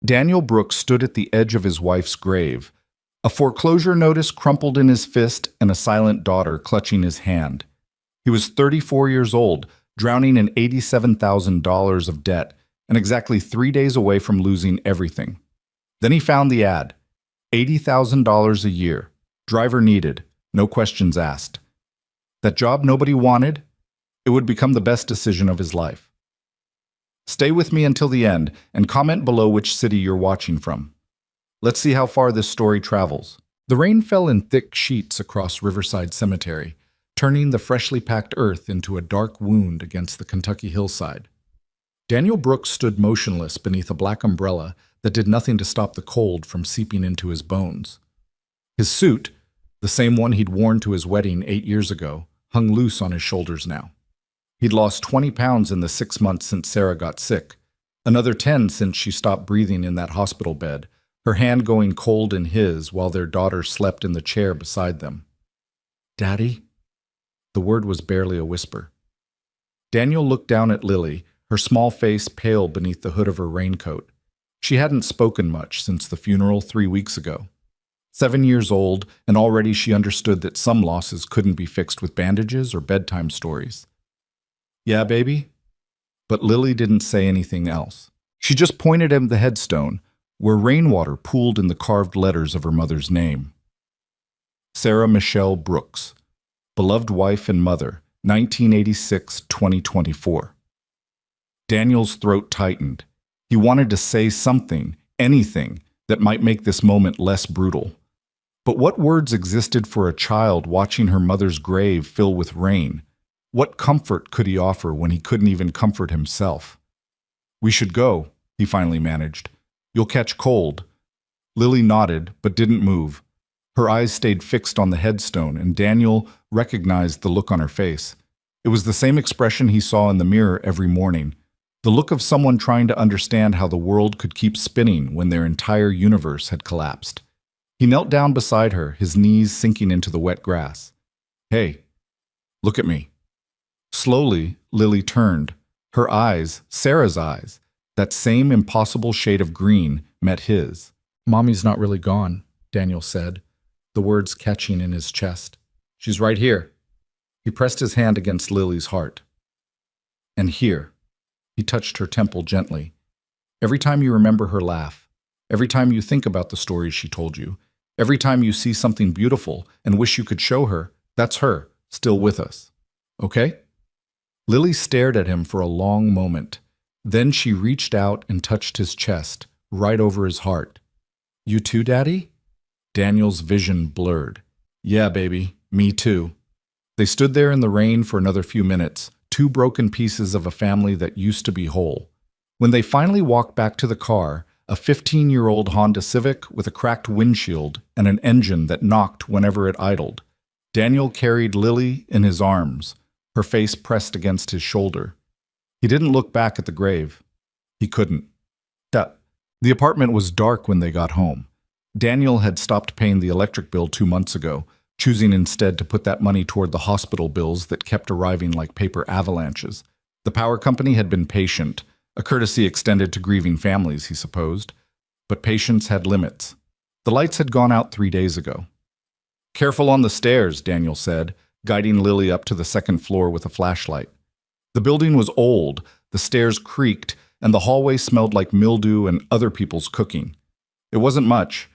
Daniel Brooks stood at the edge of his wife's grave, a foreclosure notice crumpled in his fist and a silent daughter clutching his hand. He was 34 years old, drowning in $87,000 of debt, and exactly 3 days away from losing everything. Then he found the ad. $80,000 a year. Driver needed. No questions asked. That job nobody wanted? It would become the best decision of his life. Stay with me until the end and comment below which city you're watching from. Let's see how far this story travels. The rain fell in thick sheets across Riverside Cemetery, turning the freshly packed earth into a dark wound against the Kentucky hillside. Daniel Brooks stood motionless beneath a black umbrella that did nothing to stop the cold from seeping into his bones. His suit, the same one he'd worn to his wedding 8 years ago, hung loose on his shoulders now. He'd lost 20 pounds in the 6 months since Sarah got sick, another 10 since she stopped breathing in that hospital bed, her hand going cold in his while their daughter slept in the chair beside them. "Daddy?" The word was barely a whisper. Daniel looked down at Lily, her small face pale beneath the hood of her raincoat. She hadn't spoken much since the funeral 3 weeks ago. 7 years old, and already she understood that some losses couldn't be fixed with bandages or bedtime stories. "Yeah, baby?" But Lily didn't say anything else. She just pointed at the headstone, where rainwater pooled in the carved letters of her mother's name. Sarah Michelle Brooks, beloved wife and mother, 1986-2024. Daniel's throat tightened. He wanted to say something, anything, that might make this moment less brutal. But what words existed for a child watching her mother's grave fill with rain? What comfort could he offer when he couldn't even comfort himself? "We should go," he finally managed. "You'll catch cold." Lily nodded, but didn't move. Her eyes stayed fixed on the headstone, and Daniel recognized the look on her face. It was the same expression he saw in the mirror every morning, the look of someone trying to understand how the world could keep spinning when their entire universe had collapsed. He knelt down beside her, his knees sinking into the wet grass. "Hey, look at me." Slowly, Lily turned. Her eyes, Sarah's eyes, that same impossible shade of green, met his. "Mommy's not really gone," Daniel said, the words catching in his chest. "She's right here." He pressed his hand against Lily's heart. "And here." He touched her temple gently. "Every time you remember her laugh, every time you think about the stories she told you, every time you see something beautiful and wish you could show her, that's her, still with us. Okay?" Lily stared at him for a long moment. Then she reached out and touched his chest, right over his heart. "You too, Daddy?" Daniel's vision blurred. "Yeah, baby, me too." They stood there in the rain for another few minutes, two broken pieces of a family that used to be whole. When they finally walked back to the car, a 15-year-old Honda Civic with a cracked windshield and an engine that knocked whenever it idled, Daniel carried Lily in his arms, her face pressed against his shoulder. He didn't look back at the grave. He couldn't. The apartment was dark when they got home. Daniel had stopped paying the electric bill 2 months ago, choosing instead to put that money toward the hospital bills that kept arriving like paper avalanches. The power company had been patient, a courtesy extended to grieving families, he supposed. But patience had limits. The lights had gone out 3 days ago. "Careful on the stairs," Daniel said, guiding Lily up to the second floor with a flashlight. The building was old, the stairs creaked, and the hallway smelled like mildew and other people's cooking. It wasn't much,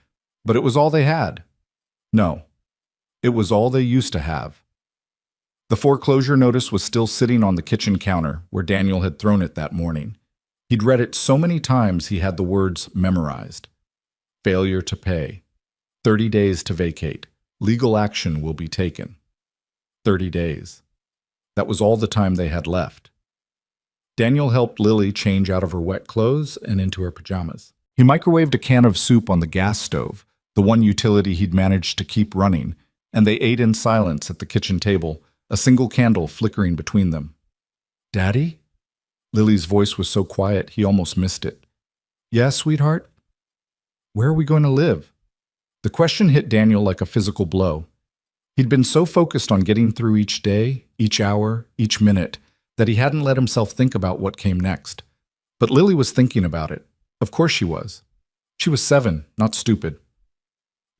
but it was all they had. No, it was all they used to have. The foreclosure notice was still sitting on the kitchen counter where Daniel had thrown it that morning. He'd read it so many times he had the words memorized. Failure to pay. 30 days to vacate. Legal action will be taken. 30 days. That was all the time they had left. Daniel helped Lily change out of her wet clothes and into her pajamas. He microwaved a can of soup on the gas stove, the one utility he'd managed to keep running, and they ate in silence at the kitchen table, a single candle flickering between them. "Daddy?" Lily's voice was so quiet he almost missed it. "Yeah, sweetheart?" "Where are we going to live?" The question hit Daniel like a physical blow. He'd been so focused on getting through each day, each hour, each minute, that he hadn't let himself think about what came next. But Lily was thinking about it. Of course she was. She was 7, not stupid.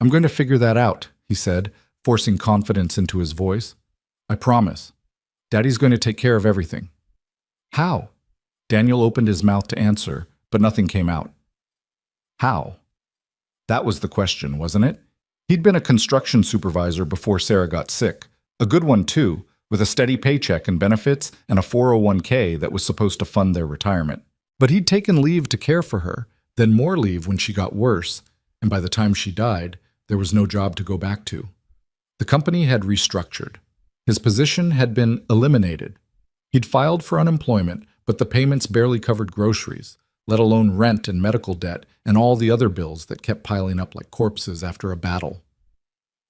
I'm going to figure that out, he said, forcing confidence into his voice. I promise. Daddy's going to take care of everything. How? Daniel opened his mouth to answer, but nothing came out. How? That was the question, wasn't it? He'd been a construction supervisor before Sarah got sick. A good one, too, with a steady paycheck and benefits and a 401k that was supposed to fund their retirement. But he'd taken leave to care for her, then more leave when she got worse, and by the time she died, there was no job to go back to. The company had restructured. His position had been eliminated. He'd filed for unemployment, but the payments barely covered groceries, let alone rent and medical debt and all the other bills that kept piling up like corpses after a battle.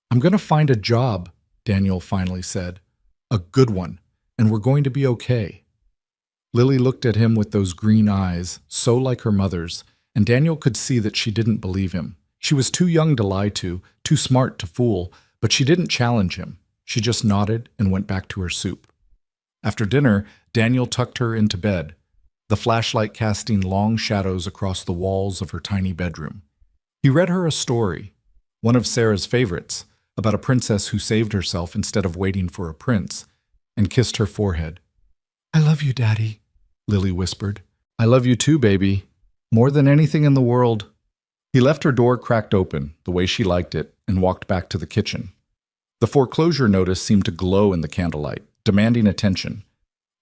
I'm going to find a job, Daniel finally said. A good one, and we're going to be okay. Lily looked at him with those green eyes, so like her mother's, and Daniel could see that she didn't believe him. She was too young to lie to, too smart to fool, but she didn't challenge him. She just nodded and went back to her soup. After dinner, Daniel tucked her into bed, the flashlight casting long shadows across the walls of her tiny bedroom. He read her a story, one of Sarah's favorites, about a princess who saved herself instead of waiting for a prince, and kissed her forehead. I love you, Daddy, Lily whispered. I love you too, baby. More than anything in the world. He left her door cracked open, the way she liked it, and walked back to the kitchen. The foreclosure notice seemed to glow in the candlelight, demanding attention.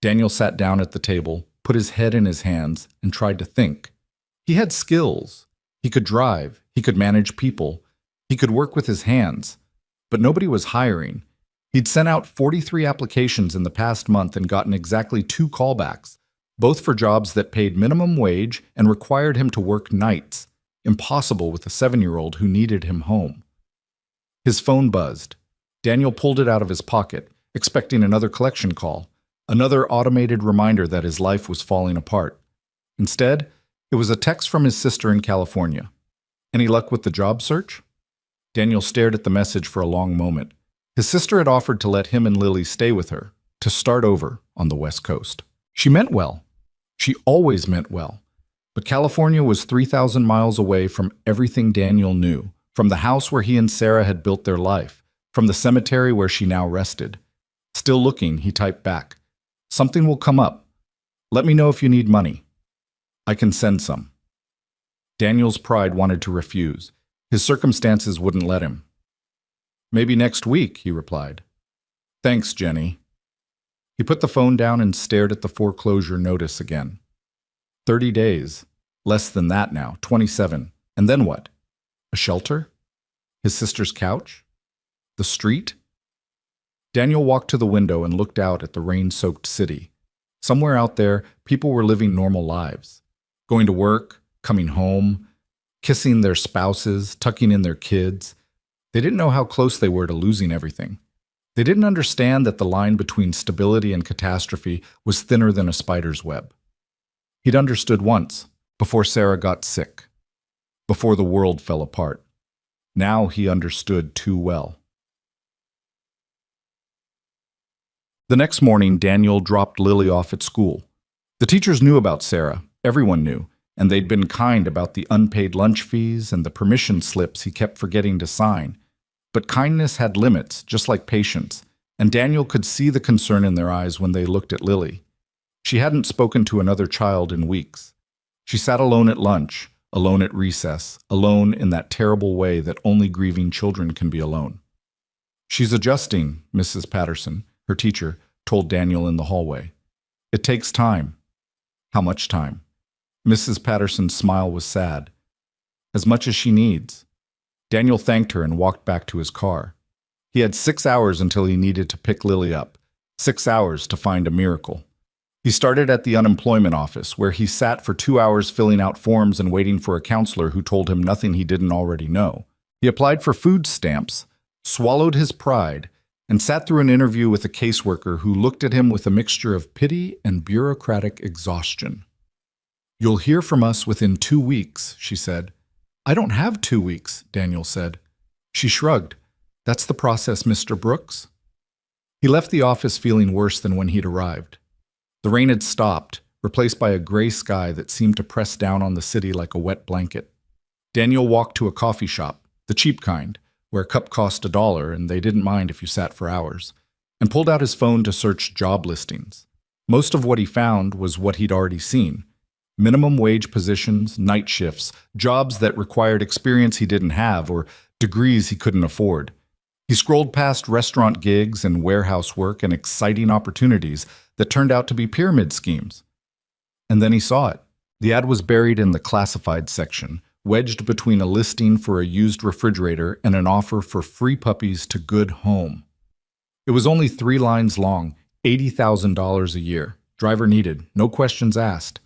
Daniel sat down at the table, put his head in his hands, and tried to think. He had skills. He could drive. He could manage people. He could work with his hands. But nobody was hiring. He'd sent out 43 applications in the past month and gotten exactly 2 callbacks, both for jobs that paid minimum wage and required him to work nights, impossible with a 7-year-old who needed him home. His phone buzzed. Daniel pulled it out of his pocket, expecting another collection call, another automated reminder that his life was falling apart. Instead, it was a text from his sister in California. Any luck with the job search? Daniel stared at the message for a long moment. His sister had offered to let him and Lily stay with her, to start over on the West Coast. She meant well. She always meant well. But California was 3,000 miles away from everything Daniel knew, from the house where he and Sarah had built their life, from the cemetery where she now rested. Still looking, he typed back, Something will come up. Let me know if you need money. I can send some. Daniel's pride wanted to refuse. His circumstances wouldn't let him. Maybe next week, he replied. Thanks, Jenny. He put the phone down and stared at the foreclosure notice again. 30 days. Less than that now, 27. And then what? A shelter? His sister's couch? The street? Daniel walked to the window and looked out at the rain-soaked city. Somewhere out there, people were living normal lives. Going to work, coming home, kissing their spouses, tucking in their kids. They didn't know how close they were to losing everything. They didn't understand that the line between stability and catastrophe was thinner than a spider's web. He'd understood once, before Sarah got sick, before the world fell apart. Now he understood too well. The next morning, Daniel dropped Lily off at school. The teachers knew about Sarah, everyone knew, and they'd been kind about the unpaid lunch fees and the permission slips he kept forgetting to sign. But kindness had limits, just like patience, and Daniel could see the concern in their eyes when they looked at Lily. She hadn't spoken to another child in weeks. She sat alone at lunch, alone at recess, alone in that terrible way that only grieving children can be alone. She's adjusting, Mrs. Patterson, her teacher, told Daniel in the hallway. It takes time. How much time? Mrs. Patterson's smile was sad. As much as she needs. Daniel thanked her and walked back to his car. He had 6 hours until he needed to pick Lily up. 6 hours to find a miracle. He started at the unemployment office, where he sat for 2 hours filling out forms and waiting for a counselor who told him nothing he didn't already know. He applied for food stamps, swallowed his pride, and sat through an interview with a caseworker who looked at him with a mixture of pity and bureaucratic exhaustion. You'll hear from us within 2 weeks, she said. I don't have 2 weeks, Daniel said. She shrugged. That's the process, Mr. Brooks. He left the office feeling worse than when he'd arrived. The rain had stopped, replaced by a gray sky that seemed to press down on the city like a wet blanket. Daniel walked to a coffee shop, the cheap kind, where a cup cost $1 and they didn't mind if you sat for hours, and pulled out his phone to search job listings. Most of what he found was what he'd already seen. Minimum wage positions, night shifts, jobs that required experience he didn't have or degrees he couldn't afford. He scrolled past restaurant gigs and warehouse work and exciting opportunities that turned out to be pyramid schemes. And then he saw it. The ad was buried in the classified section, wedged between a listing for a used refrigerator and an offer for free puppies to Good Home. It was only 3 lines long, $80,000 a year. Driver needed, no questions asked.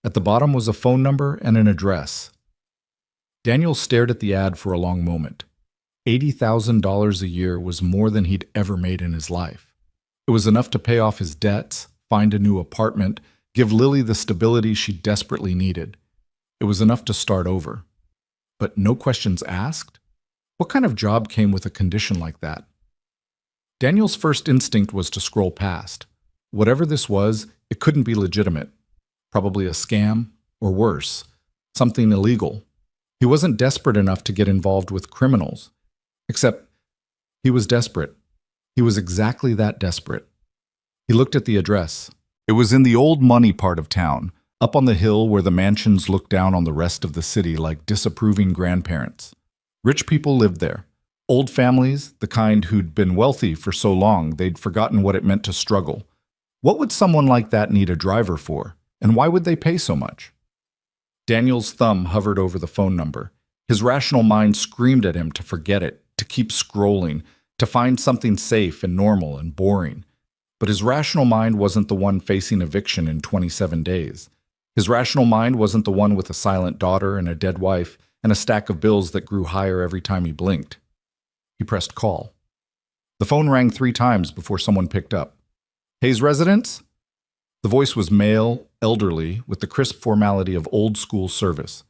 At the bottom was a phone number and an address. Daniel stared at the ad for a long moment. $80,000 a year was more than he'd ever made in his life. It was enough to pay off his debts, find a new apartment, give Lily the stability she desperately needed. It was enough to start over. But no questions asked? What kind of job came with a condition like that? Daniel's first instinct was to scroll past. Whatever this was, it couldn't be legitimate. Probably a scam, or worse, something illegal. He wasn't desperate enough to get involved with criminals. Except, he was desperate. He was exactly that desperate. He looked at the address. It was in the old money part of town, up on the hill where the mansions looked down on the rest of the city like disapproving grandparents. Rich people lived there. Old families, the kind who'd been wealthy for so long they'd forgotten what it meant to struggle. What would someone like that need a driver for? And why would they pay so much? Daniel's thumb hovered over the phone number. His rational mind screamed at him to forget it, to keep scrolling, to find something safe and normal and boring. But his rational mind wasn't the one facing eviction in 27 days. His rational mind wasn't the one with a silent daughter and a dead wife and a stack of bills that grew higher every time he blinked. He pressed call. The phone rang 3 times before someone picked up. Hayes Residence? The voice was male, elderly, with the crisp formality of old-school service.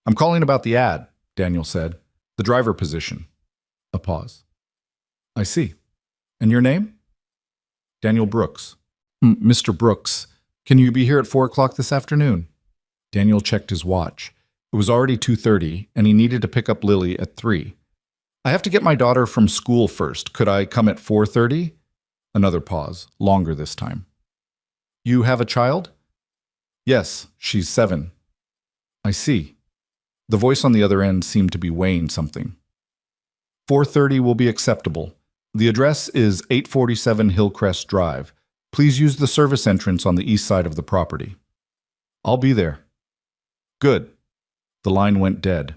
I'm calling about the ad, Daniel said. The driver position. A pause. I see. And your name? Daniel Brooks. Mr. Brooks, can you be here at 4 o'clock this afternoon? Daniel checked his watch. It was already 2:30, and he needed to pick up Lily at 3. I have to get my daughter from school first. Could I come at 4:30? Another pause, longer this time. You have a child? Yes, she's 7. I see. The voice on the other end seemed to be weighing something. 4:30 will be acceptable. The address is 847 Hillcrest Drive. Please use the service entrance on the east side of the property. I'll be there. Good. The line went dead.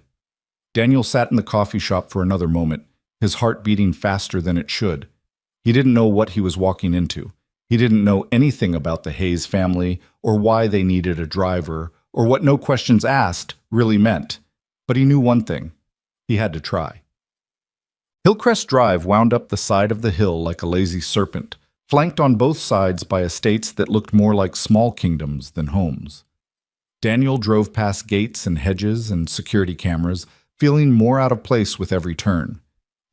Daniel sat in the coffee shop for another moment, his heart beating faster than it should. He didn't know what he was walking into. He didn't know anything about the Hayes family, or why they needed a driver, or what no questions asked really meant. But he knew one thing. He had to try. Hillcrest Drive wound up the side of the hill like a lazy serpent, flanked on both sides by estates that looked more like small kingdoms than homes. Daniel drove past gates and hedges and security cameras, feeling more out of place with every turn.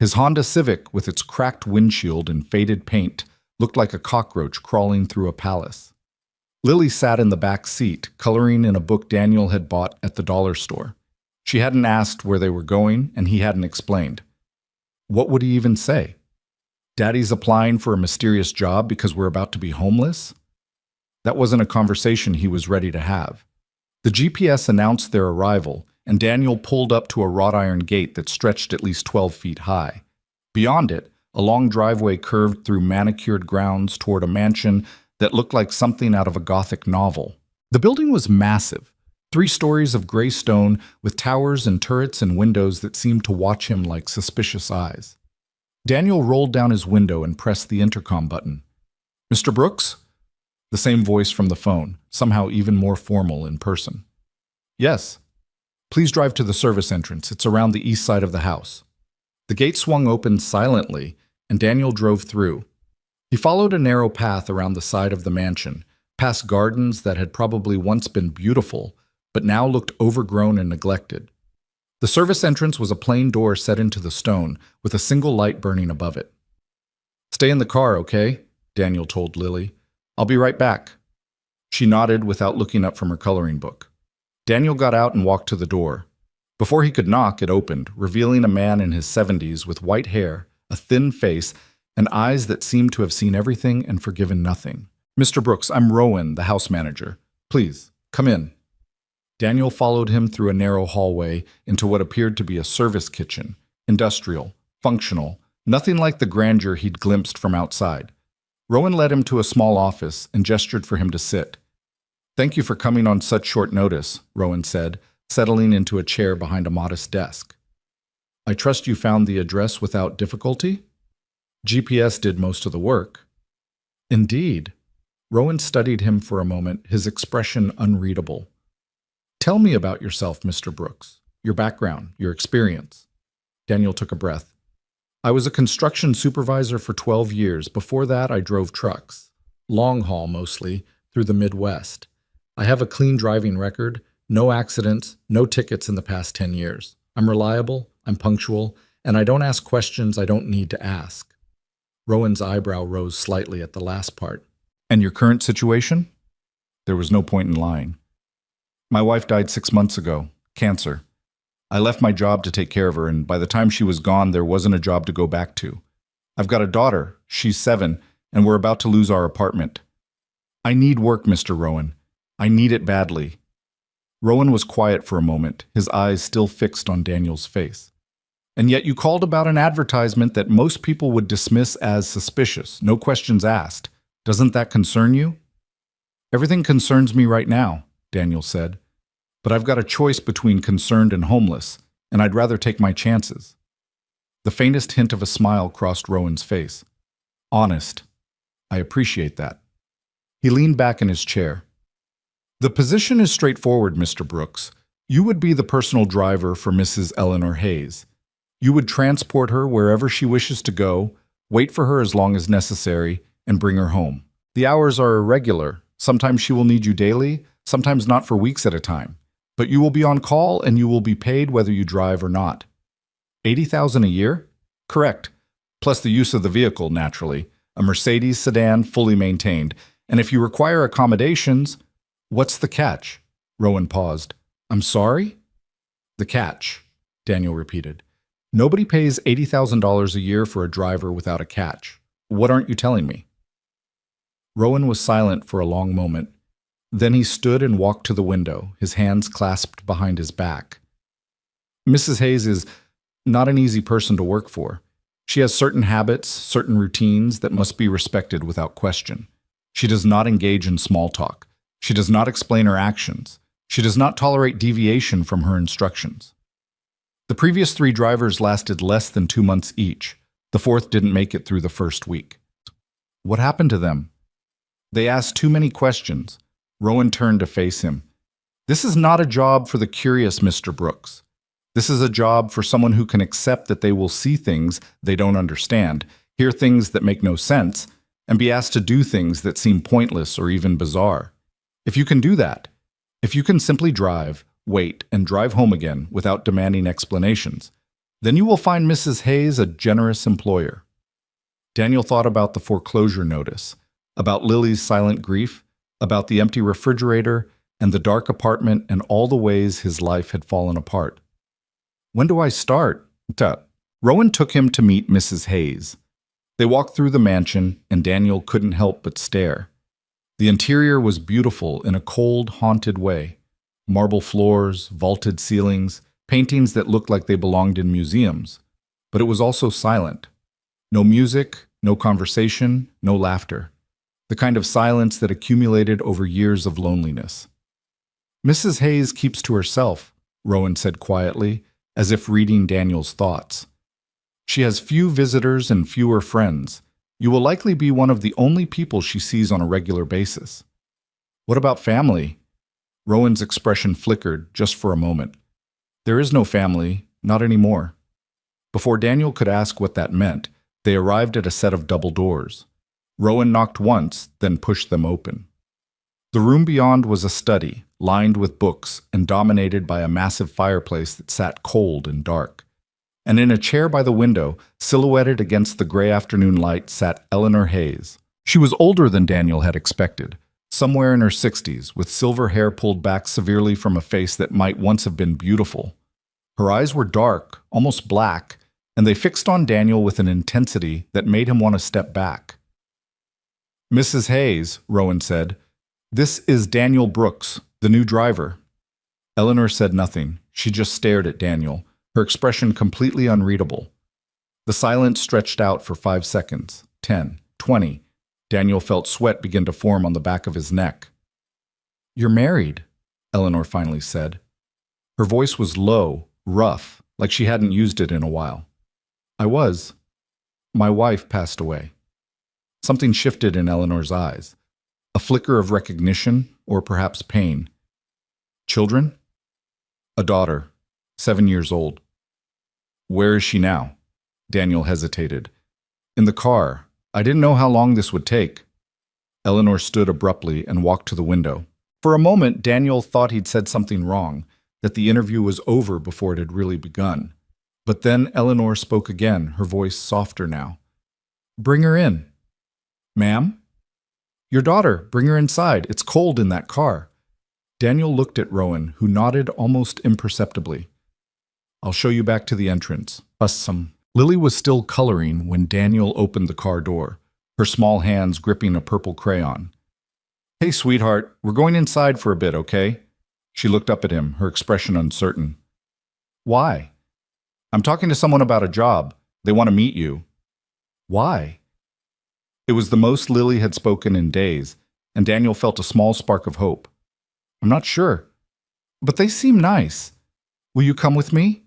His Honda Civic, with its cracked windshield and faded paint, looked like a cockroach crawling through a palace. Lily sat in the back seat, coloring in a book Daniel had bought at the dollar store. She hadn't asked where they were going, and he hadn't explained. What would he even say? Daddy's applying for a mysterious job because we're about to be homeless? That wasn't a conversation he was ready to have. The GPS announced their arrival, and Daniel pulled up to a wrought iron gate that stretched at least 12 feet high. Beyond it, a long driveway curved through manicured grounds toward a mansion that looked like something out of a Gothic novel. The building was massive, 3 stories of gray stone with towers and turrets and windows that seemed to watch him like suspicious eyes. Daniel rolled down his window and pressed the intercom button. Mr. Brooks? The same voice from the phone, somehow even more formal in person. Yes. Please drive to the service entrance. It's around the east side of the house. The gate swung open silently, and Daniel drove through. He followed a narrow path around the side of the mansion, past gardens that had probably once been beautiful, but now looked overgrown and neglected. The service entrance was a plain door set into the stone, with a single light burning above it. Stay in the car, okay? Daniel told Lily. I'll be right back. She nodded without looking up from her coloring book. Daniel got out and walked to the door. Before he could knock, it opened, revealing a man in his 70s with white hair, a thin face, and eyes that seemed to have seen everything and forgiven nothing. "Mr. Brooks, I'm Rowan, the house manager. Please, come in." Daniel followed him through a narrow hallway into what appeared to be a service kitchen, industrial, functional, nothing like the grandeur he'd glimpsed from outside. Rowan led him to a small office and gestured for him to sit. "Thank you for coming on such short notice," Rowan said, settling into a chair behind a modest desk. "I trust you found the address without difficulty?" "GPS did most of the work." "Indeed." Rowan studied him for a moment, his expression unreadable. "Tell me about yourself, Mr. Brooks. Your background, your experience." Daniel took a breath. "I was a construction supervisor for 12 years. Before that, I drove trucks. Long haul, mostly, through the Midwest. I have a clean driving record, no accidents, no tickets in the past 10 years. I'm reliable, I'm punctual, and I don't ask questions I don't need to ask." Rowan's eyebrow rose slightly at the last part. "And your current situation?" There was no point in lying. "My wife died 6 months ago. Cancer. I left my job to take care of her, and by the time she was gone, there wasn't a job to go back to. I've got a daughter. She's 7, and we're about to lose our apartment. I need work, Mr. Rowan. I need it badly." Rowan was quiet for a moment, his eyes still fixed on Daniel's face. "And yet you called about an advertisement that most people would dismiss as suspicious, no questions asked. Doesn't that concern you?" "Everything concerns me right now," Daniel said. "But I've got a choice between concerned and homeless, and I'd rather take my chances." The faintest hint of a smile crossed Rowan's face. "Honest. I appreciate that." He leaned back in his chair. "The position is straightforward, Mr. Brooks. You would be the personal driver for Mrs. Eleanor Hayes. You would transport her wherever she wishes to go, wait for her as long as necessary, and bring her home. The hours are irregular. Sometimes she will need you daily, sometimes not for weeks at a time. But you will be on call and you will be paid whether you drive or not." $80,000 a year? "Correct. Plus the use of the vehicle, naturally. A Mercedes sedan, fully maintained. And if you require accommodations..." "What's the catch?" Rowan paused. "I'm sorry?" "The catch," Daniel repeated. "Nobody pays $80,000 a year for a driver without a catch. What aren't you telling me?" Rowan was silent for a long moment. Then he stood and walked to the window, his hands clasped behind his back. "Mrs. Hayes is not an easy person to work for. She has certain habits, certain routines that must be respected without question. She does not engage in small talk. She does not explain her actions. She does not tolerate deviation from her instructions. The previous 3 drivers lasted less than 2 months each. The 4th didn't make it through the first week." "What happened to them?" "They asked too many questions." Rowan turned to face him. "This is not a job for the curious, Mr. Brooks. This is a job for someone who can accept that they will see things they don't understand, hear things that make no sense, and be asked to do things that seem pointless or even bizarre. If you can do that, if you can simply drive, wait, and drive home again without demanding explanations, then you will find Mrs. Hayes a generous employer." Daniel thought about the foreclosure notice, about Lily's silent grief, about the empty refrigerator and the dark apartment and all the ways his life had fallen apart. "When do I start?" Rowan took him to meet Mrs. Hayes. They walked through the mansion, and Daniel couldn't help but stare. The interior was beautiful in a cold, haunted way. Marble floors, vaulted ceilings, paintings that looked like they belonged in museums. But it was also silent. No music, no conversation, no laughter. The kind of silence that accumulated over years of loneliness. "Mrs. Hayes keeps to herself," Rowan said quietly, as if reading Daniel's thoughts. "She has few visitors and fewer friends. You will likely be one of the only people she sees on a regular basis." "What about family?" Rowan's expression flickered just for a moment. "There is no family, not anymore." Before Daniel could ask what that meant, they arrived at a set of double doors. Rowan knocked once, then pushed them open. The room beyond was a study, lined with books and dominated by a massive fireplace that sat cold and dark. And in a chair by the window, silhouetted against the gray afternoon light, sat Eleanor Hayes. She was older than Daniel had expected, somewhere in her 60s, with silver hair pulled back severely from a face that might once have been beautiful. Her eyes were dark, almost black, and they fixed on Daniel with an intensity that made him want to step back. "Mrs. Hayes," Rowan said, "this is Daniel Brooks, the new driver." Eleanor said nothing. She just stared at Daniel, her expression completely unreadable. The silence stretched out for 5 seconds, 10, 20. Daniel felt sweat begin to form on the back of his neck. "You're married," Eleanor finally said. Her voice was low, rough, like she hadn't used it in a while. "I was. My wife passed away." Something shifted in Eleanor's eyes. A flicker of recognition, or perhaps pain. "Children?" "A daughter, 7 years old." "Where is she now?" Daniel hesitated. "In the car. I didn't know how long this would take." Eleanor stood abruptly and walked to the window. For a moment, Daniel thought he'd said something wrong, that the interview was over before it had really begun. But then Eleanor spoke again, her voice softer now. "Bring her in." "Ma'am?" "Your daughter, bring her inside. It's cold in that car." Daniel looked at Rowan, who nodded almost imperceptibly. "I'll show you back to the entrance. Bust some." Lily was still coloring when Daniel opened the car door, her small hands gripping a purple crayon. "Hey, sweetheart, we're going inside for a bit, okay?" She looked up at him, her expression uncertain. "Why?" "I'm talking to someone about a job. They want to meet you." "Why?" It was the most Lily had spoken in days, and Daniel felt a small spark of hope. "I'm not sure. But they seem nice. Will you come with me?"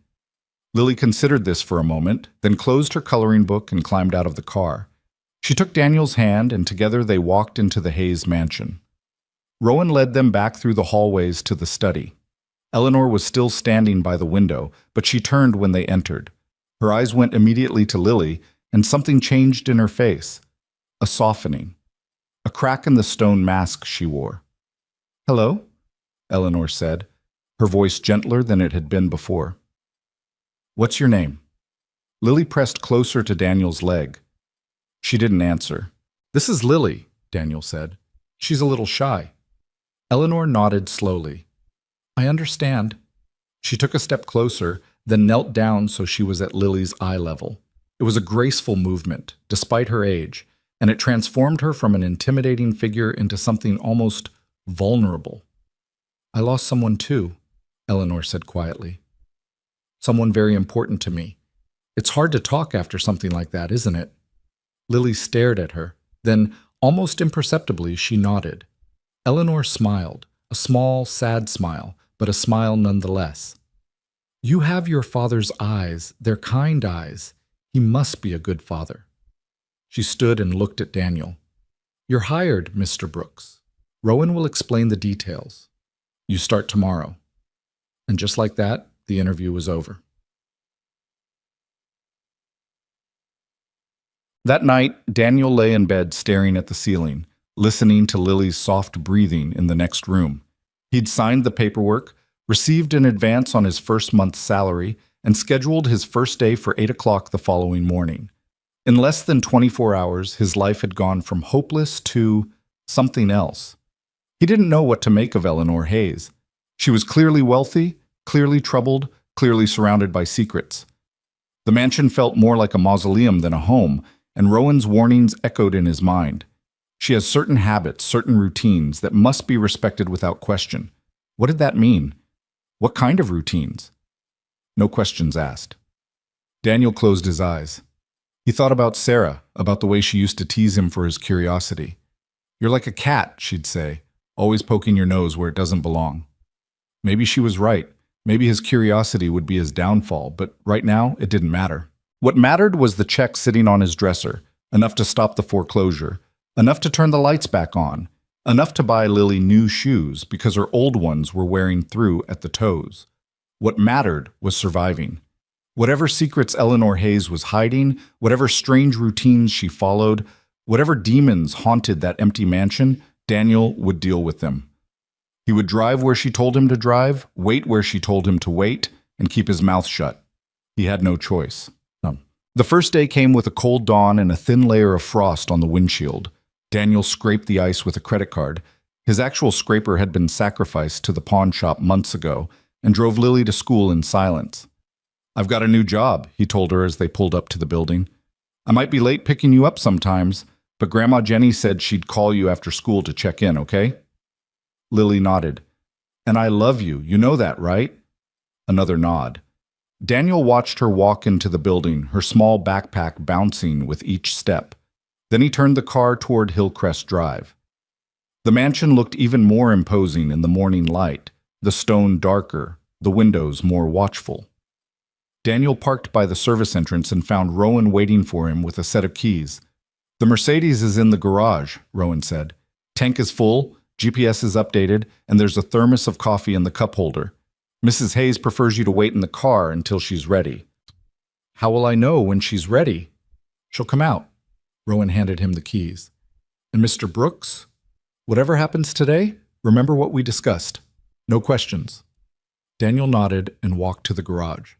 Lily considered this for a moment, then closed her coloring book and climbed out of the car. She took Daniel's hand, and together they walked into the Hayes mansion. Rowan led them back through the hallways to the study. Eleanor was still standing by the window, but she turned when they entered. Her eyes went immediately to Lily, and something changed in her face. A softening. A crack in the stone mask she wore. "Hello?" Eleanor said, her voice gentler than it had been before. "What's your name?" Lily pressed closer to Daniel's leg. She didn't answer. "This is Lily," Daniel said. "She's a little shy." Eleanor nodded slowly. "I understand." She took a step closer, then knelt down so she was at Lily's eye level. It was a graceful movement, despite her age, and it transformed her from an intimidating figure into something almost vulnerable. "I lost someone too," Eleanor said quietly. "Someone very important to me. It's hard to talk after something like that, isn't it?" Lily stared at her. Then, almost imperceptibly, she nodded. Eleanor smiled, a small, sad smile, but a smile nonetheless. "You have your father's eyes. They're kind eyes. He must be a good father." She stood and looked at Daniel. "You're hired, Mr. Brooks. Rowan will explain the details. You start tomorrow." And just like that, the interview was over. That night, Daniel lay in bed staring at the ceiling, listening to Lily's soft breathing in the next room. He'd signed the paperwork, received an advance on his first month's salary, and scheduled his first day for 8 o'clock the following morning. In less than 24 hours, his life had gone from hopeless to something else. He didn't know what to make of Eleanor Hayes. She was clearly wealthy, clearly troubled, clearly surrounded by secrets. The mansion felt more like a mausoleum than a home, and Rowan's warnings echoed in his mind. She has certain habits, certain routines that must be respected without question. What did that mean? What kind of routines? No questions asked. Daniel closed his eyes. He thought about Sarah, about the way she used to tease him for his curiosity. "You're like a cat," she'd say, "always poking your nose where it doesn't belong." Maybe she was right. Maybe his curiosity would be his downfall, but right now it didn't matter. What mattered was the check sitting on his dresser, enough to stop the foreclosure, enough to turn the lights back on, enough to buy Lily new shoes because her old ones were wearing through at the toes. What mattered was surviving. Whatever secrets Eleanor Hayes was hiding, whatever strange routines she followed, whatever demons haunted that empty mansion, Daniel would deal with them. He would drive where she told him to drive, wait where she told him to wait, and keep his mouth shut. He had no choice. The first day came with a cold dawn and a thin layer of frost on the windshield. Daniel scraped the ice with a credit card. His actual scraper had been sacrificed to the pawn shop months ago and drove Lily to school in silence. I've got a new job, he told her as they pulled up to the building. I might be late picking you up sometimes, but Grandma Jenny said she'd call you after school to check in, okay? Lily nodded. And I love you, you know that, right? Another nod. Daniel watched her walk into the building, her small backpack bouncing with each step. Then he turned the car toward Hillcrest Drive. The mansion looked even more imposing in the morning light, the stone darker, the windows more watchful. Daniel parked by the service entrance and found Rowan waiting for him with a set of keys. The Mercedes is in the garage, Rowan said. Tank is full, GPS is updated, and there's a thermos of coffee in the cup holder. Mrs. Hayes prefers you to wait in the car until she's ready. How will I know when she's ready? She'll come out. Rowan handed him the keys. And Mr. Brooks? Whatever happens today, remember what we discussed. No questions. Daniel nodded and walked to the garage.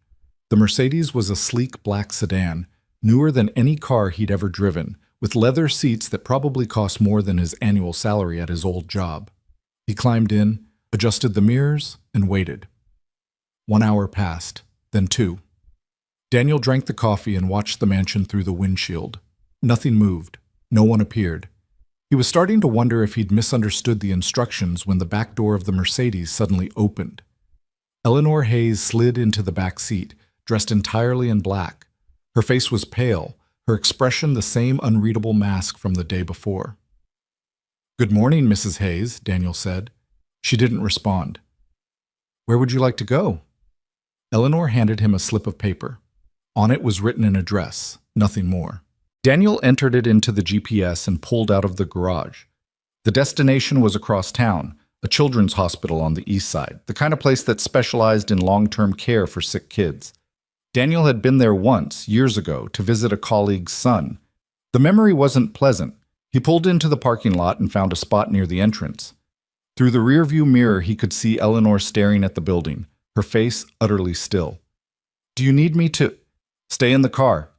The Mercedes was a sleek black sedan, newer than any car he'd ever driven, with leather seats that probably cost more than his annual salary at his old job. He climbed in, adjusted the mirrors, and waited. 1 hour passed, then 2. Daniel drank the coffee and watched the mansion through the windshield. Nothing moved. No one appeared. He was starting to wonder if he'd misunderstood the instructions when the back door of the Mercedes suddenly opened. Eleanor Hayes slid into the back seat, dressed entirely in black. Her face was pale, her expression the same unreadable mask from the day before. "Good morning, Mrs. Hayes," Daniel said. She didn't respond. "Where would you like to go?" Eleanor handed him a slip of paper. On it was written an address, nothing more. Daniel entered it into the GPS and pulled out of the garage. The destination was across town, a children's hospital on the east side, the kind of place that specialized in long-term care for sick kids. Daniel had been there once, years ago, to visit a colleague's son. The memory wasn't pleasant. He pulled into the parking lot and found a spot near the entrance. Through the rearview mirror, he could see Eleanor staring at the building, her face utterly still. "Do you need me to—" "Stay in the car."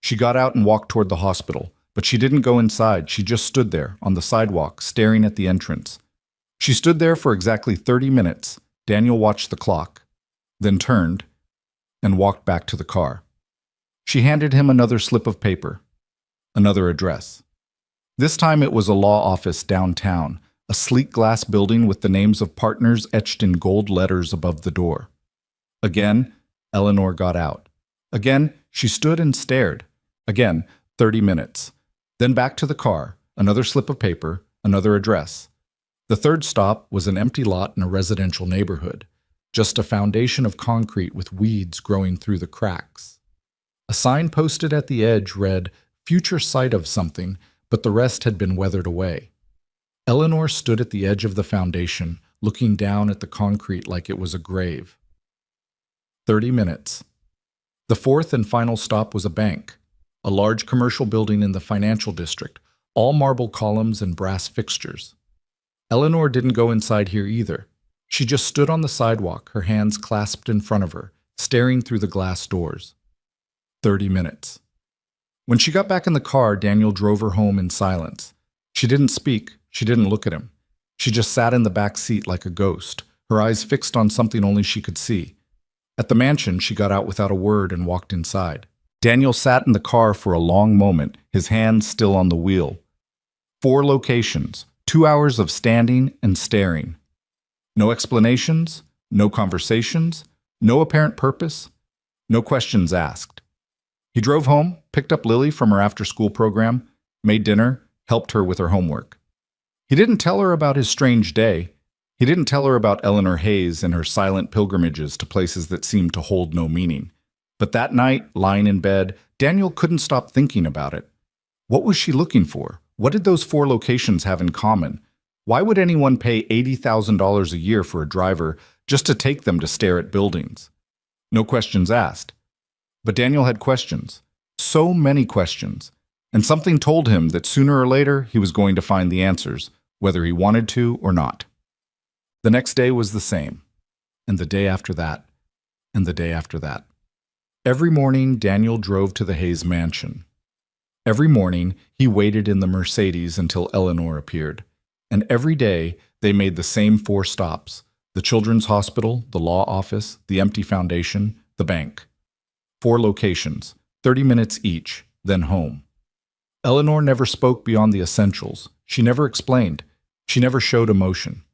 She got out and walked toward the hospital, but she didn't go inside. She just stood there, on the sidewalk, staring at the entrance. She stood there for exactly 30 minutes. Daniel watched the clock, then turned and walked back to the car. She handed him another slip of paper, another address. This time it was a law office downtown, a sleek glass building with the names of partners etched in gold letters above the door. Again, Eleanor got out. Again, she stood and stared. Again, 30 minutes. Then back to the car, another slip of paper, another address. The third stop was an empty lot in a residential neighborhood, just a foundation of concrete with weeds growing through the cracks. A sign posted at the edge read, "Future site of something," but the rest had been weathered away. Eleanor stood at the edge of the foundation, looking down at the concrete like it was a grave. 30 minutes. The fourth and final stop was a bank, a large commercial building in the financial district, all marble columns and brass fixtures. Eleanor didn't go inside here either. She just stood on the sidewalk, her hands clasped in front of her, staring through the glass doors. 30 minutes. When she got back in the car, Daniel drove her home in silence. She didn't speak. She didn't look at him. She just sat in the back seat like a ghost, her eyes fixed on something only she could see. At the mansion, she got out without a word and walked inside. Daniel sat in the car for a long moment, his hands still on the wheel. 4 locations, 2 hours of standing and staring. No explanations, no conversations, no apparent purpose, no questions asked. He drove home, picked up Lily from her after-school program, made dinner, helped her with her homework. He didn't tell her about his strange day. He didn't tell her about Eleanor Hayes and her silent pilgrimages to places that seemed to hold no meaning. But that night, lying in bed, Daniel couldn't stop thinking about it. What was she looking for? What did those 4 locations have in common? Why would anyone pay $80,000 a year for a driver just to take them to stare at buildings? No questions asked. But Daniel had questions. So many questions. And something told him that sooner or later he was going to find the answers, whether he wanted to or not. The next day was the same, and the day after that, and the day after that. Every morning, Daniel drove to the Hayes mansion. Every morning, he waited in the Mercedes until Eleanor appeared. And every day, they made the same 4 stops: the children's hospital, the law office, the empty foundation, the bank. 4 locations, 30 minutes each, then home. Eleanor never spoke beyond the essentials. She never explained. She never showed emotion.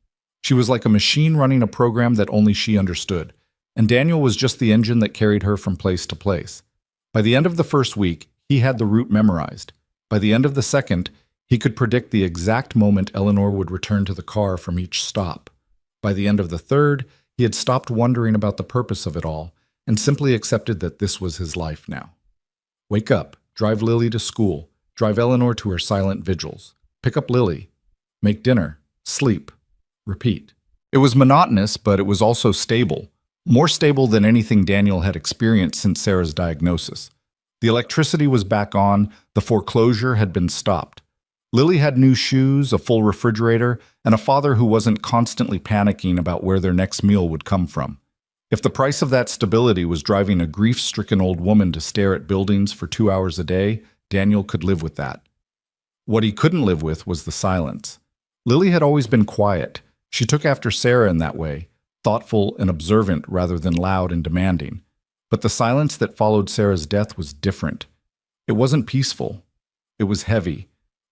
She was like a machine running a program that only she understood, and Daniel was just the engine that carried her from place to place. By the end of the first week, he had the route memorized. By the end of the second, he could predict the exact moment Eleanor would return to the car from each stop. By the end of the third, he had stopped wondering about the purpose of it all and simply accepted that this was his life now. Wake up, drive Lily to school, drive Eleanor to her silent vigils, pick up Lily, make dinner, sleep, repeat. It was monotonous, but it was also stable, more stable than anything Daniel had experienced since Sarah's diagnosis. The electricity was back on, the foreclosure had been stopped. Lily had new shoes, a full refrigerator, and a father who wasn't constantly panicking about where their next meal would come from. If the price of that stability was driving a grief-stricken old woman to stare at buildings for 2 hours a day, Daniel could live with that. What he couldn't live with was the silence. Lily had always been quiet. She took after Sarah in that way, thoughtful and observant rather than loud and demanding. But the silence that followed Sarah's death was different. It wasn't peaceful. It was heavy,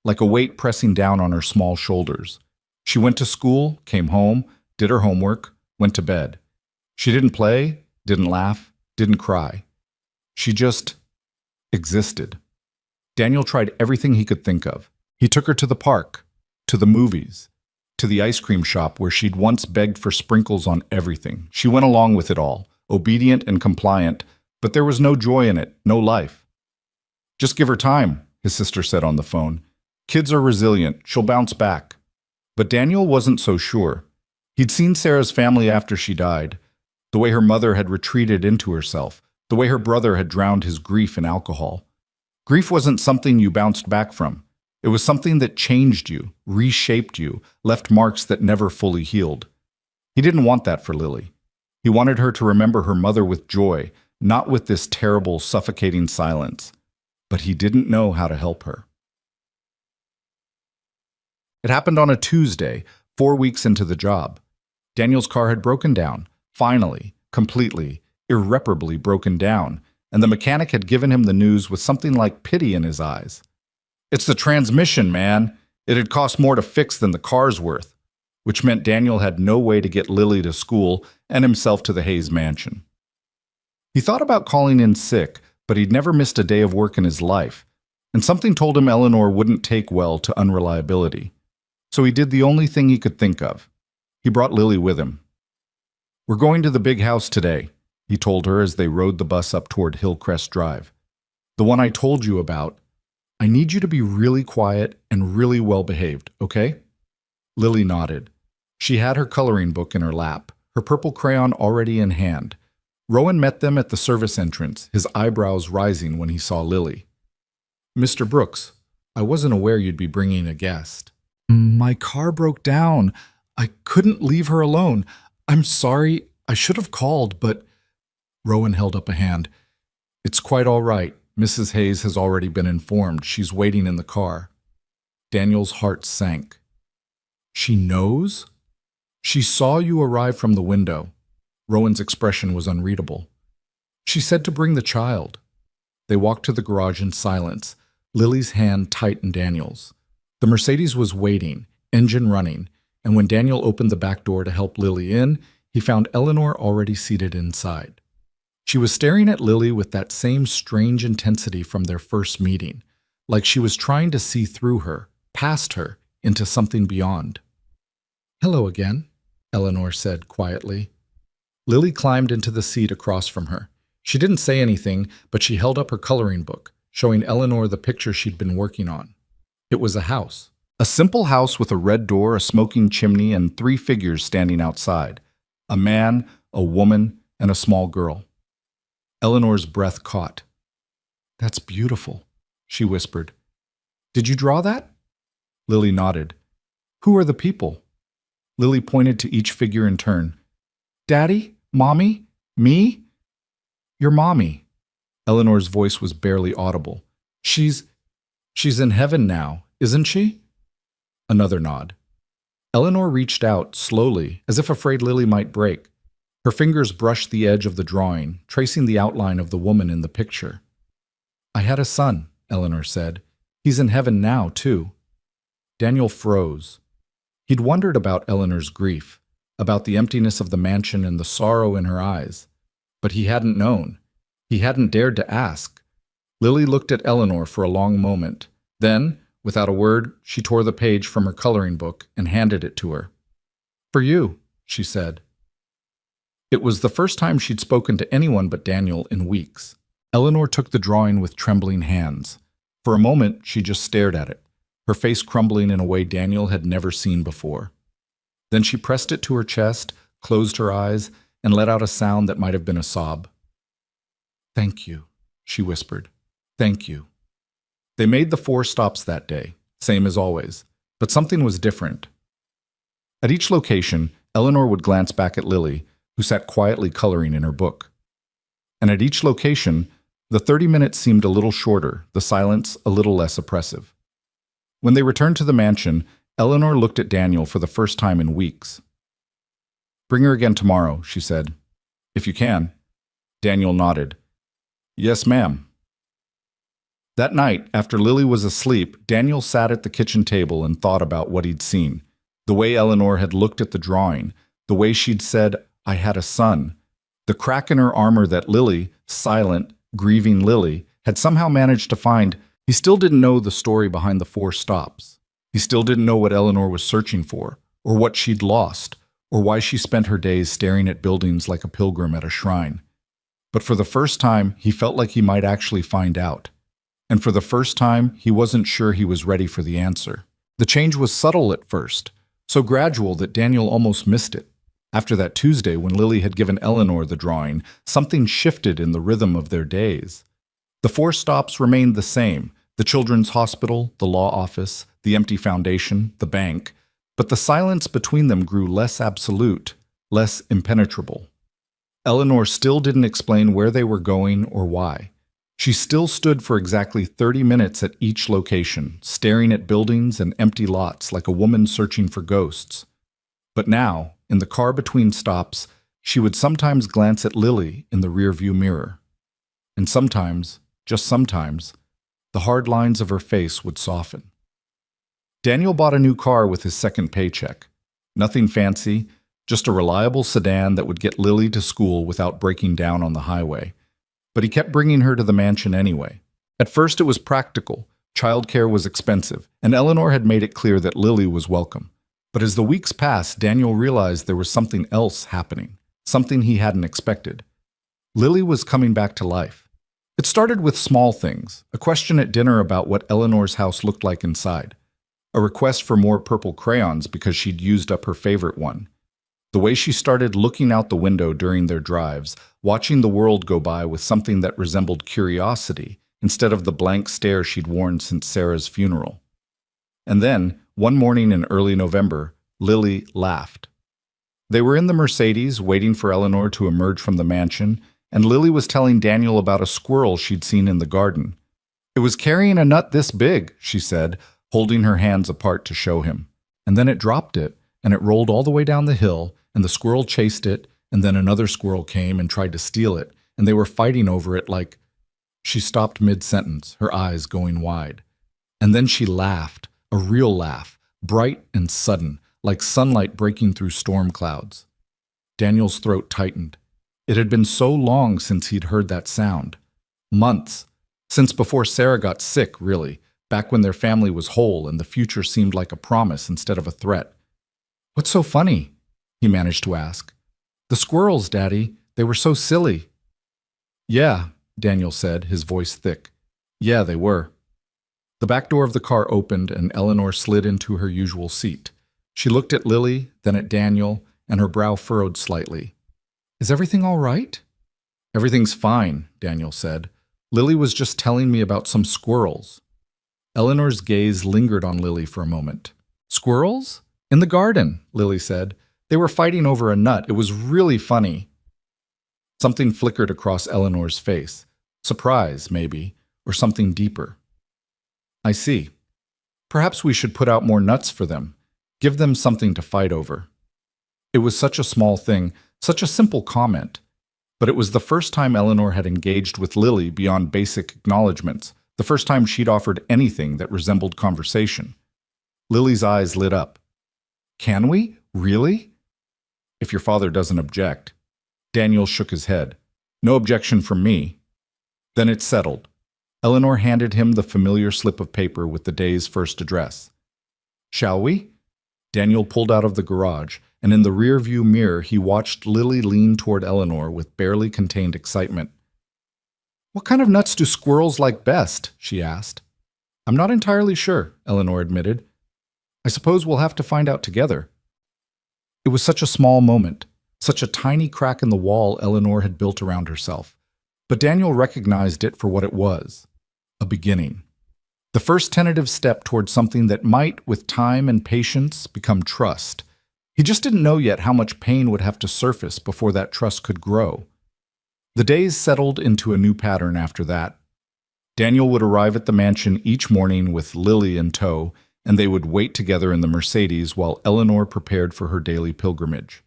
like a weight pressing down on her small shoulders. She went to school, came home, did her homework, went to bed. She didn't play, didn't laugh, didn't cry. She just existed. Daniel tried everything he could think of. He took her to the park, to the movies, to the ice cream shop where she'd once begged for sprinkles on everything. She went along with it all, obedient and compliant, but there was no joy in it, no life. Just give her time, his sister said on the phone. Kids are resilient, she'll bounce back. But Daniel wasn't so sure. He'd seen Sarah's family after she died, the way her mother had retreated into herself, the way her brother had drowned his grief in alcohol. Grief wasn't something you bounced back from. It was something that changed you, reshaped you, left marks that never fully healed. He didn't want that for Lily. He wanted her to remember her mother with joy, not with this terrible, suffocating silence. But he didn't know how to help her. It happened on a Tuesday, 4 weeks into the job. Daniel's car had broken down, finally, completely, irreparably broken down, and the mechanic had given him the news with something like pity in his eyes. It's the transmission, man. It had cost more to fix than the car's worth, which meant Daniel had no way to get Lily to school and himself to the Hayes mansion. He thought about calling in sick, but he'd never missed a day of work in his life, and something told him Eleanor wouldn't take well to unreliability. So he did the only thing he could think of. He brought Lily with him. We're going to the big house today, he told her as they rode the bus up toward Hillcrest Drive. The one I told you about. I need you to be really quiet and really well-behaved, okay? Lily nodded. She had her coloring book in her lap, her purple crayon already in hand. Rowan met them at the service entrance, his eyebrows rising when he saw Lily. Mr. Brooks, I wasn't aware you'd be bringing a guest. My car broke down. I couldn't leave her alone. I'm sorry. I should have called, but... Rowan held up a hand. It's quite all right. Mrs. Hayes has already been informed. She's waiting in the car. Daniel's heart sank. She knows? She saw you arrive from the window. Rowan's expression was unreadable. She said to bring the child. They walked to the garage in silence, Lily's hand tight in Daniel's. The Mercedes was waiting, engine running, and when Daniel opened the back door to help Lily in, he found Eleanor already seated inside. She was staring at Lily with that same strange intensity from their first meeting, like she was trying to see through her, past her, into something beyond. Hello again, Eleanor said quietly. Lily climbed into the seat across from her. She didn't say anything, but she held up her coloring book, showing Eleanor the picture she'd been working on. It was a house. A simple house with a red door, a smoking chimney, and 3 figures standing outside. A man, a woman, and a small girl. Eleanor's breath caught. That's beautiful, she whispered. Did you draw that? Lily nodded. Who are the people? Lily pointed to each figure in turn. Daddy? Mommy? Me? Your mommy. Eleanor's voice was barely audible. She's in heaven now, isn't she? Another nod. Eleanor reached out, slowly, as if afraid Lily might break. Her fingers brushed the edge of the drawing, tracing the outline of the woman in the picture. "I had a son," Eleanor said. "He's in heaven now, too." Daniel froze. He'd wondered about Eleanor's grief, about the emptiness of the mansion and the sorrow in her eyes. But he hadn't known. He hadn't dared to ask. Lily looked at Eleanor for a long moment. Then, without a word, she tore the page from her coloring book and handed it to her. "For you," she said. It was the first time she'd spoken to anyone but Daniel in weeks. Eleanor took the drawing with trembling hands. For a moment, she just stared at it, her face crumbling in a way Daniel had never seen before. Then she pressed it to her chest, closed her eyes, and let out a sound that might have been a sob. "Thank you," she whispered. "Thank you." They made the 4 stops that day, same as always, but something was different. At each location, Eleanor would glance back at Lily, who sat quietly coloring in her book. And at each location, the 30 minutes seemed a little shorter, the silence a little less oppressive. When they returned to the mansion, Eleanor looked at Daniel for the first time in weeks. "Bring her again tomorrow," she said. "If you can." Daniel nodded. "Yes, ma'am." That night, after Lily was asleep, Daniel sat at the kitchen table and thought about what he'd seen. The way Eleanor had looked at the drawing, the way she'd said, "I had a son," the crack in her armor that Lily, silent, grieving Lily, had somehow managed to find. He still didn't know the story behind the 4 stops. He still didn't know what Eleanor was searching for, or what she'd lost, or why she spent her days staring at buildings like a pilgrim at a shrine. But for the first time, he felt like he might actually find out. And for the first time, he wasn't sure he was ready for the answer. The change was subtle at first, so gradual that Daniel almost missed it. After that Tuesday when Lily had given Eleanor the drawing, something shifted in the rhythm of their days. The 4 stops remained the same: the children's hospital, the law office, the empty foundation, the bank, but the silence between them grew less absolute, less impenetrable. Eleanor still didn't explain where they were going or why. She still stood for exactly 30 minutes at each location, staring at buildings and empty lots like a woman searching for ghosts. But now, in the car between stops, she would sometimes glance at Lily in the rearview mirror. And sometimes, just sometimes, the hard lines of her face would soften. Daniel bought a new car with his second paycheck. Nothing fancy, just a reliable sedan that would get Lily to school without breaking down on the highway. But he kept bringing her to the mansion anyway. At first it was practical, childcare was expensive, and Eleanor had made it clear that Lily was welcome. But as the weeks passed, Daniel realized there was something else happening, something he hadn't expected. Lily was coming back to life. It started with small things, a question at dinner about what Eleanor's house looked like inside, a request for more purple crayons because she'd used up her favorite one. The way she started looking out the window during their drives, watching the world go by with something that resembled curiosity instead of the blank stare she'd worn since Sarah's funeral. And then, one morning in early November, Lily laughed. They were in the Mercedes, waiting for Eleanor to emerge from the mansion, and Lily was telling Daniel about a squirrel she'd seen in the garden. "It was carrying a nut this big," she said, holding her hands apart to show him. And then it dropped it, and it rolled all the way down the hill, and the squirrel chased it, and then another squirrel came and tried to steal it, and they were fighting over it like... She stopped mid-sentence, her eyes going wide. And then she laughed, a real laugh, bright and sudden, like sunlight breaking through storm clouds. Daniel's throat tightened. It had been so long since he'd heard that sound. Months. Since before Sarah got sick, really, back when their family was whole and the future seemed like a promise instead of a threat. "What's so funny?" he managed to ask. "The squirrels, Daddy. They were so silly." "Yeah," Daniel said, his voice thick. "Yeah, they were." The back door of the car opened and Eleanor slid into her usual seat. She looked at Lily, then at Daniel, and her brow furrowed slightly. "Is everything all right?" "Everything's fine," Daniel said. "Lily was just telling me about some squirrels." Eleanor's gaze lingered on Lily for a moment. "Squirrels? In the garden," Lily said. "They were fighting over a nut. It was really funny." Something flickered across Eleanor's face. Surprise, maybe, or something deeper. "I see. Perhaps we should put out more nuts for them. Give them something to fight over." It was such a small thing, Such a simple comment. But it was the first time Eleanor had engaged with Lily beyond basic acknowledgments, the first time she'd offered anything that resembled conversation. Lily's eyes lit up. Can we? Really? If your father doesn't object. Daniel shook his head. No objection from me. Then it's settled. Eleanor handed him the familiar slip of paper with the day's first address. Shall we? Daniel pulled out of the garage, and in the rear-view mirror he watched Lily lean toward Eleanor with barely contained excitement. What kind of nuts do squirrels like best? She asked. I'm not entirely sure, Eleanor admitted. I suppose we'll have to find out together. It was such a small moment, such a tiny crack in the wall Eleanor had built around herself. But Daniel recognized it for what it was, a beginning. The first tentative step toward something that might, with time and patience, become trust. He just didn't know yet how much pain would have to surface before that trust could grow. The days settled into a new pattern after that. Daniel would arrive at the mansion each morning with Lily in tow, and they would wait together in the Mercedes while Eleanor prepared for her daily pilgrimage.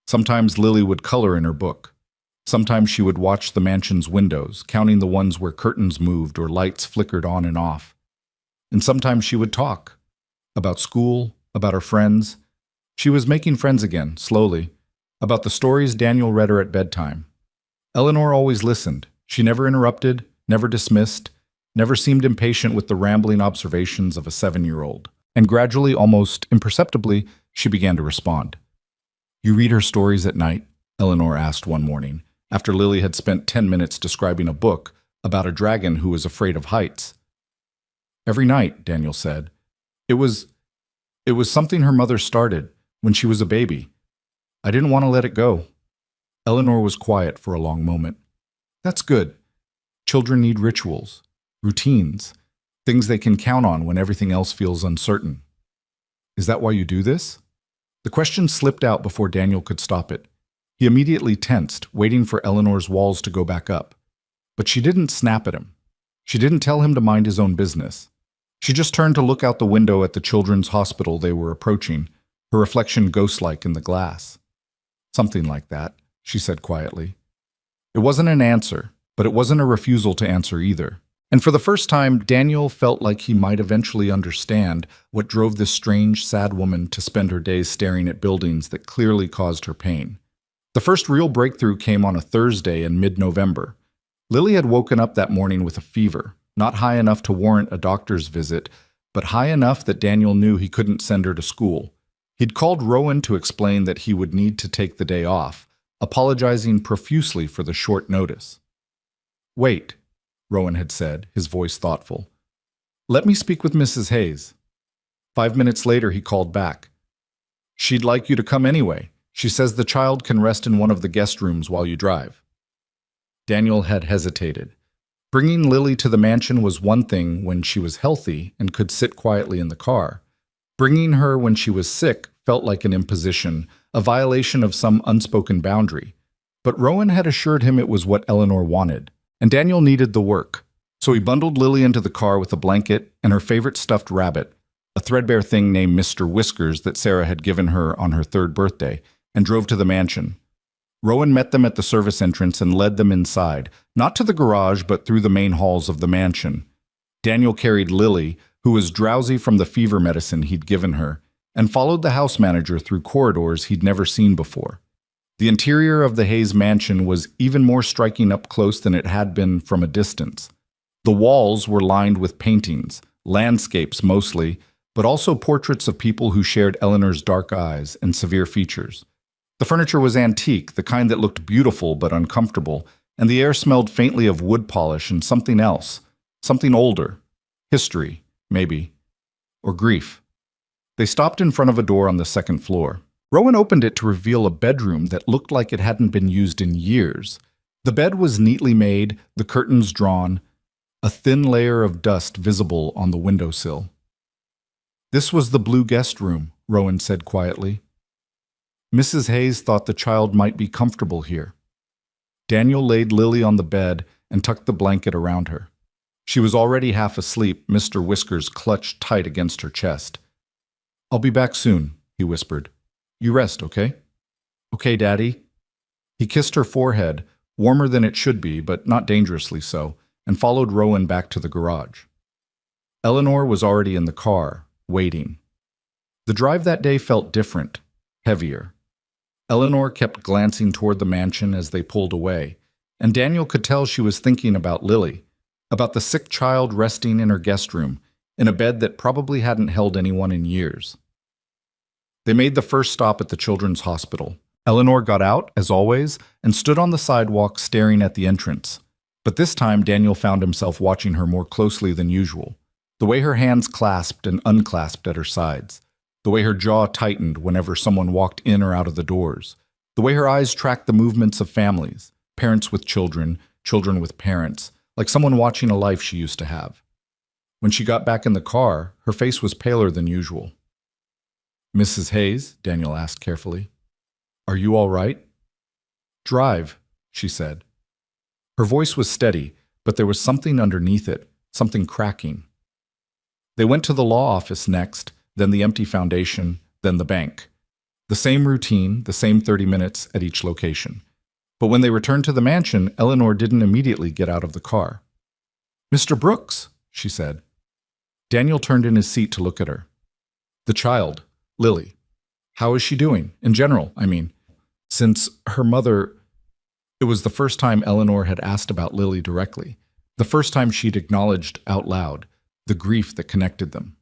Sometimes Lily would color in her book. Sometimes she would watch the mansion's windows, counting the ones where curtains moved or lights flickered on and off. And sometimes she would talk. About school, about her friends. She was making friends again, slowly. About the stories Daniel read her at bedtime. Eleanor always listened. She never interrupted, never dismissed, never seemed impatient with the rambling observations of a 7-year-old. And gradually, almost imperceptibly, she began to respond. You read her stories at night? Eleanor asked one morning, after Lily had spent 10 minutes describing a book about a dragon who was afraid of heights. Every night, Daniel said. It was something her mother started when she was a baby. I didn't want to let it go. Eleanor was quiet for a long moment. That's good. Children need rituals, routines, things they can count on when everything else feels uncertain. Is that why you do this? The question slipped out before Daniel could stop it. He immediately tensed, waiting for Eleanor's walls to go back up. But she didn't snap at him. She didn't tell him to mind his own business. She just turned to look out the window at the children's hospital they were approaching, her reflection ghost-like in the glass. Something like that, she said quietly. It wasn't an answer, but it wasn't a refusal to answer either. And for the first time, Daniel felt like he might eventually understand what drove this strange, sad woman to spend her days staring at buildings that clearly caused her pain. The first real breakthrough came on a Thursday in mid-November. Lily had woken up that morning with a fever, not high enough to warrant a doctor's visit, but high enough that Daniel knew he couldn't send her to school. He'd called Rowan to explain that he would need to take the day off, apologizing profusely for the short notice. Wait, Rowan had said, his voice thoughtful. Let me speak with Mrs. Hayes. 5 minutes later, he called back. She'd like you to come anyway. She says the child can rest in one of the guest rooms while you drive. Daniel had hesitated. Bringing Lily to the mansion was one thing when she was healthy and could sit quietly in the car. Bringing her when she was sick felt like an imposition, a violation of some unspoken boundary. But Rowan had assured him it was what Eleanor wanted, and Daniel needed the work. So he bundled Lily into the car with a blanket and her favorite stuffed rabbit, a threadbare thing named Mr. Whiskers that Sarah had given her on her 3rd birthday, and drove to the mansion. Rowan met them at the service entrance and led them inside, not to the garage but through the main halls of the mansion. Daniel carried Lily, who was drowsy from the fever medicine he'd given her, and followed the house manager through corridors he'd never seen before. The interior of the Hayes mansion was even more striking up close than it had been from a distance. The walls were lined with paintings, landscapes mostly, but also portraits of people who shared Eleanor's dark eyes and severe features. The furniture was antique, the kind that looked beautiful but uncomfortable, and the air smelled faintly of wood polish and something else, something older. History, maybe. Or grief. They stopped in front of a door on the 2nd floor. Rowan opened it to reveal a bedroom that looked like it hadn't been used in years. The bed was neatly made, the curtains drawn, a thin layer of dust visible on the windowsill. This was the blue guest room, Rowan said quietly. Mrs. Hayes thought the child might be comfortable here. Daniel laid Lily on the bed and tucked the blanket around her. She was already half asleep, Mr. Whiskers clutched tight against her chest. I'll be back soon, he whispered. You rest, okay? Okay, Daddy. He kissed her forehead, warmer than it should be, but not dangerously so, and followed Rowan back to the garage. Eleanor was already in the car, waiting. The drive that day felt different, heavier. Eleanor kept glancing toward the mansion as they pulled away, and Daniel could tell she was thinking about Lily, about the sick child resting in her guest room, in a bed that probably hadn't held anyone in years. They made the first stop at the children's hospital. Eleanor got out, as always, and stood on the sidewalk staring at the entrance. But this time Daniel found himself watching her more closely than usual. The way her hands clasped and unclasped at her sides. The way her jaw tightened whenever someone walked in or out of the doors. The way her eyes tracked the movements of families, parents with children, children with parents, like someone watching a life she used to have. When she got back in the car, her face was paler than usual. "Mrs. Hayes?" Daniel asked carefully. "Are you all right?" "Drive," she said. Her voice was steady, but there was something underneath it, something cracking. They went to the law office next, then the empty foundation, then the bank. The same routine, the same 30 minutes at each location. But when they returned to the mansion, Eleanor didn't immediately get out of the car. "Mr. Brooks," she said. Daniel turned in his seat to look at her. "The child, Lily. How is she doing? In general, I mean. Since her mother—" It was the first time Eleanor had asked about Lily directly. The first time she'd acknowledged out loud the grief that connected them.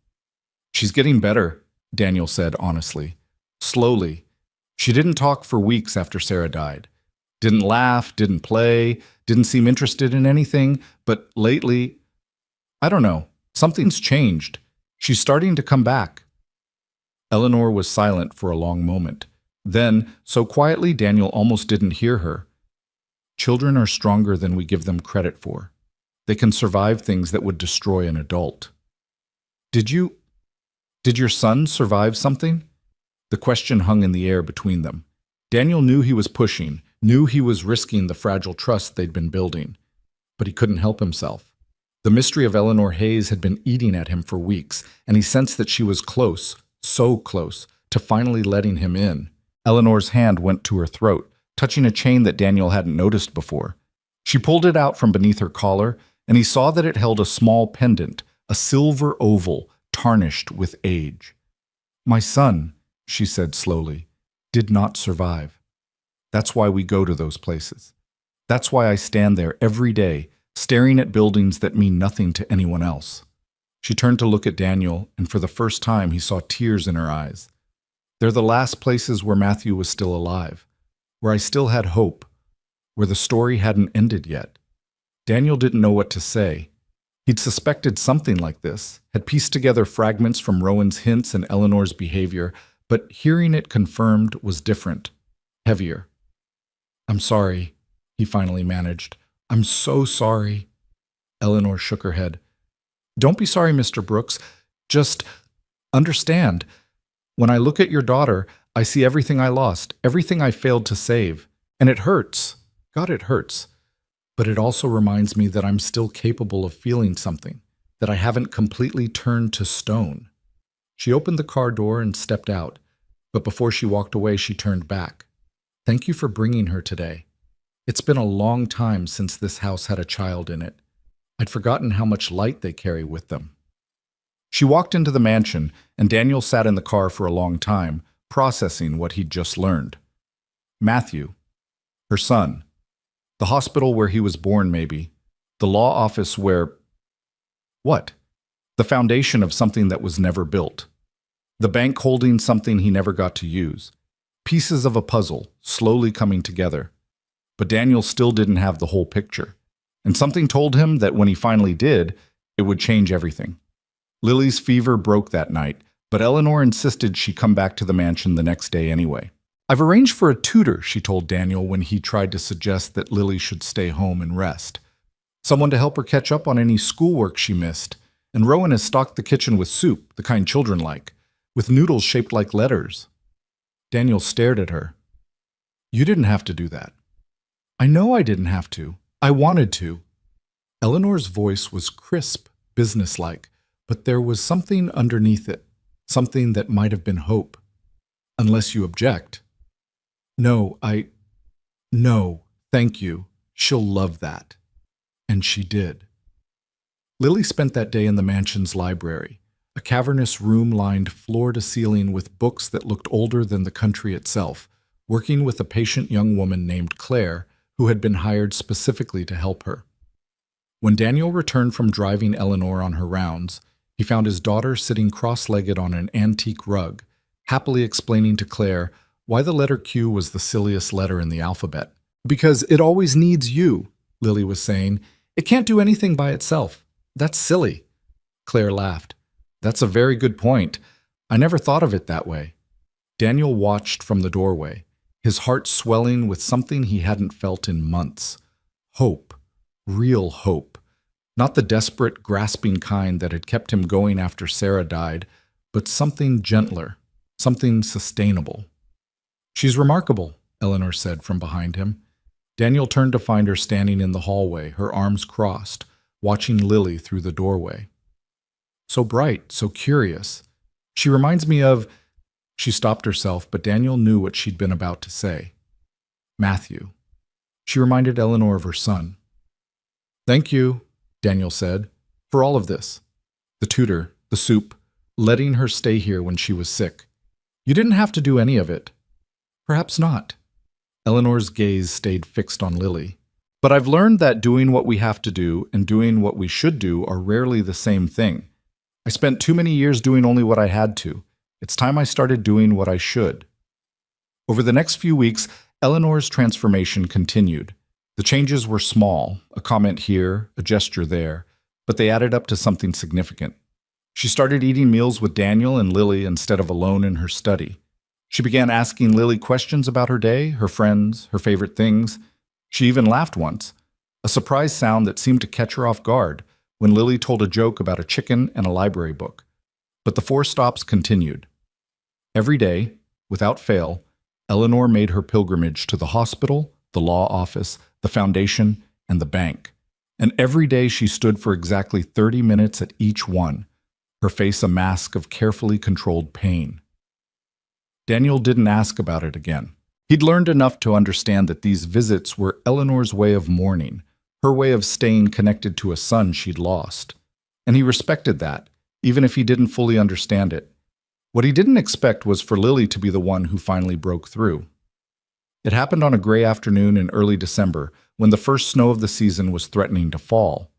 "She's getting better," Daniel said honestly. Slowly. She didn't talk for weeks after Sarah died. Didn't laugh, didn't play, didn't seem interested in anything, but lately, I don't know, something's changed. She's starting to come back. Eleanor was silent for a long moment. Then, so quietly Daniel almost didn't hear her. Children are stronger than we give them credit for. They can survive things that would destroy an adult. Did your son survive something?" The question hung in the air between them. Daniel knew he was pushing, knew he was risking the fragile trust they'd been building. But he couldn't help himself. The mystery of Eleanor Hayes had been eating at him for weeks, and he sensed that she was close, so close, to finally letting him in. Eleanor's hand went to her throat, touching a chain that Daniel hadn't noticed before. She pulled it out from beneath her collar, and he saw that it held a small pendant, a silver oval, tarnished with age. "My son," she said slowly, "did not survive. That's why we go to those places. That's why I stand there every day, staring at buildings that mean nothing to anyone else." She turned to look at Daniel, and for the first time he saw tears in her eyes. "They're the last places where Matthew was still alive, where I still had hope, where the story hadn't ended yet." Daniel didn't know what to say. He'd suspected something like this, had pieced together fragments from Rowan's hints and Eleanor's behavior, but hearing it confirmed was different, heavier. "I'm sorry," he finally managed. "I'm so sorry." Eleanor shook her head. "Don't be sorry, Mr. Brooks. Just understand. When I look at your daughter, I see everything I lost, everything I failed to save. And it hurts. God, it hurts. But it also reminds me that I'm still capable of feeling something, that I haven't completely turned to stone." She opened the car door and stepped out, but before she walked away, she turned back. "Thank you for bringing her today. It's been a long time since this house had a child in it. I'd forgotten how much light they carry with them." She walked into the mansion, and Daniel sat in the car for a long time, processing what he'd just learned. Matthew, her son, the hospital where he was born maybe, the law office where— what? The foundation of something that was never built. The bank holding something he never got to use. Pieces of a puzzle, slowly coming together. But Daniel still didn't have the whole picture. And something told him that when he finally did, it would change everything. Lily's fever broke that night, but Eleanor insisted she come back to the mansion the next day anyway. "I've arranged for a tutor," she told Daniel when he tried to suggest that Lily should stay home and rest. "Someone to help her catch up on any schoolwork she missed. And Rowan has stocked the kitchen with soup, the kind children like, with noodles shaped like letters." Daniel stared at her. "You didn't have to do that." "I know I didn't have to. I wanted to." Eleanor's voice was crisp, businesslike, but there was something underneath it, something that might have been hope. "Unless you object." "No, No, thank you. She'll love that. And she did. Lily spent that day in the mansion's library, a cavernous room lined floor to ceiling with books that looked older than the country itself, working with a patient young woman named Claire, who had been hired specifically to help her. When Daniel returned from driving Eleanor on her rounds, he found his daughter sitting cross-legged on an antique rug, happily explaining to Claire why the letter Q was the silliest letter in the alphabet. Because it always needs you, Lily was saying. It can't do anything by itself. That's silly. Claire laughed. That's a very good point. I never thought of it that way. Daniel watched from the doorway, his heart swelling with something he hadn't felt in months. Hope. Real hope. Not the desperate, grasping kind that had kept him going after Sarah died, but something gentler, something sustainable. She's remarkable, Eleanor said from behind him. Daniel turned to find her standing in the hallway, her arms crossed, watching Lily through the doorway. So bright, so curious. She reminds me of... She stopped herself, but Daniel knew what she'd been about to say. Matthew. She reminded Eleanor of her son. Thank you, Daniel said, for all of this. The tutor, the soup, letting her stay here when she was sick. You didn't have to do any of it. Perhaps not. Eleanor's gaze stayed fixed on Lily. But I've learned that doing what we have to do and doing what we should do are rarely the same thing. I spent too many years doing only what I had to. It's time I started doing what I should. Over the next few weeks, Eleanor's transformation continued. The changes were small, a comment here, a gesture there, but they added up to something significant. She started eating meals with Daniel and Lily instead of alone in her study. She began asking Lily questions about her day, her friends, her favorite things. She even laughed once, a surprise sound that seemed to catch her off guard when Lily told a joke about a chicken and a library book. But the 4 stops continued. Every day, without fail, Eleanor made her pilgrimage to the hospital, the law office, the foundation, and the bank. And every day she stood for exactly 30 minutes at each one, her face a mask of carefully controlled pain. Daniel didn't ask about it again. He'd learned enough to understand that these visits were Eleanor's way of mourning, her way of staying connected to a son she'd lost. And he respected that, even if he didn't fully understand it. What he didn't expect was for Lily to be the one who finally broke through. It happened on a gray afternoon in early December, when the first snow of the season was threatening to fall.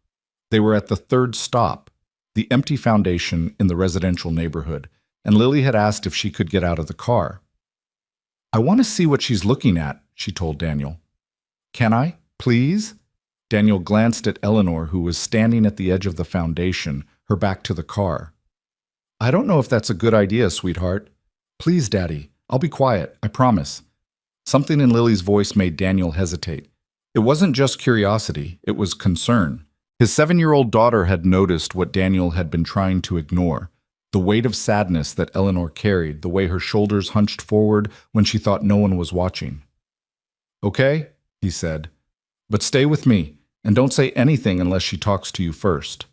They were at the 3rd stop, the empty foundation in the residential neighborhood, and Lily had asked if she could get out of the car. I want to see what she's looking at, she told Daniel. Can I, please? Daniel glanced at Eleanor, who was standing at the edge of the foundation, her back to the car. I don't know if that's a good idea, sweetheart. Please, Daddy. I'll be quiet, I promise. Something in Lily's voice made Daniel hesitate. It wasn't just curiosity, it was concern. His 7-year-old daughter had noticed what Daniel had been trying to ignore, the weight of sadness that Eleanor carried, the way her shoulders hunched forward when she thought no one was watching. Okay, he said, but stay with me, and don't say anything unless she talks to you first.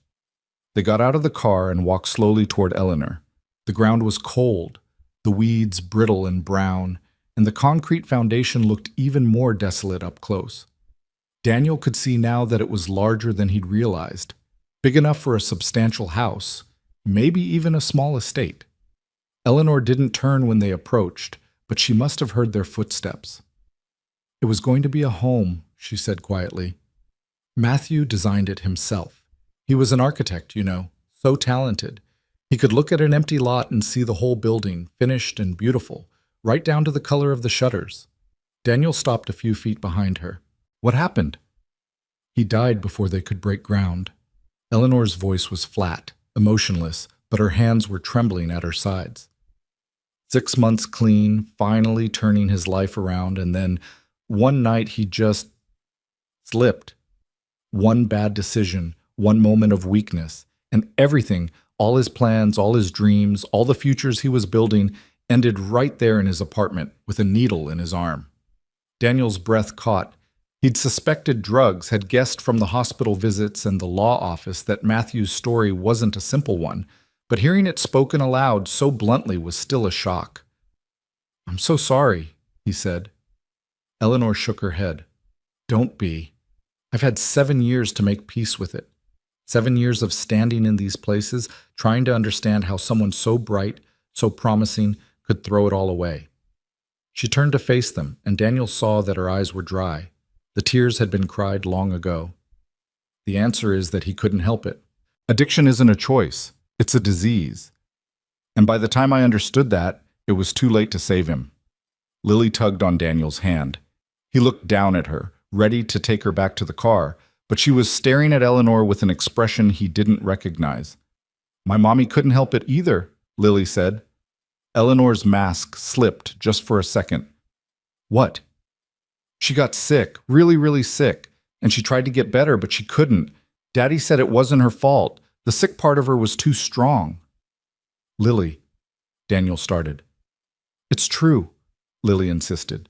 They got out of the car and walked slowly toward Eleanor. The ground was cold, the weeds brittle and brown, and the concrete foundation looked even more desolate up close. Daniel could see now that it was larger than he'd realized, big enough for a substantial house, maybe even a small estate. Eleanor didn't turn when they approached, but she must have heard their footsteps. It was going to be a home, she said quietly. Matthew designed it himself. He was an architect, you know, so talented. He could look at an empty lot and see the whole building, finished and beautiful, right down to the color of the shutters. Daniel stopped a few feet behind her. What happened? He died before they could break ground. Eleanor's voice was flat, emotionless, but her hands were trembling at her sides. 6 months clean, finally turning his life around, and then one night he just slipped. One bad decision, one moment of weakness, and everything, all his plans, all his dreams, all the futures he was building, ended right there in his apartment with a needle in his arm. Daniel's breath caught. He'd suspected drugs, had guessed from the hospital visits and the law office that Matthew's story wasn't a simple one, but hearing it spoken aloud so bluntly was still a shock. I'm so sorry, he said. Eleanor shook her head. Don't be. I've had 7 years to make peace with it. 7 years of standing in these places, trying to understand how someone so bright, so promising, could throw it all away. She turned to face them, and Daniel saw that her eyes were dry. The tears had been cried long ago. The answer is that he couldn't help it. Addiction isn't a choice. It's a disease. And by the time I understood that, it was too late to save him. Lily tugged on Daniel's hand. He looked down at her, ready to take her back to the car, but she was staring at Eleanor with an expression he didn't recognize. My mommy couldn't help it either, Lily said. Eleanor's mask slipped just for a second. What? She got sick, really, really sick, and she tried to get better, but she couldn't. Daddy said it wasn't her fault. The sick part of her was too strong. Lily, Daniel started. It's true, Lily insisted.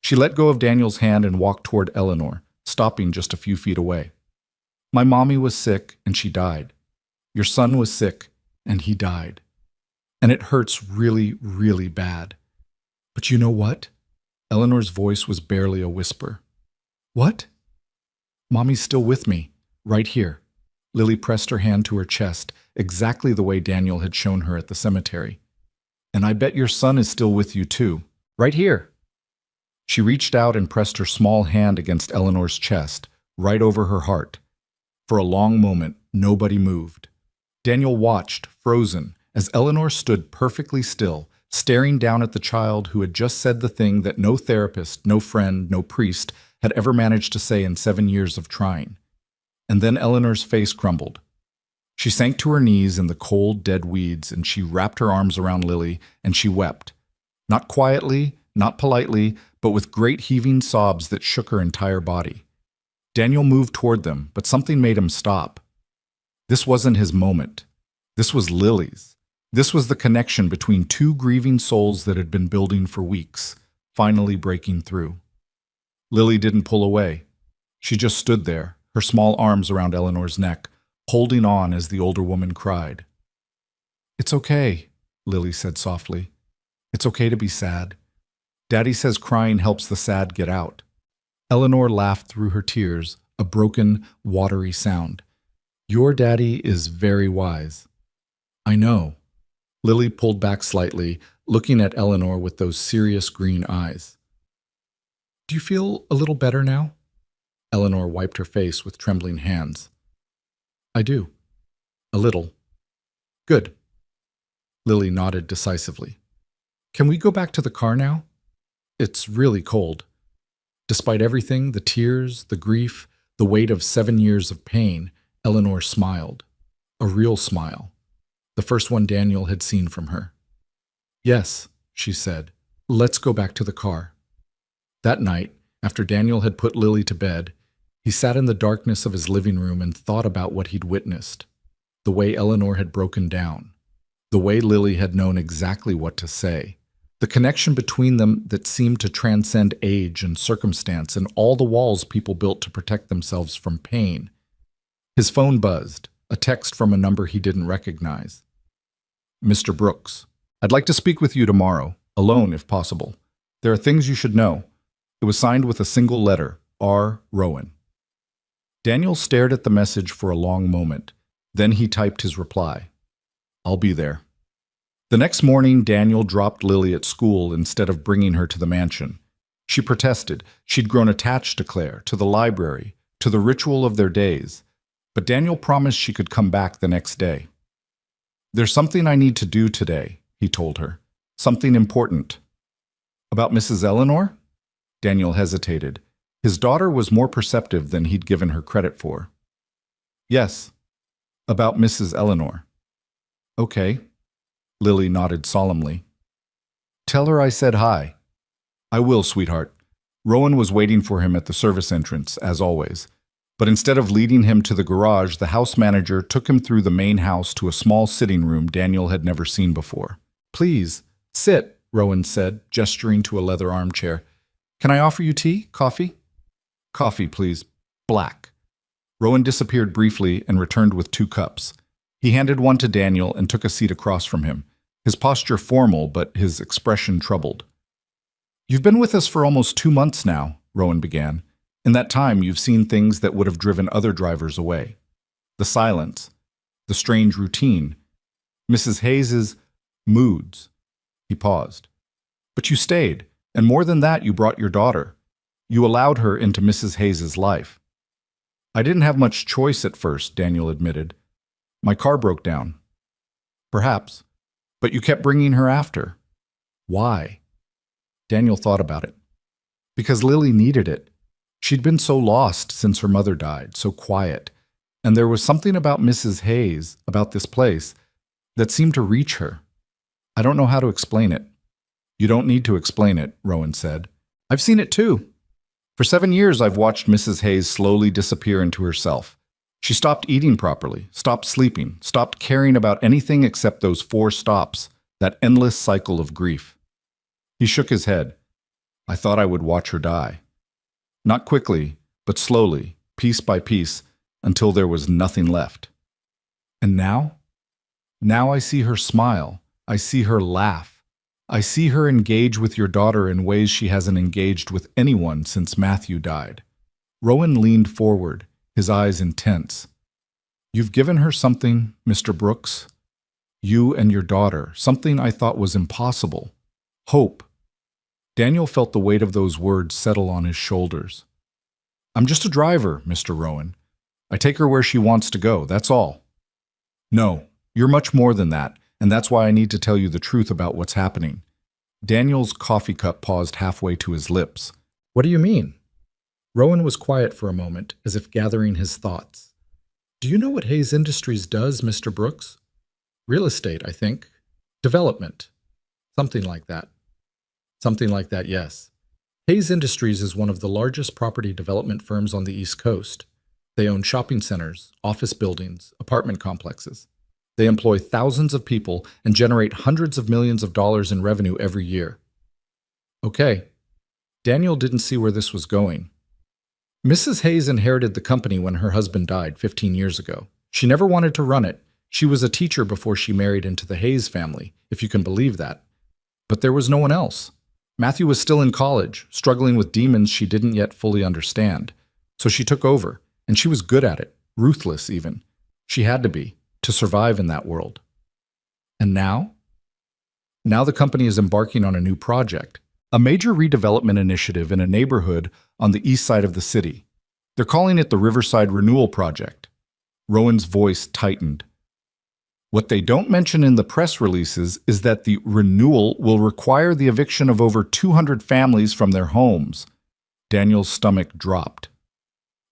She let go of Daniel's hand and walked toward Eleanor, stopping just a few feet away. My mommy was sick, and she died. Your son was sick, and he died. And it hurts really, really bad. But you know what? Eleanor's voice was barely a whisper. What? Mommy's still with me, right here. Lily pressed her hand to her chest, exactly the way Daniel had shown her at the cemetery. And I bet your son is still with you too, right here. She reached out and pressed her small hand against Eleanor's chest, right over her heart. For a long moment, nobody moved. Daniel watched, frozen, as Eleanor stood perfectly still, staring down at the child who had just said the thing that no therapist, no friend, no priest had ever managed to say in 7 years of trying. And then Eleanor's face crumbled. She sank to her knees in the cold, dead weeds, and she wrapped her arms around Lily, and she wept. Not quietly, not politely, but with great heaving sobs that shook her entire body. Daniel moved toward them, but something made him stop. This wasn't his moment. This was Lily's. This was the connection between two grieving souls that had been building for weeks, finally breaking through. Lily didn't pull away. She just stood there, her small arms around Eleanor's neck, holding on as the older woman cried. It's okay, Lily said softly. It's okay to be sad. Daddy says crying helps the sad get out. Eleanor laughed through her tears, a broken, watery sound. Your daddy is very wise. I know. Lily pulled back slightly, looking at Eleanor with those serious green eyes. Do you feel a little better now? Eleanor wiped her face with trembling hands. I do. A little. Good. Lily nodded decisively. Can we go back to the car now? It's really cold. Despite everything, the tears, the grief, the weight of 7 years of pain, Eleanor smiled. A real smile. The first one Daniel had seen from her. Yes, she said. Let's go back to the car. That night, after Daniel had put Lily to bed, he sat in the darkness of his living room and thought about what he'd witnessed. The way Eleanor had broken down. The way Lily had known exactly what to say. The connection between them that seemed to transcend age and circumstance and all the walls people built to protect themselves from pain. His phone buzzed, a text from a number he didn't recognize. Mr. Brooks, I'd like to speak with you tomorrow, alone if possible. There are things you should know. It was signed with a single letter, R. Rowan. Daniel stared at the message for a long moment. Then he typed his reply. I'll be there. The next morning, Daniel dropped Lily at school instead of bringing her to the mansion. She protested. She'd grown attached to Claire, to the library, to the ritual of their days. But Daniel promised she could come back the next day. There's something I need to do today, he told her. Something important. About Mrs. Eleanor? Daniel hesitated. His daughter was more perceptive than he'd given her credit for. Yes, about Mrs. Eleanor. Okay. Lily nodded solemnly. Tell her I said hi. I will, sweetheart. Rowan was waiting for him at the service entrance, as always. But instead of leading him to the garage, the house manager took him through the main house to a small sitting room Daniel had never seen before. Please, sit, Rowan said, gesturing to a leather armchair. Can I offer you tea? Coffee? Coffee, please. Black. Rowan disappeared briefly and returned with 2 cups. He handed one to Daniel and took a seat across from him, his posture formal but his expression troubled. You've been with us for almost 2 months now, Rowan began. In that time, you've seen things that would have driven other drivers away. The silence, the strange routine, Mrs. Hayes's moods. He paused. But you stayed, and more than that, you brought your daughter. You allowed her into Mrs. Hayes's life. I didn't have much choice at first, Daniel admitted. My car broke down. Perhaps. But you kept bringing her after. Why? Daniel thought about it. Because Lily needed it. She'd been so lost since her mother died, so quiet. And there was something about Mrs. Hayes, about this place, that seemed to reach her. I don't know how to explain it. You don't need to explain it, Rowan said. I've seen it too. For 7 years, I've watched Mrs. Hayes slowly disappear into herself. She stopped eating properly, stopped sleeping, stopped caring about anything except those 4 stops, that endless cycle of grief. He shook his head. I thought I would watch her die. Not quickly, but slowly, piece by piece, until there was nothing left. And now? Now I see her smile. I see her laugh. I see her engage with your daughter in ways she hasn't engaged with anyone since Matthew died. Rowan leaned forward, his eyes intense. You've given her something, Mr. Brooks. You and your daughter, something I thought was impossible. Hope. Daniel felt the weight of those words settle on his shoulders. I'm just a driver, Mr. Rowan. I take her where she wants to go, that's all. No, you're much more than that, and that's why I need to tell you the truth about what's happening. Daniel's coffee cup paused halfway to his lips. What do you mean? Rowan was quiet for a moment, as if gathering his thoughts. Do you know what Hayes Industries does, Mr. Brooks? Real estate, I think. Development. Something like that. Something like that, yes. Hayes Industries is one of the largest property development firms on the East Coast. They own shopping centers, office buildings, apartment complexes. They employ thousands of people and generate hundreds of millions of dollars in revenue every year. Okay. Daniel didn't see where this was going. Mrs. Hayes inherited the company when her husband died 15 years ago. She never wanted to run it. She was a teacher before she married into the Hayes family, if you can believe that. But there was no one else. Matthew was still in college, struggling with demons she didn't yet fully understand. So she took over, and she was good at it, ruthless even. She had to be, to survive in that world. And now? Now the company is embarking on a new project, a major redevelopment initiative in a neighborhood on the east side of the city. They're calling it the Riverside Renewal Project. Rowan's voice tightened. What they don't mention in the press releases is that the renewal will require the eviction of over 200 families from their homes. Daniel's stomach dropped.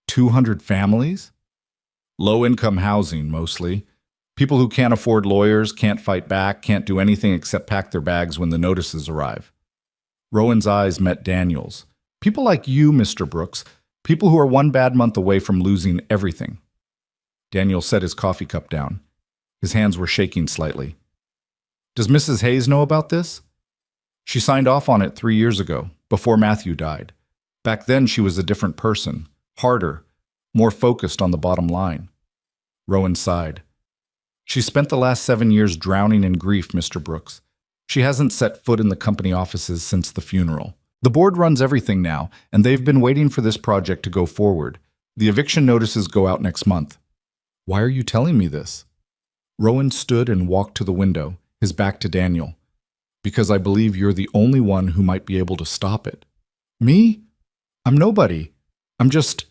200 families? Low-income housing, mostly. People who can't afford lawyers, can't fight back, can't do anything except pack their bags when the notices arrive. Rowan's eyes met Daniel's. People like you, Mr. Brooks. People who are one bad month away from losing everything. Daniel set his coffee cup down. His hands were shaking slightly. Does Mrs. Hayes know about this? She signed off on it 3 years ago, before Matthew died. Back then she was a different person, harder, more focused on the bottom line. Rowan sighed. She spent the last 7 years drowning in grief, Mr. Brooks. She hasn't set foot in the company offices since the funeral. The board runs everything now, and they've been waiting for this project to go forward. The eviction notices go out next month. Why are you telling me this? Rowan stood and walked to the window, his back to Daniel. Because I believe you're the only one who might be able to stop it. Me? I'm nobody. I'm just...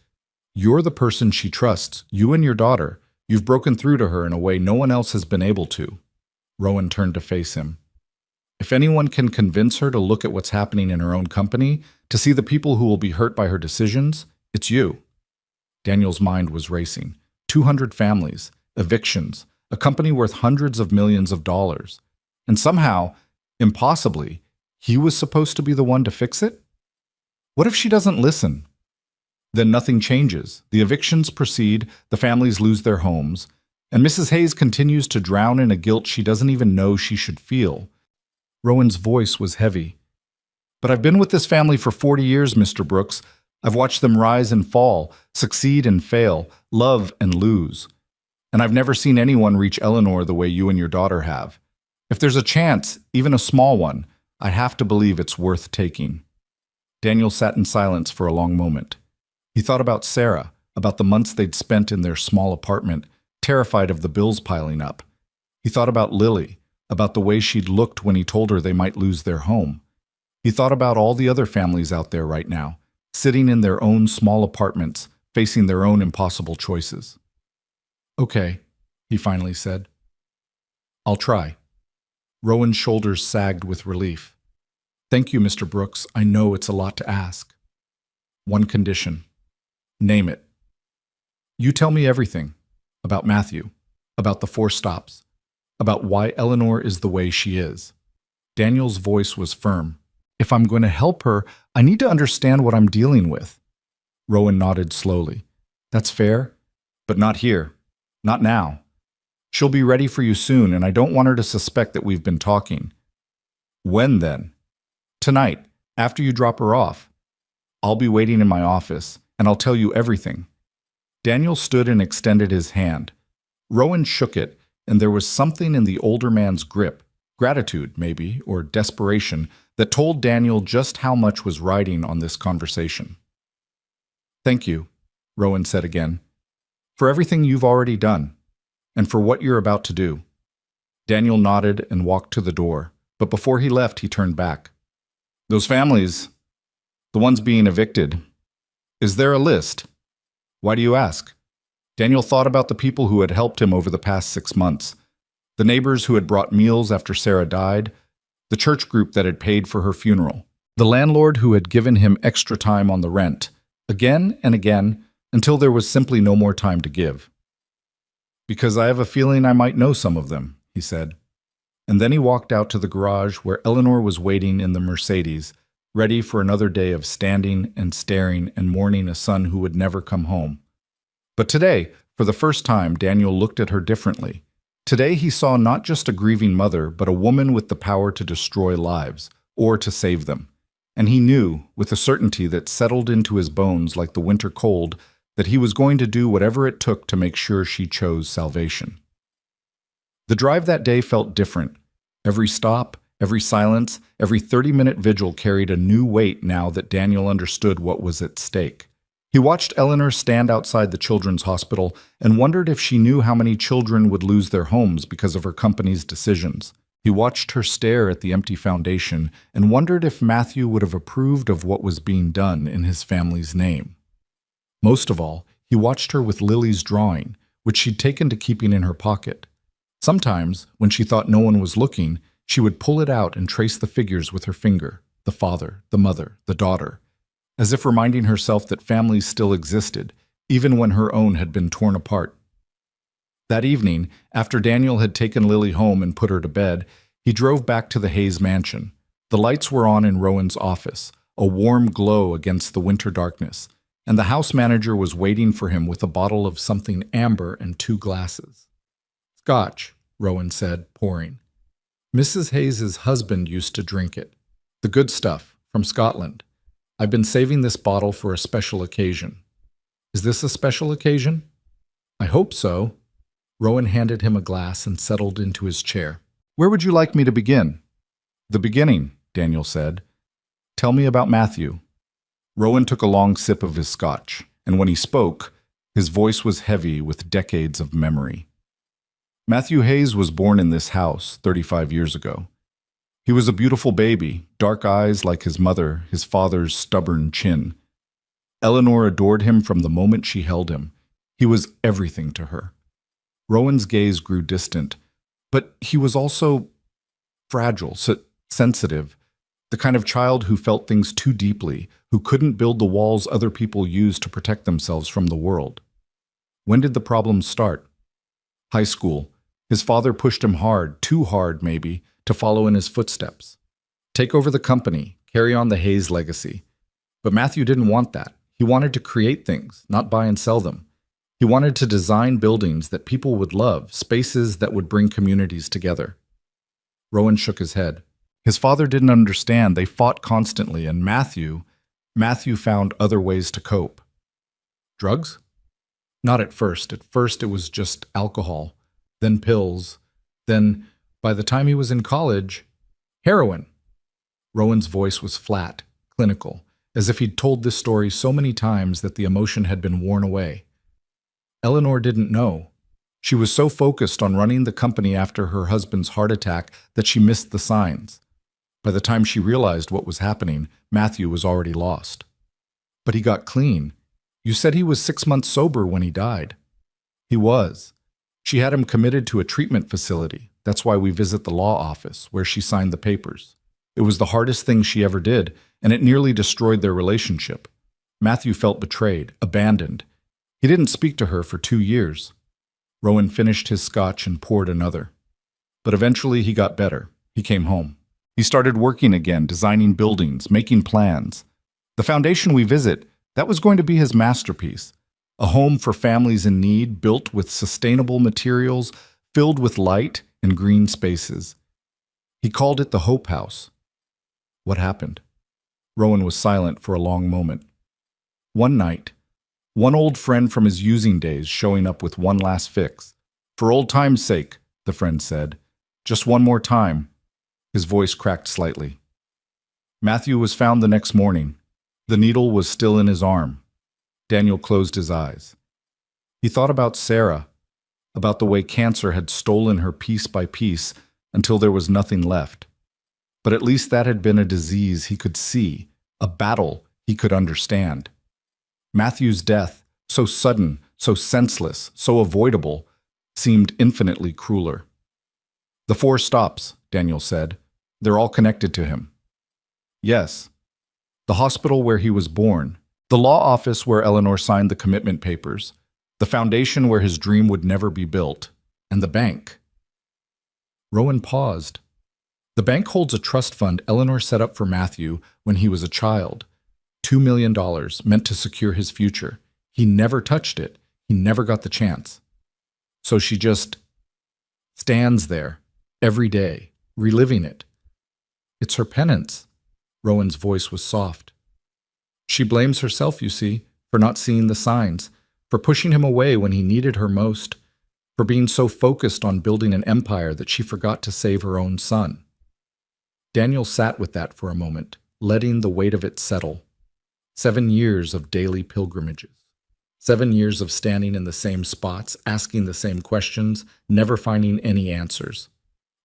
You're the person she trusts, you and your daughter. You've broken through to her in a way no one else has been able to. Rowan turned to face him. If anyone can convince her to look at what's happening in her own company, to see the people who will be hurt by her decisions, it's you. Daniel's mind was racing. 200 families, evictions, a company worth hundreds of millions of dollars. And somehow, impossibly, he was supposed to be the one to fix it? What if she doesn't listen? Then nothing changes. The evictions proceed, the families lose their homes, and Mrs. Hayes continues to drown in a guilt she doesn't even know she should feel. Rowan's voice was heavy. But I've been with this family for 40 years, Mr. Brooks. I've watched them rise and fall, succeed and fail, love and lose. And I've never seen anyone reach Eleanor the way you and your daughter have. If there's a chance, even a small one, I have to believe it's worth taking. Daniel sat in silence for a long moment. He thought about Sarah, about the months they'd spent in their small apartment, terrified of the bills piling up. He thought about Lily, about the way she'd looked when he told her they might lose their home. He thought about all the other families out there right now, sitting in their own small apartments, facing their own impossible choices. "Okay," he finally said. "I'll try." Rowan's shoulders sagged with relief. "Thank you, Mr. Brooks. I know it's a lot to ask." "One condition." "Name it." "You tell me everything. About Matthew. About the 4 stops. About why Eleanor is the way she is." Daniel's voice was firm. "If I'm going to help her, I need to understand what I'm dealing with." Rowan nodded slowly. "That's fair, but not here. Not now. She'll be ready for you soon, and I don't want her to suspect that we've been talking." "When then?" "Tonight, after you drop her off. I'll be waiting in my office, and I'll tell you everything." Daniel stood and extended his hand. Rowan shook it, and there was something in the older man's grip, gratitude maybe, or desperation, that told Daniel just how much was riding on this conversation. "Thank you," Rowan said again, "for everything you've already done, and for what you're about to do." Daniel nodded and walked to the door, but before he left, he turned back. "Those families, the ones being evicted, is there a list?" "Why do you ask?" Daniel thought about the people who had helped him over the past 6 months, the neighbors who had brought meals after Sarah died, the church group that had paid for her funeral, the landlord who had given him extra time on the rent, again and again, until there was simply no more time to give. "Because I have a feeling I might know some of them," he said. And then he walked out to the garage where Eleanor was waiting in the Mercedes, ready for another day of standing and staring and mourning a son who would never come home. But today, for the first time, Daniel looked at her differently. Today he saw not just a grieving mother, but a woman with the power to destroy lives, or to save them. And he knew, with a certainty that settled into his bones like the winter cold, that he was going to do whatever it took to make sure she chose salvation. The drive that day felt different. Every stop, every silence, every 30-minute vigil carried a new weight now that Daniel understood what was at stake. He watched Eleanor stand outside the children's hospital and wondered if she knew how many children would lose their homes because of her company's decisions. He watched her stare at the empty foundation and wondered if Matthew would have approved of what was being done in his family's name. Most of all, he watched her with Lily's drawing, which she'd taken to keeping in her pocket. Sometimes, when she thought no one was looking, she would pull it out and trace the figures with her finger, the father, the mother, the daughter, as if reminding herself that families still existed, even when her own had been torn apart. That evening, after Daniel had taken Lily home and put her to bed, he drove back to the Hayes mansion. The lights were on in Rowan's office, a warm glow against the winter darkness, and the house manager was waiting for him with a bottle of something amber and 2 glasses. "Scotch," Rowan said, pouring. "Mrs. Hayes's husband used to drink it. The good stuff, from Scotland. I've been saving this bottle for a special occasion." "Is this a special occasion?" "I hope so." Rowan handed him a glass and settled into his chair. "Where would you like me to begin?" "The beginning," Daniel said. "Tell me about Matthew." Rowan took a long sip of his scotch, and when he spoke, his voice was heavy with decades of memory. Matthew Hayes was born in this house 35 years ago. He was a beautiful baby, dark eyes like his mother, his father's stubborn chin. Eleanor adored him from the moment she held him. He was everything to her. Rowan's gaze grew distant, but he was also fragile, sensitive, the kind of child who felt things too deeply, who couldn't build the walls other people used to protect themselves from the world. When did the problems start? High school. His father pushed him hard, too hard maybe, to follow in his footsteps. Take over the company, carry on the Hayes legacy. But Matthew didn't want that. He wanted to create things, not buy and sell them. He wanted to design buildings that people would love, spaces that would bring communities together. Rowan shook his head. His father didn't understand. They fought constantly, and Matthew found other ways to cope. Drugs? Not at first. At first it was just alcohol, then pills, then, by the time he was in college, heroin. Rowan's voice was flat, clinical, as if he'd told this story so many times that the emotion had been worn away. Eleanor didn't know. She was so focused on running the company after her husband's heart attack that she missed the signs. By the time she realized what was happening, Matthew was already lost. But he got clean. You said he was 6 months sober when he died. He was. She had him committed to a treatment facility. That's why we visit the law office, where she signed the papers. It was the hardest thing she ever did, and it nearly destroyed their relationship. Matthew felt betrayed, abandoned. He didn't speak to her for 2 years. Rowan finished his scotch and poured another. But eventually he got better. He came home. He started working again, designing buildings, making plans. The foundation we visit, that was going to be his masterpiece. A home for families in need, built with sustainable materials, filled with light and green spaces. He called it the Hope House. What happened? Rowan was silent for a long moment. One night, one old friend from his using days showing up with one last fix. For old time's sake, the friend said. Just one more time. His voice cracked slightly. Matthew was found the next morning. The needle was still in his arm. Daniel closed his eyes. He thought about Sarah, about the way cancer had stolen her piece by piece until there was nothing left. But at least that had been a disease he could see, a battle he could understand. Matthew's death, so sudden, so senseless, so avoidable, seemed infinitely crueler. The 4 stops, Daniel said. They're all connected to him. Yes. The hospital where he was born, the law office where Eleanor signed the commitment papers, the foundation where his dream would never be built, and the bank. Rowan paused. The bank holds a trust fund Eleanor set up for Matthew when he was a child. $2 million meant to secure his future. He never touched it. He never got the chance. So she just stands there every day, reliving it. It's her penance. Rowan's voice was soft. She blames herself, you see, for not seeing the signs, for pushing him away when he needed her most, for being so focused on building an empire that she forgot to save her own son. Daniel sat with that for a moment, letting the weight of it settle. 7 years of daily pilgrimages. 7 years of standing in the same spots, asking the same questions, never finding any answers.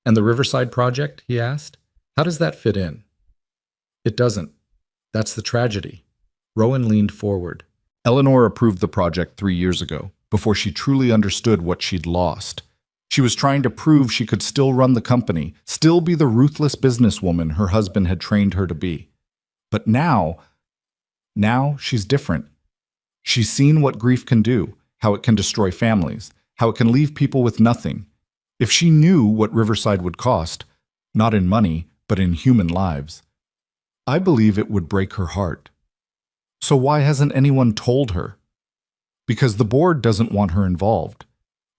And the Riverside Project, he asked, how does that fit in? It doesn't. That's the tragedy. Rowan leaned forward. Eleanor approved the project 3 years ago, before she truly understood what she'd lost. She was trying to prove she could still run the company, still be the ruthless businesswoman her husband had trained her to be. But now she's different. She's seen what grief can do, how it can destroy families, how it can leave people with nothing. If she knew what Riverside would cost, not in money, but in human lives, I believe it would break her heart. So why hasn't anyone told her? Because the board doesn't want her involved.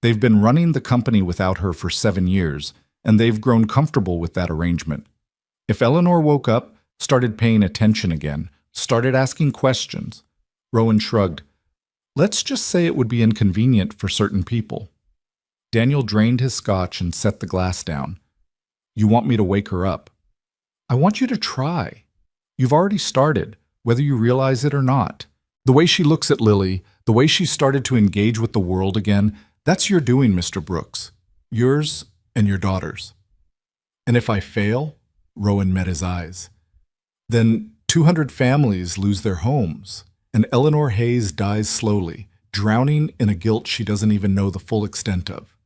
They've been running the company without her for 7 years, and they've grown comfortable with that arrangement. If Eleanor woke up, started paying attention again, started asking questions, Rowan shrugged. Let's just say it would be inconvenient for certain people. Daniel drained his scotch and set the glass down. You want me to wake her up? I want you to try. You've already started, whether you realize it or not. The way she looks at Lily, the way she started to engage with the world again, that's your doing, Mr. Brooks. Yours and your daughter's. And if I fail, Rowan met his eyes, then 200 families lose their homes, and Eleanor Hayes dies slowly, drowning in a guilt she doesn't even know the full extent of.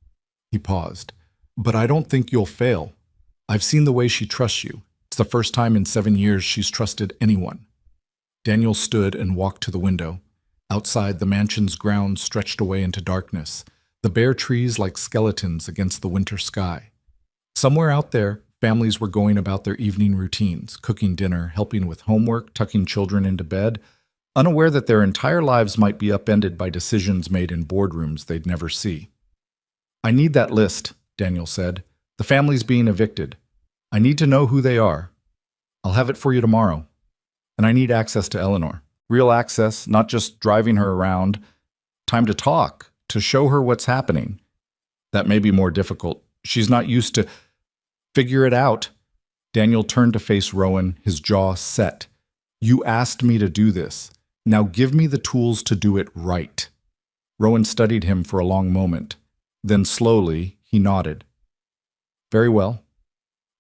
He paused. But I don't think you'll fail. I've seen the way she trusts you. It's the first time in 7 years she's trusted anyone. Daniel stood and walked to the window. Outside, the mansion's grounds stretched away into darkness, the bare trees like skeletons against the winter sky. Somewhere out there, families were going about their evening routines, cooking dinner, helping with homework, tucking children into bed, unaware that their entire lives might be upended by decisions made in boardrooms they'd never see. I need that list, Daniel said. The family's being evicted. I need to know who they are. I'll have it for you tomorrow. And I need access to Eleanor. Real access, not just driving her around. Time to talk, to show her what's happening. That may be more difficult. She's not used to... Figure it out. Daniel turned to face Rowan, his jaw set. You asked me to do this. Now give me the tools to do it right. Rowan studied him for a long moment. Then slowly, he nodded. Very well.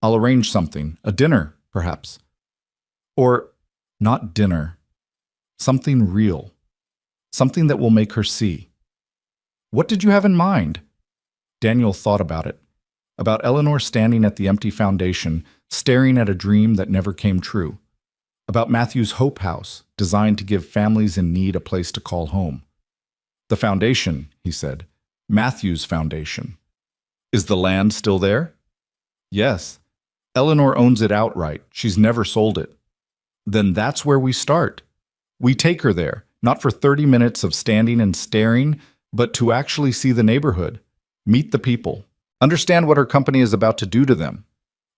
I'll arrange something. A dinner, perhaps. Or not dinner. Something real. Something that will make her see. What did you have in mind? Daniel thought about it. About Eleanor standing at the empty foundation, staring at a dream that never came true. About Matthew's Hope House, designed to give families in need a place to call home. The foundation, he said. Matthew's foundation. Is the land still there? Yes. Eleanor owns it outright. She's never sold it. Then that's where we start. We take her there, not for 30 minutes of standing and staring, but to actually see the neighborhood, meet the people, understand what her company is about to do to them.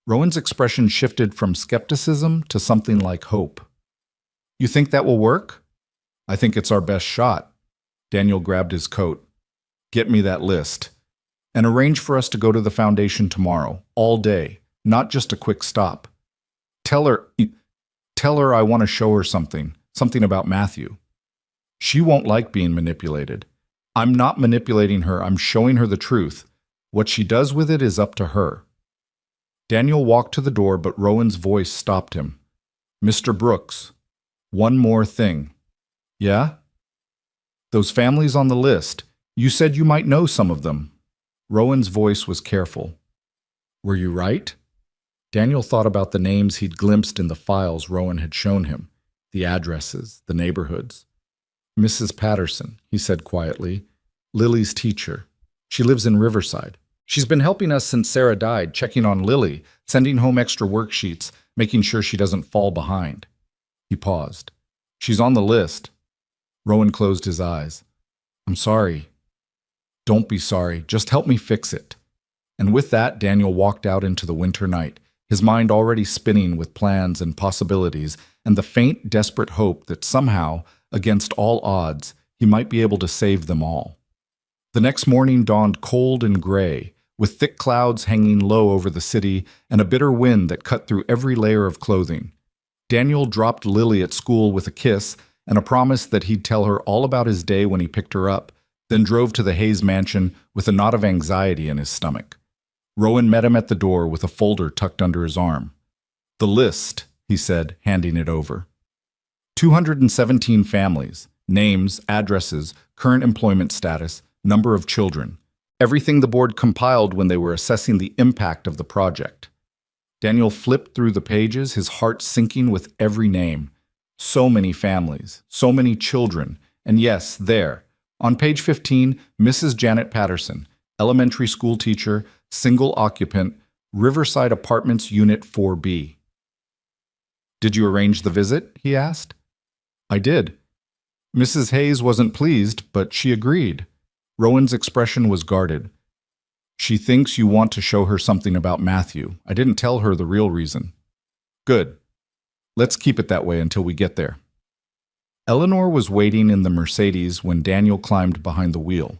Rowan's expression shifted from skepticism to something like hope. You think that will work? I think it's our best shot. Daniel grabbed his coat. Get me that list. And arrange for us to go to the foundation tomorrow, all day, not just a quick stop. Tell her I want to show her something about Matthew. She won't like being manipulated. I'm not manipulating her, I'm showing her the truth. What she does with it is up to her. Daniel walked to the door, but Rowan's voice stopped him. Mr. Brooks, one more thing. Yeah? Those families on the list, you said you might know some of them. Rowan's voice was careful. Were you right? Daniel thought about the names he'd glimpsed in the files Rowan had shown him, the addresses, the neighborhoods. Mrs. Patterson, he said quietly, Lily's teacher. She lives in Riverside. She's been helping us since Sarah died, checking on Lily, sending home extra worksheets, making sure she doesn't fall behind. He paused. She's on the list. Rowan closed his eyes. I'm sorry. Don't be sorry. Just help me fix it. And with that, Daniel walked out into the winter night, his mind already spinning with plans and possibilities, and the faint, desperate hope that somehow, against all odds, he might be able to save them all. The next morning dawned cold and gray, with thick clouds hanging low over the city and a bitter wind that cut through every layer of clothing. Daniel dropped Lily at school with a kiss and a promise that he'd tell her all about his day when he picked her up, then drove to the Hayes mansion with a knot of anxiety in his stomach. Rowan met him at the door with a folder tucked under his arm. The list, he said, handing it over. 217 families, names, addresses, current employment status, number of children. Everything the board compiled when they were assessing the impact of the project. Daniel flipped through the pages, his heart sinking with every name. So many families, so many children, and yes, there, on page 15, Mrs. Janet Patterson, elementary school teacher, single occupant, Riverside Apartments Unit 4B. Did you arrange the visit? He asked. I did. Mrs. Hayes wasn't pleased, but she agreed. Rowan's expression was guarded. She thinks you want to show her something about Matthew. I didn't tell her the real reason. Good. Let's keep it that way until we get there. Eleanor was waiting in the Mercedes when Daniel climbed behind the wheel.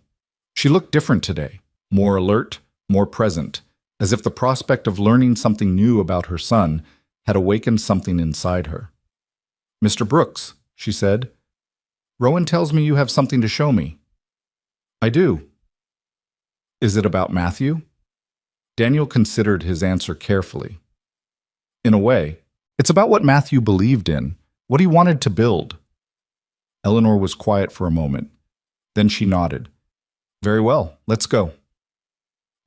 She looked different today, more alert, more present, as if the prospect of learning something new about her son had awakened something inside her. Mr. Brooks, she said, Rowan tells me you have something to show me. I do. Is it about Matthew? Daniel considered his answer carefully. In a way, it's about what Matthew believed in, what he wanted to build. Eleanor was quiet for a moment. Then she nodded. Very well, let's go.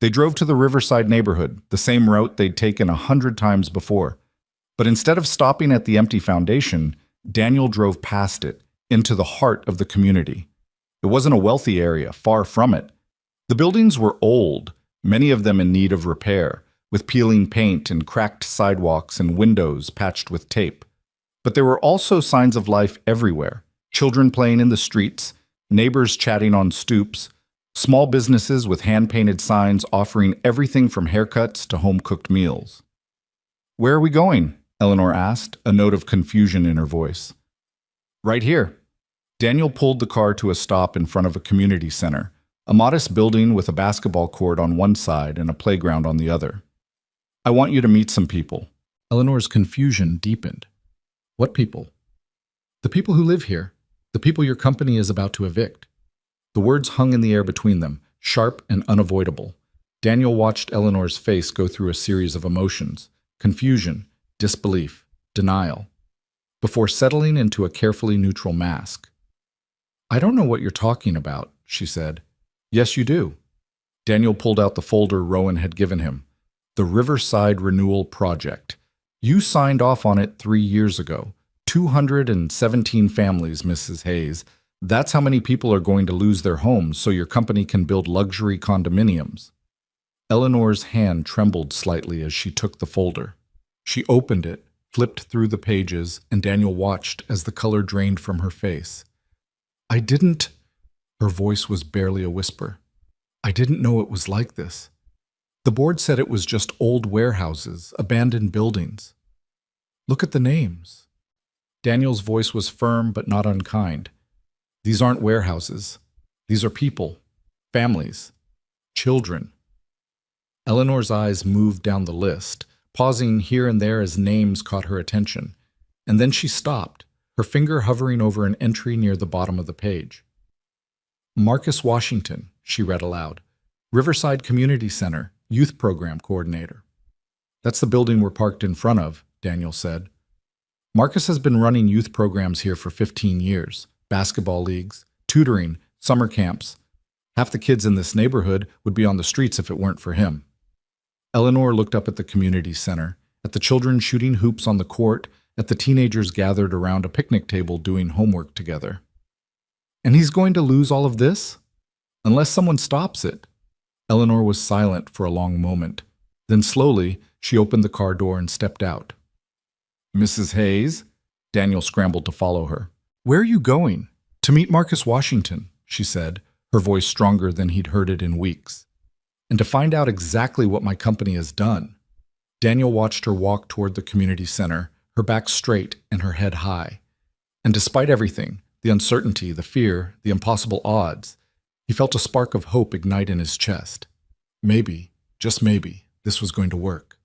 They drove to the Riverside neighborhood, the same route they'd taken 100 times before. But instead of stopping at the empty foundation, Daniel drove past it, into the heart of the community. It wasn't a wealthy area, far from it. The buildings were old, many of them in need of repair, with peeling paint and cracked sidewalks and windows patched with tape. But there were also signs of life everywhere. Children playing in the streets, neighbors chatting on stoops, small businesses with hand-painted signs offering everything from haircuts to home-cooked meals. Where are we going? Eleanor asked, a note of confusion in her voice. Right here. Daniel pulled the car to a stop in front of a community center, a modest building with a basketball court on one side and a playground on the other. I want you to meet some people. Eleanor's confusion deepened. What people? The people who live here. The people your company is about to evict. The words hung in the air between them, sharp and unavoidable. Daniel watched Eleanor's face go through a series of emotions: confusion, disbelief, denial, before settling into a carefully neutral mask. "I don't know what you're talking about," she said. "Yes, you do." Daniel pulled out the folder Rowan had given him. The Riverside Renewal Project. "You signed off on it 3 years ago. 217 families, Mrs. Hayes. That's how many people are going to lose their homes so your company can build luxury condominiums." Eleanor's hand trembled slightly as she took the folder. She opened it, flipped through the pages, and Daniel watched as the color drained from her face. "I didn't—" Her voice was barely a whisper. "I didn't know it was like this. The board said it was just old warehouses, abandoned buildings. Look at the names." Daniel's voice was firm but not unkind. "These aren't warehouses. These are people, families, children." Eleanor's eyes moved down the list, pausing here and there as names caught her attention. And then she stopped, her finger hovering over an entry near the bottom of the page. "Marcus Washington," she read aloud. "Riverside Community Center, Youth Program Coordinator." "That's the building we're parked in front of," Daniel said. "Marcus has been running youth programs here for 15 years. Basketball leagues, tutoring, summer camps. Half the kids in this neighborhood would be on the streets if it weren't for him." Eleanor looked up at the community center, at the children shooting hoops on the court, at the teenagers gathered around a picnic table doing homework together. "And he's going to lose all of this? Unless someone stops it." Eleanor was silent for a long moment. Then slowly, she opened the car door and stepped out. "Mrs. Hayes?" Daniel scrambled to follow her. "Where are you going?" "To meet Marcus Washington," she said, her voice stronger than he'd heard it in weeks. "And to find out exactly what my company has done." Daniel watched her walk toward the community center, her back straight and her head high. And despite everything, the uncertainty, the fear, the impossible odds, he felt a spark of hope ignite in his chest. Maybe, just maybe, this was going to work.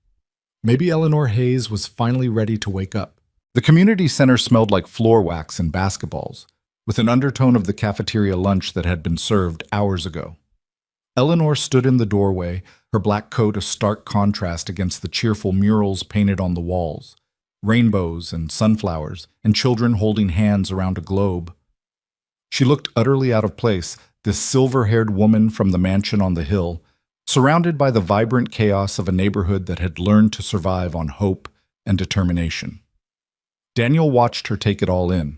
Maybe Eleanor Hayes was finally ready to wake up. The community center smelled like floor wax and basketballs, with an undertone of the cafeteria lunch that had been served hours ago. Eleanor stood in the doorway, her black coat a stark contrast against the cheerful murals painted on the walls, rainbows and sunflowers, and children holding hands around a globe. She looked utterly out of place, this silver-haired woman from the mansion on the hill, surrounded by the vibrant chaos of a neighborhood that had learned to survive on hope and determination. Daniel watched her take it all in,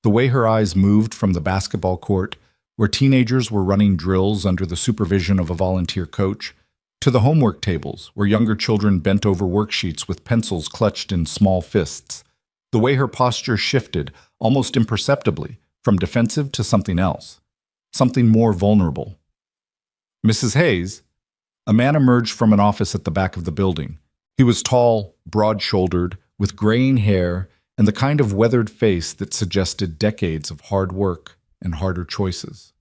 the way her eyes moved from the basketball court, where teenagers were running drills under the supervision of a volunteer coach, to the homework tables, where younger children bent over worksheets with pencils clutched in small fists. The way her posture shifted, almost imperceptibly, from defensive to something else, something more vulnerable. "Mrs. Hayes?" A man emerged from an office at the back of the building. He was tall, broad-shouldered, with graying hair and the kind of weathered face that suggested decades of hard work and harder choices.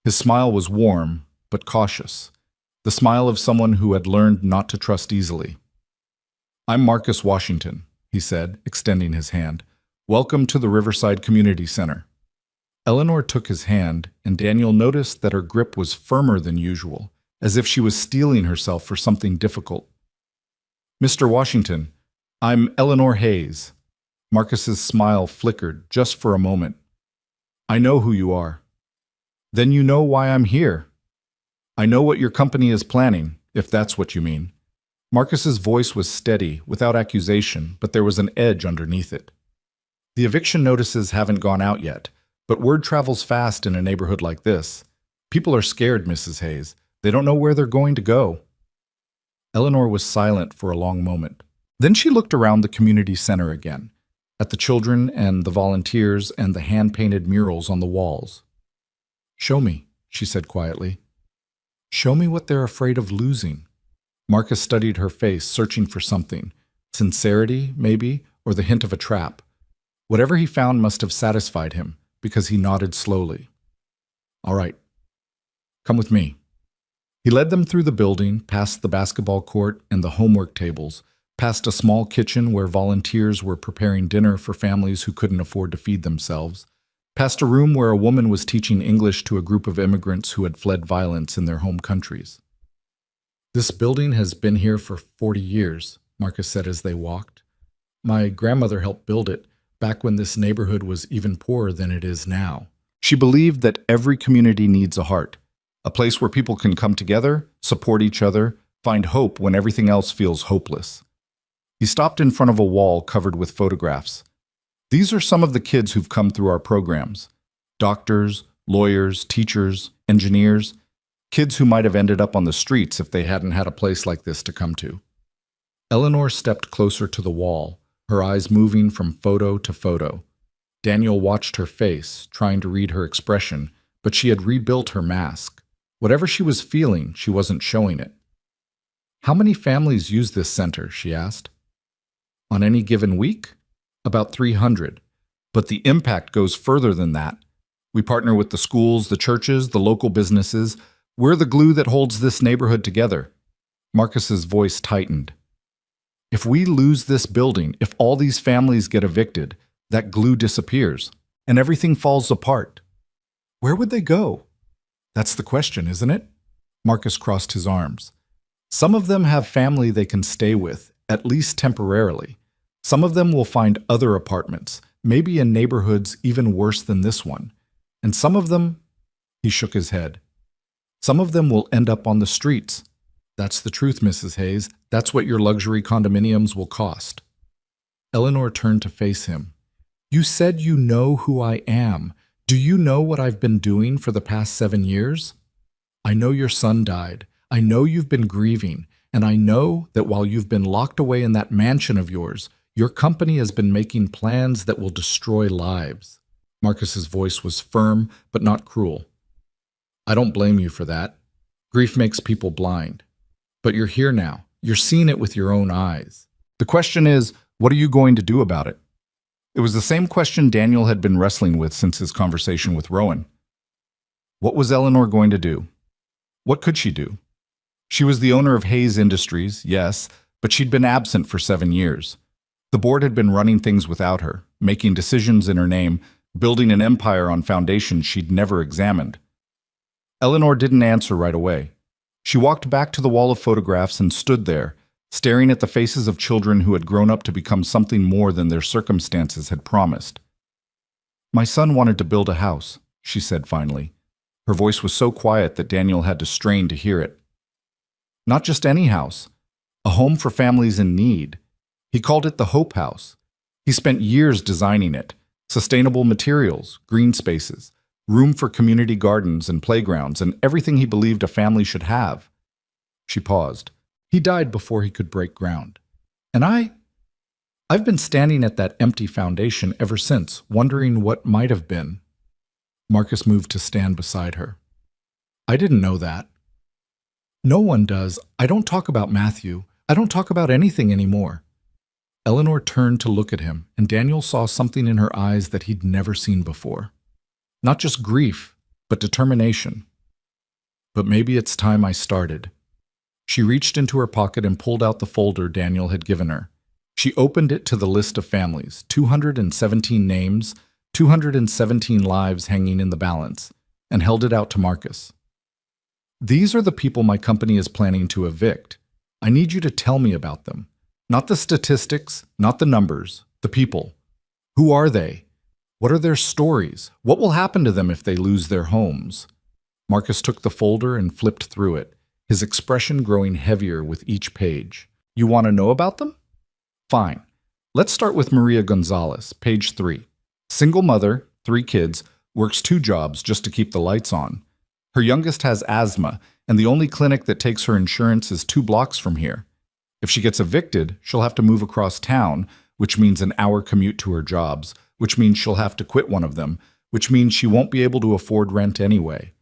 His smile was warm, but cautious, the smile of someone who had learned not to trust easily. "I'm Marcus Washington," he said, extending his hand. "Welcome to the Riverside Community Center." Eleanor took his hand, and Daniel noticed that her grip was firmer than usual, as if she was steeling herself for something difficult. "Mr. Washington, I'm Eleanor Hayes." Marcus's smile flickered just for a moment. "I know who you are." "Then you know why I'm here." "I know what your company is planning, if that's what you mean." Marcus's voice was steady, without accusation, but there was an edge underneath it. "The eviction notices haven't gone out yet, but word travels fast in a neighborhood like this. People are scared, Mrs. Hayes. They don't know where they're going to go." Eleanor was silent for a long moment. Then she looked around the community center again, at the children and the volunteers and the hand-painted murals on the walls. "Show me," she said quietly. "Show me what they're afraid of losing." Marcus studied her face, searching for something. Sincerity, maybe, or the hint of a trap. Whatever he found must have satisfied him, because he nodded slowly. "All right. Come with me." He led them through the building, past the basketball court and the homework tables, past a small kitchen where volunteers were preparing dinner for families who couldn't afford to feed themselves, past a room where a woman was teaching English to a group of immigrants who had fled violence in their home countries. "This building has been here for 40 years, Marcus said as they walked. "My grandmother helped build it, back when this neighborhood was even poorer than it is now." She believed that every community needs a heart, a place where people can come together, support each other, find hope when everything else feels hopeless. He stopped in front of a wall covered with photographs. "These are some of the kids who've come through our programs. Doctors, lawyers, teachers, engineers, kids who might have ended up on the streets if they hadn't had a place like this to come to." Eleanor stepped closer to the wall, her eyes moving from photo to photo. Daniel watched her face, trying to read her expression, but she had rebuilt her mask. Whatever she was feeling, she wasn't showing it. "How many families use this center?" she asked. "On any given week? About 300. But the impact goes further than that. We partner with the schools, the churches, the local businesses. We're the glue that holds this neighborhood together." Marcus's voice tightened. "If we lose this building, if all these families get evicted, that glue disappears, and everything falls apart. Where would they go?" "That's the question, isn't it?" Marcus crossed his arms. "Some of them have family they can stay with, at least temporarily. Some of them will find other apartments, maybe in neighborhoods even worse than this one. And some of them," he shook his head, "some of them will end up on the streets. That's the truth, Mrs. Hayes. That's what your luxury condominiums will cost." Eleanor turned to face him. "You said you know who I am. Do you know what I've been doing for the past 7 years? I know your son died. I know you've been grieving. And I know that while you've been locked away in that mansion of yours, your company has been making plans that will destroy lives." Marcus's voice was firm, but not cruel. "I don't blame you for that. Grief makes people blind. But you're here now. You're seeing it with your own eyes. The question is, what are you going to do about it?" It was the same question Daniel had been wrestling with since his conversation with Rowan. What was Eleanor going to do? What could she do? She was the owner of Hayes Industries, yes, but she'd been absent for 7 years. The board had been running things without her, making decisions in her name, building an empire on foundations she'd never examined. Eleanor didn't answer right away. She walked back to the wall of photographs and stood there, staring at the faces of children who had grown up to become something more than their circumstances had promised. "My son wanted to build a house," she said finally. Her voice was so quiet that Daniel had to strain to hear it. "Not just any house, a home for families in need. He called it the Hope House. He spent years designing it. Sustainable materials, green spaces, room for community gardens and playgrounds, and everything he believed a family should have." She paused. "He died before he could break ground. And I've been standing at that empty foundation ever since, wondering what might have been." Marcus moved to stand beside her. "I didn't know that." "No one does. I don't talk about Matthew. I don't talk about anything anymore." Eleanor turned to look at him, and Daniel saw something in her eyes that he'd never seen before. Not just grief, but determination. "But maybe it's time I started." She reached into her pocket and pulled out the folder Daniel had given her. She opened it to the list of families, 217 names, 217 lives hanging in the balance, and held it out to Marcus. "These are the people my company is planning to evict. I need you to tell me about them. Not the statistics, not the numbers, the people. Who are they? What are their stories? What will happen to them if they lose their homes?" Marcus took the folder and flipped through it, his expression growing heavier with each page. "You want to know about them? Fine. Let's start with Maria Gonzalez, page 3. Single mother, 3 kids, works 2 jobs just to keep the lights on. Her youngest has asthma, and the only clinic that takes her insurance is 2 blocks from here. If she gets evicted, she'll have to move across town, which means an hour commute to her jobs, which means she'll have to quit one of them, which means she won't be able to afford rent anyway.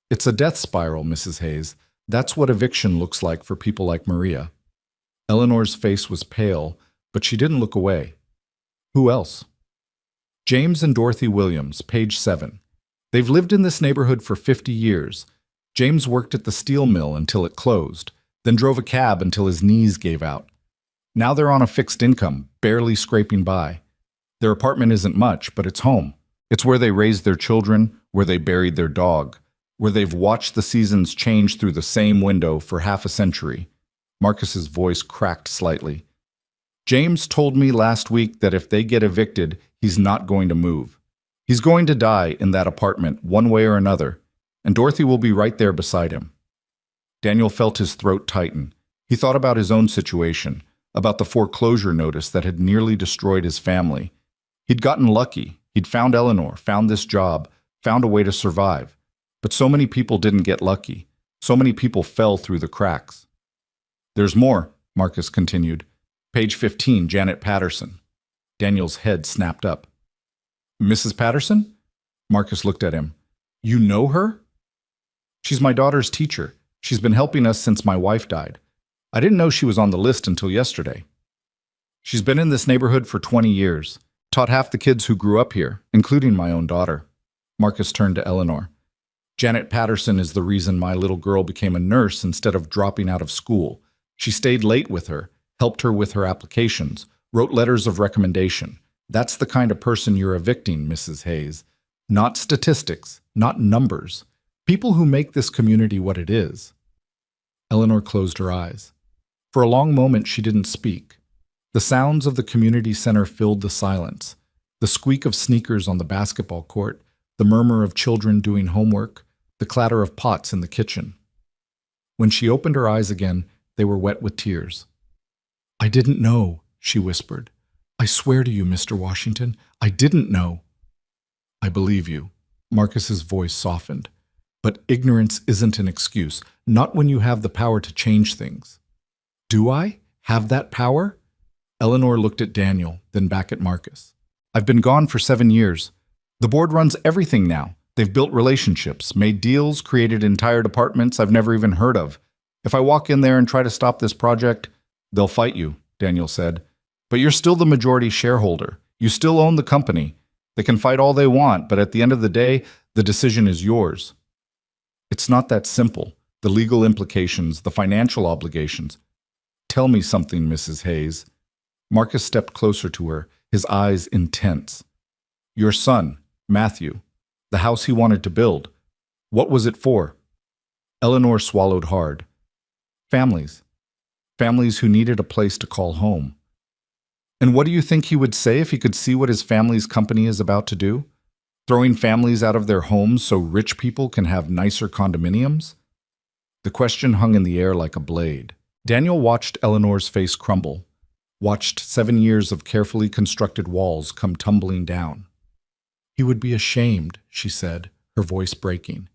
It's a death spiral, Mrs. Hayes. That's what eviction looks like for people like Maria." Eleanor's face was pale, but she didn't look away. "Who else?" James and Dorothy Williams, page 7. They've lived in this neighborhood for 50 years. James worked at the steel mill until it closed, then drove a cab until his knees gave out. Now they're on a fixed income, barely scraping by. Their apartment isn't much, but it's home. It's where they raised their children, where they buried their dog, where they've watched the seasons change through the same window for half a century. Marcus's voice cracked slightly. James told me last week that if they get evicted, he's not going to move. He's going to die in that apartment, one way or another, and Dorothy will be right there beside him. Daniel felt his throat tighten. He thought about his own situation, about the foreclosure notice that had nearly destroyed his family. He'd gotten lucky. He'd found Eleanor, found this job, found a way to survive. But so many people didn't get lucky. So many people fell through the cracks. There's more, Marcus continued. Page 15, Janet Patterson. Daniel's head snapped up. Mrs. Patterson? Marcus looked at him. You know her? She's my daughter's teacher. She's been helping us since my wife died. I didn't know she was on the list until yesterday. She's been in this neighborhood for 20 years, taught half the kids who grew up here, including my own daughter. Marcus turned to Eleanor. Janet Patterson is the reason my little girl became a nurse instead of dropping out of school. She stayed late with her, helped her with her applications, wrote letters of recommendation. That's the kind of person you're evicting, Mrs. Hayes. Not statistics, not numbers. People who make this community what it is. Eleanor closed her eyes. For a long moment, she didn't speak. The sounds of the community center filled the silence. The squeak of sneakers on the basketball court, the murmur of children doing homework, the clatter of pots in the kitchen. When she opened her eyes again, they were wet with tears. I didn't know, she whispered. I swear to you, Mr. Washington, I didn't know. I believe you. Marcus's voice softened. But ignorance isn't an excuse, not when you have the power to change things. Do I have that power? Eleanor looked at Daniel, then back at Marcus. I've been gone for 7 years. The board runs everything now. They've built relationships, made deals, created entire departments I've never even heard of. If I walk in there and try to stop this project, they'll fight you, Daniel said. But you're still the majority shareholder. You still own the company. They can fight all they want, but at the end of the day, the decision is yours. It's not that simple. The legal implications, the financial obligations. Tell me something, Mrs. Hayes. Marcus stepped closer to her, his eyes intense. Your son, Matthew, the house he wanted to build. What was it for? Eleanor swallowed hard. Families. Families who needed a place to call home. And what do you think he would say if he could see what his family's company is about to do? Throwing families out of their homes so rich people can have nicer condominiums? The question hung in the air like a blade. Daniel watched Eleanor's face crumble, watched 7 years of carefully constructed walls come tumbling down. He would be ashamed, she said, her voice breaking.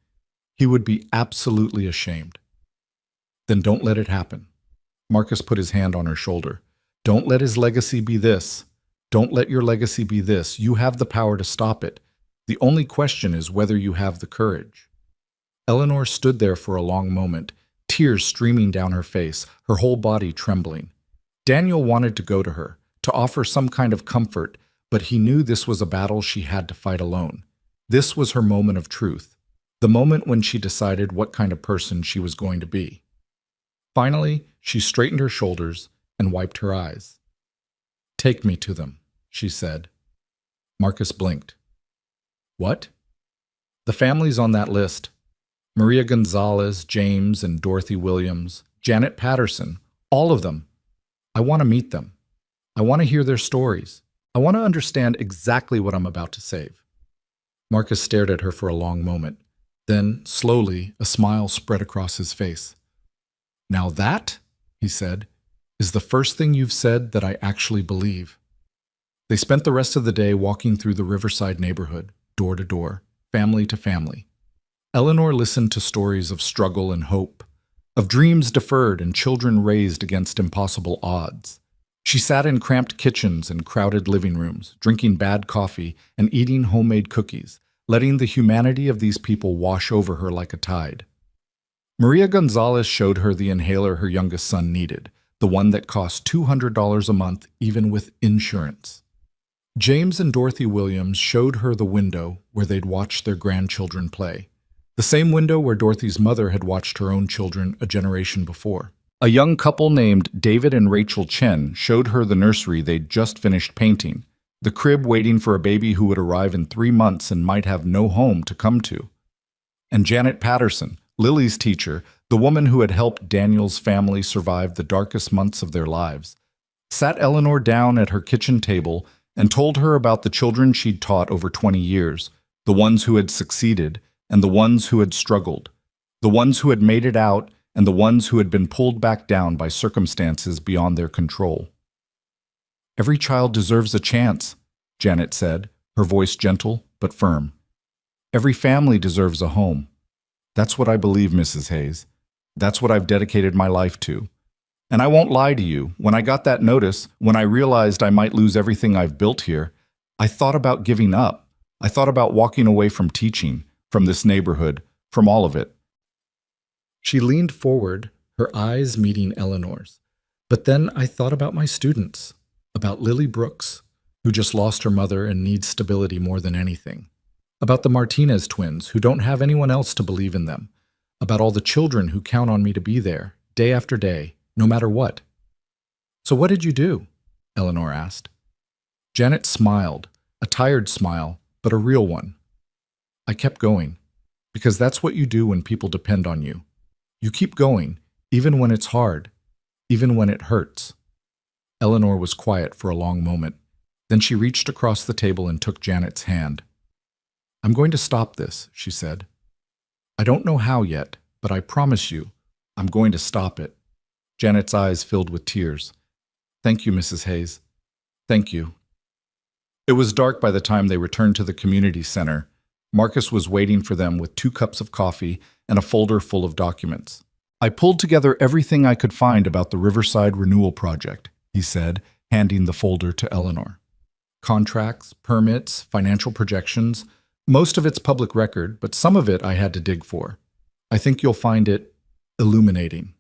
He would be absolutely ashamed. Then don't let it happen. Marcus put his hand on her shoulder. Don't let his legacy be this. Don't let your legacy be this. You have the power to stop it. The only question is whether you have the courage. Eleanor stood there for a long moment, tears streaming down her face, her whole body trembling. Daniel wanted to go to her, to offer some kind of comfort, but he knew this was a battle she had to fight alone. This was her moment of truth, the moment when she decided what kind of person she was going to be. Finally, she straightened her shoulders and wiped her eyes. Take me to them, she said. Marcus blinked. What? The families on that list. Maria Gonzalez, James and Dorothy Williams, Janet Patterson, all of them. I want to meet them. I want to hear their stories. I want to understand exactly what I'm about to save. Marcus stared at her for a long moment. Then, slowly, a smile spread across his face. Now that, he said, is the first thing you've said that I actually believe. They spent the rest of the day walking through the Riverside neighborhood, door to door, family to family. Eleanor listened to stories of struggle and hope, of dreams deferred and children raised against impossible odds. She sat in cramped kitchens and crowded living rooms, drinking bad coffee and eating homemade cookies, letting the humanity of these people wash over her like a tide. Maria Gonzalez showed her the inhaler her youngest son needed, the one that cost $200 a month even with insurance. James and Dorothy Williams showed her the window where they'd watched their grandchildren play, the same window where Dorothy's mother had watched her own children a generation before. A young couple named David and Rachel Chen showed her the nursery they'd just finished painting, the crib waiting for a baby who would arrive in 3 months and might have no home to come to. And Janet Patterson, Lily's teacher, the woman who had helped Daniel's family survive the darkest months of their lives, sat Eleanor down at her kitchen table and told her about the children she'd taught over 20 years, the ones who had succeeded and the ones who had struggled, the ones who had made it out and the ones who had been pulled back down by circumstances beyond their control. "Every child deserves a chance," Janet said, her voice gentle but firm. "Every family deserves a home. That's what I believe, Mrs. Hayes. That's what I've dedicated my life to. And I won't lie to you, when I got that notice, when I realized I might lose everything I've built here, I thought about giving up. I thought about walking away from teaching, from this neighborhood, from all of it." She leaned forward, her eyes meeting Eleanor's. "But then I thought about my students, about Lily Brooks, who just lost her mother and needs stability more than anything, about the Martinez twins who don't have anyone else to believe in them, about all the children who count on me to be there, day after day, no matter what." "So what did you do?" Eleanor asked. Janet smiled, a tired smile, but a real one. "I kept going, because that's what you do when people depend on you. You keep going, even when it's hard, even when it hurts." Eleanor was quiet for a long moment. Then she reached across the table and took Janet's hand. "I'm going to stop this," she said. "I don't know how yet, but I promise you, I'm going to stop it." Janet's eyes filled with tears. "Thank you, Mrs. Hayes. Thank you." It was dark by the time they returned to the community center. Marcus was waiting for them with 2 cups of coffee and a folder full of documents. "I pulled together everything I could find about the Riverside Renewal Project," he said, handing the folder to Eleanor. "Contracts, permits, financial projections. Most of it's public record, but some of it I had to dig for. I think you'll find it illuminating."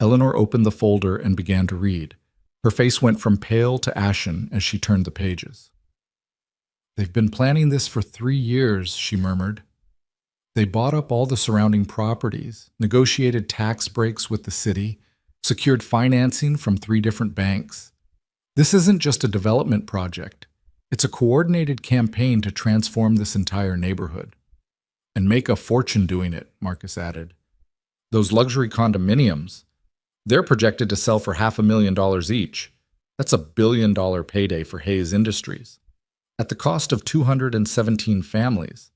Eleanor opened the folder and began to read. Her face went from pale to ashen as she turned the pages. "They've been planning this for 3 years," she murmured. "They bought up all the surrounding properties, negotiated tax breaks with the city, secured financing from 3 different banks. This isn't just a development project. It's a coordinated campaign to transform this entire neighborhood. And make a fortune doing it," Marcus added. "Those luxury condominiums, they're projected to sell for $500,000 each. That's a $1 billion payday for Hayes Industries. At the cost of 217 families."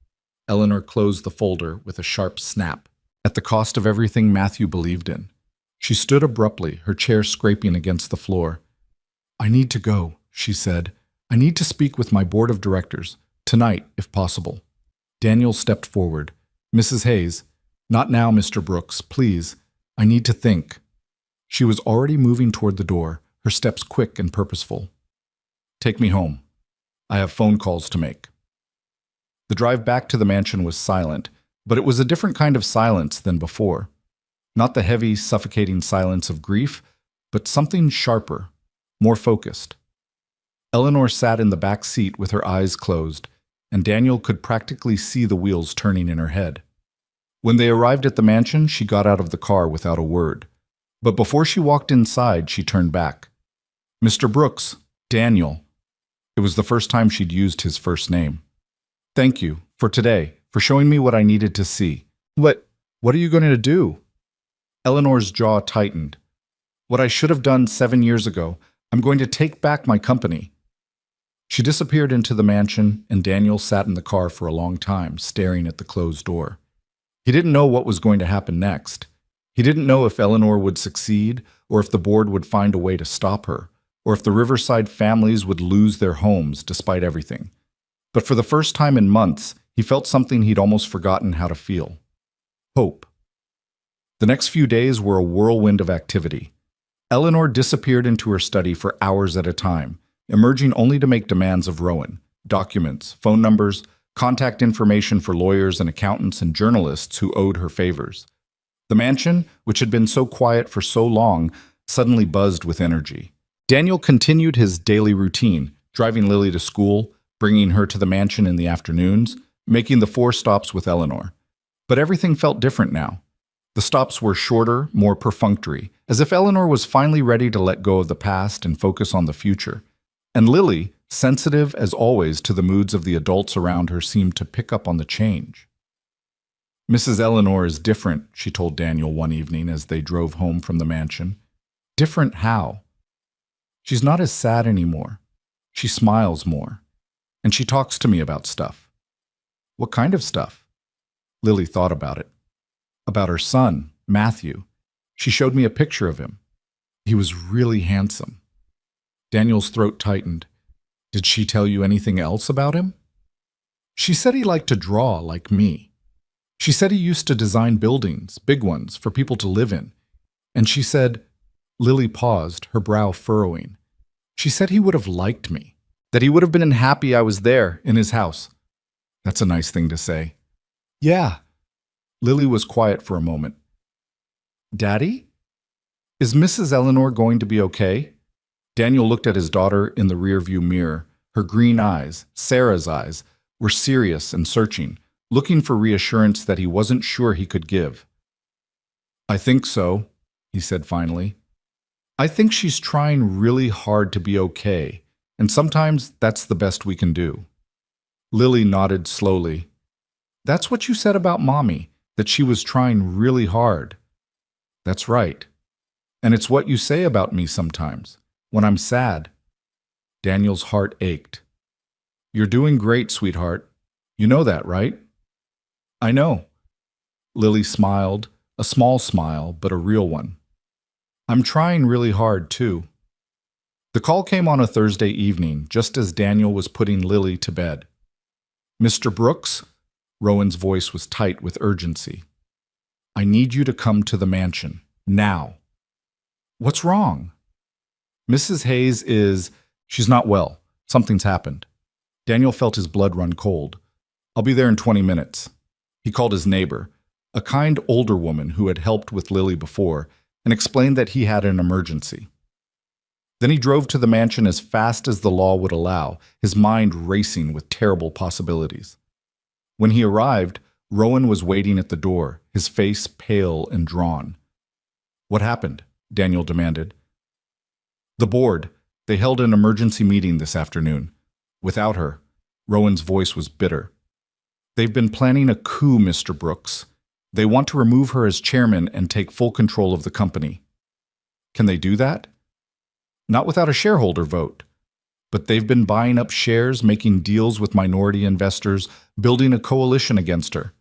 Eleanor closed the folder with a sharp snap. "At the cost of everything Matthew believed in." She stood abruptly, her chair scraping against the floor. "I need to go," she said. "I need to speak with my board of directors, tonight, if possible." Daniel stepped forward. "Mrs. Hayes, not now, Mr. Brooks, please. I need to think." She was already moving toward the door, her steps quick and purposeful. "Take me home. I have phone calls to make." The drive back to the mansion was silent, but it was a different kind of silence than before. Not the heavy, suffocating silence of grief, but something sharper, more focused. Eleanor sat in the back seat with her eyes closed, and Daniel could practically see the wheels turning in her head. When they arrived at the mansion, she got out of the car without a word. But before she walked inside, she turned back. "Mr. Brooks, Daniel." It was the first time she'd used his first name. "Thank you, for today, for showing me what I needed to see." What are you going to do?" Eleanor's jaw tightened. "What I should have done 7 years ago. I'm going to take back my company." She disappeared into the mansion, and Daniel sat in the car for a long time, staring at the closed door. He didn't know what was going to happen next. He didn't know if Eleanor would succeed, or if the board would find a way to stop her, or if the Riverside families would lose their homes despite everything. But for the first time in months, he felt something he'd almost forgotten how to feel. Hope. The next few days were a whirlwind of activity. Eleanor disappeared into her study for hours at a time, emerging only to make demands of Rowan: documents, phone numbers, contact information for lawyers and accountants and journalists who owed her favors. The mansion, which had been so quiet for so long, suddenly buzzed with energy. Daniel continued his daily routine, driving Lily to school, bringing her to the mansion in the afternoons, making the 4 stops with Eleanor. But everything felt different now. The stops were shorter, more perfunctory, as if Eleanor was finally ready to let go of the past and focus on the future. And Lily, sensitive as always to the moods of the adults around her, seemed to pick up on the change. Mrs. Eleanor is different, she told Daniel one evening as they drove home from the mansion. Different how? She's not as sad anymore. She smiles more. And she talks to me about stuff. What kind of stuff? Lily thought about it. About her son, Matthew. She showed me a picture of him. He was really handsome. Daniel's throat tightened. Did she tell you anything else about him? She said he liked to draw like me. She said he used to design buildings, big ones, for people to live in. And she said, Lily paused, her brow furrowing. She said he would have liked me, that he would have been happy I was there in his house. That's a nice thing to say. Yeah. Lily was quiet for a moment. Daddy? Is Mrs. Eleanor going to be okay? Daniel looked at his daughter in the rearview mirror. Her green eyes, Sarah's eyes, were serious and searching, looking for reassurance that he wasn't sure he could give. I think so, he said finally. I think she's trying really hard to be okay, and sometimes that's the best we can do. Lily nodded slowly. That's what you said about Mommy, that she was trying really hard. That's right. And it's what you say about me sometimes, when I'm sad. Daniel's heart ached. You're doing great, sweetheart. You know that, right? I know. Lily smiled, a small smile, but a real one. I'm trying really hard, too. The call came on a Thursday evening, just as Daniel was putting Lily to bed. Mr. Brooks? Rowan's voice was tight with urgency. I need you to come to the mansion, now. What's wrong? Mrs. Hayes she's not well. Something's happened. Daniel felt his blood run cold. I'll be there in 20 minutes. He called his neighbor, a kind older woman who had helped with Lily before, and explained that he had an emergency. Then he drove to the mansion as fast as the law would allow, his mind racing with terrible possibilities. When he arrived, Rowan was waiting at the door, his face pale and drawn. What happened? Daniel demanded. The board. They held an emergency meeting this afternoon. Without her, Rowan's voice was bitter. They've been planning a coup, Mr. Brooks. They want to remove her as chairman and take full control of the company. Can they do that? Not without a shareholder vote. But they've been buying up shares, making deals with minority investors, building a coalition against her.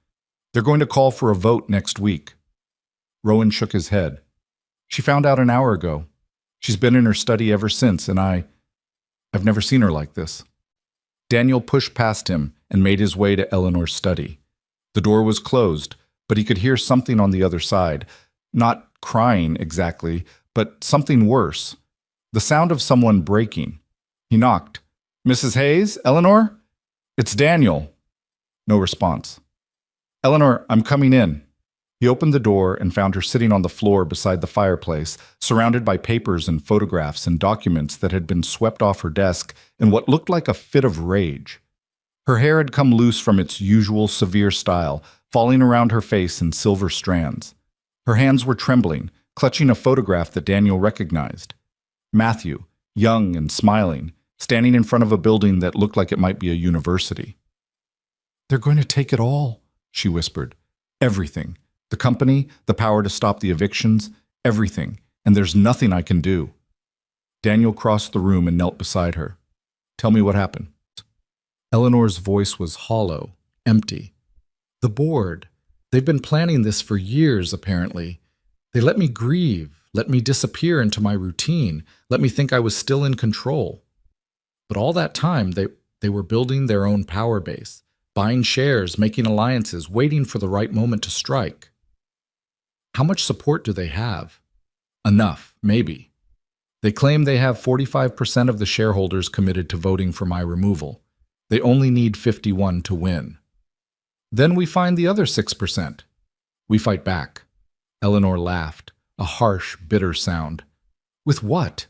They're going to call for a vote next week. Rowan shook his head. She found out an hour ago. She's been in her study ever since, and I've never seen her like this. Daniel pushed past him and made his way to Eleanor's study. The door was closed, but he could hear something on the other side. Not crying exactly, but something worse. The sound of someone breaking. He knocked. Mrs. Hayes? Eleanor? It's Daniel. No response. Eleanor, I'm coming in. He opened the door and found her sitting on the floor beside the fireplace, surrounded by papers and photographs and documents that had been swept off her desk in what looked like a fit of rage. Her hair had come loose from its usual severe style, falling around her face in silver strands. Her hands were trembling, clutching a photograph that Daniel recognized. Matthew, young and smiling, standing in front of a building that looked like it might be a university. They're going to take it all, she whispered. Everything. The company, the power to stop the evictions, everything, and there's nothing I can do. Daniel crossed the room and knelt beside her. Tell me what happened. Eleanor's voice was hollow, empty. The board. They've been planning this for years, apparently. They let me grieve, let me disappear into my routine, let me think I was still in control. But all that time, they were building their own power base, buying shares, making alliances, waiting for the right moment to strike. How much support do they have? Enough, maybe. They claim they have 45% of the shareholders committed to voting for my removal. They only need 51 to win. Then we find the other 6%. We fight back. Eleanor laughed, a harsh, bitter sound. With what?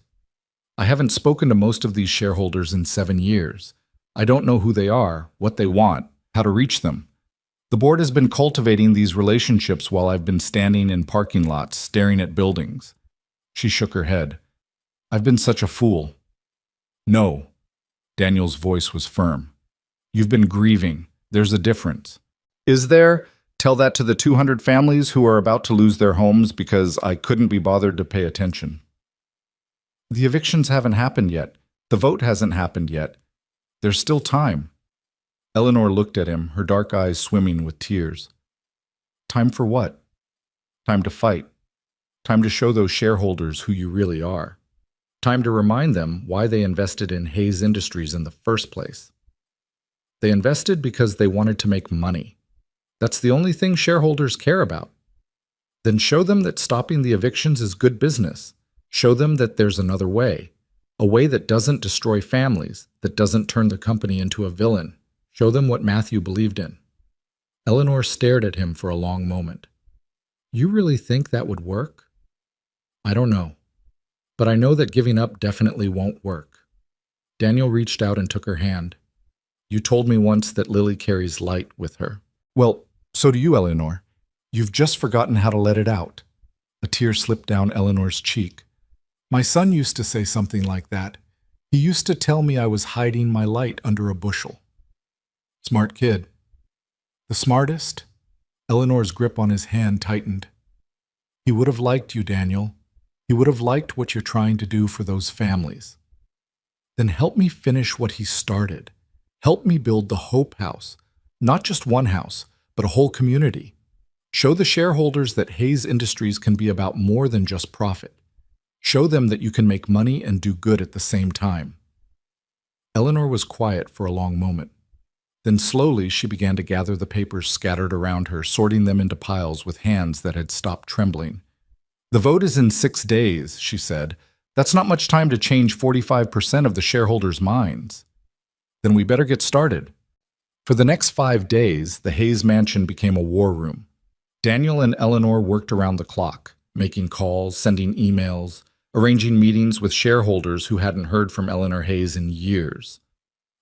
I haven't spoken to most of these shareholders in 7 years. I don't know who they are, what they want, how to reach them. The board has been cultivating these relationships while I've been standing in parking lots, staring at buildings. She shook her head. I've been such a fool. No. Daniel's voice was firm. You've been grieving. There's a difference. Is there? Tell that to the 200 families who are about to lose their homes because I couldn't be bothered to pay attention. The evictions haven't happened yet. The vote hasn't happened yet. There's still time. Eleanor looked at him, her dark eyes swimming with tears. Time for what? Time to fight. Time to show those shareholders who you really are. Time to remind them why they invested in Hayes Industries in the first place. They invested because they wanted to make money. That's the only thing shareholders care about. Then show them that stopping the evictions is good business. Show them that there's another way. A way that doesn't destroy families, that doesn't turn the company into a villain. Show them what Matthew believed in. Eleanor stared at him for a long moment. You really think that would work? I don't know. But I know that giving up definitely won't work. Daniel reached out and took her hand. You told me once that Lily carries light with her. Well, so do you, Eleanor. You've just forgotten how to let it out. A tear slipped down Eleanor's cheek. My son used to say something like that. He used to tell me I was hiding my light under a bushel. Smart kid. The smartest? Eleanor's grip on his hand tightened. He would have liked you, Daniel. He would have liked what you're trying to do for those families. Then help me finish what he started. Help me build the Hope House. Not just one house, but a whole community. Show the shareholders that Hayes Industries can be about more than just profit. Show them that you can make money and do good at the same time. Eleanor was quiet for a long moment. Then slowly she began to gather the papers scattered around her, sorting them into piles with hands that had stopped trembling. The vote is in 6 days, she said. That's not much time to change 45% of the shareholders' minds. Then we better get started. For the next 5 days, the Hayes mansion became a war room. Daniel and Eleanor worked around the clock, making calls, sending emails, arranging meetings with shareholders who hadn't heard from Eleanor Hayes in years.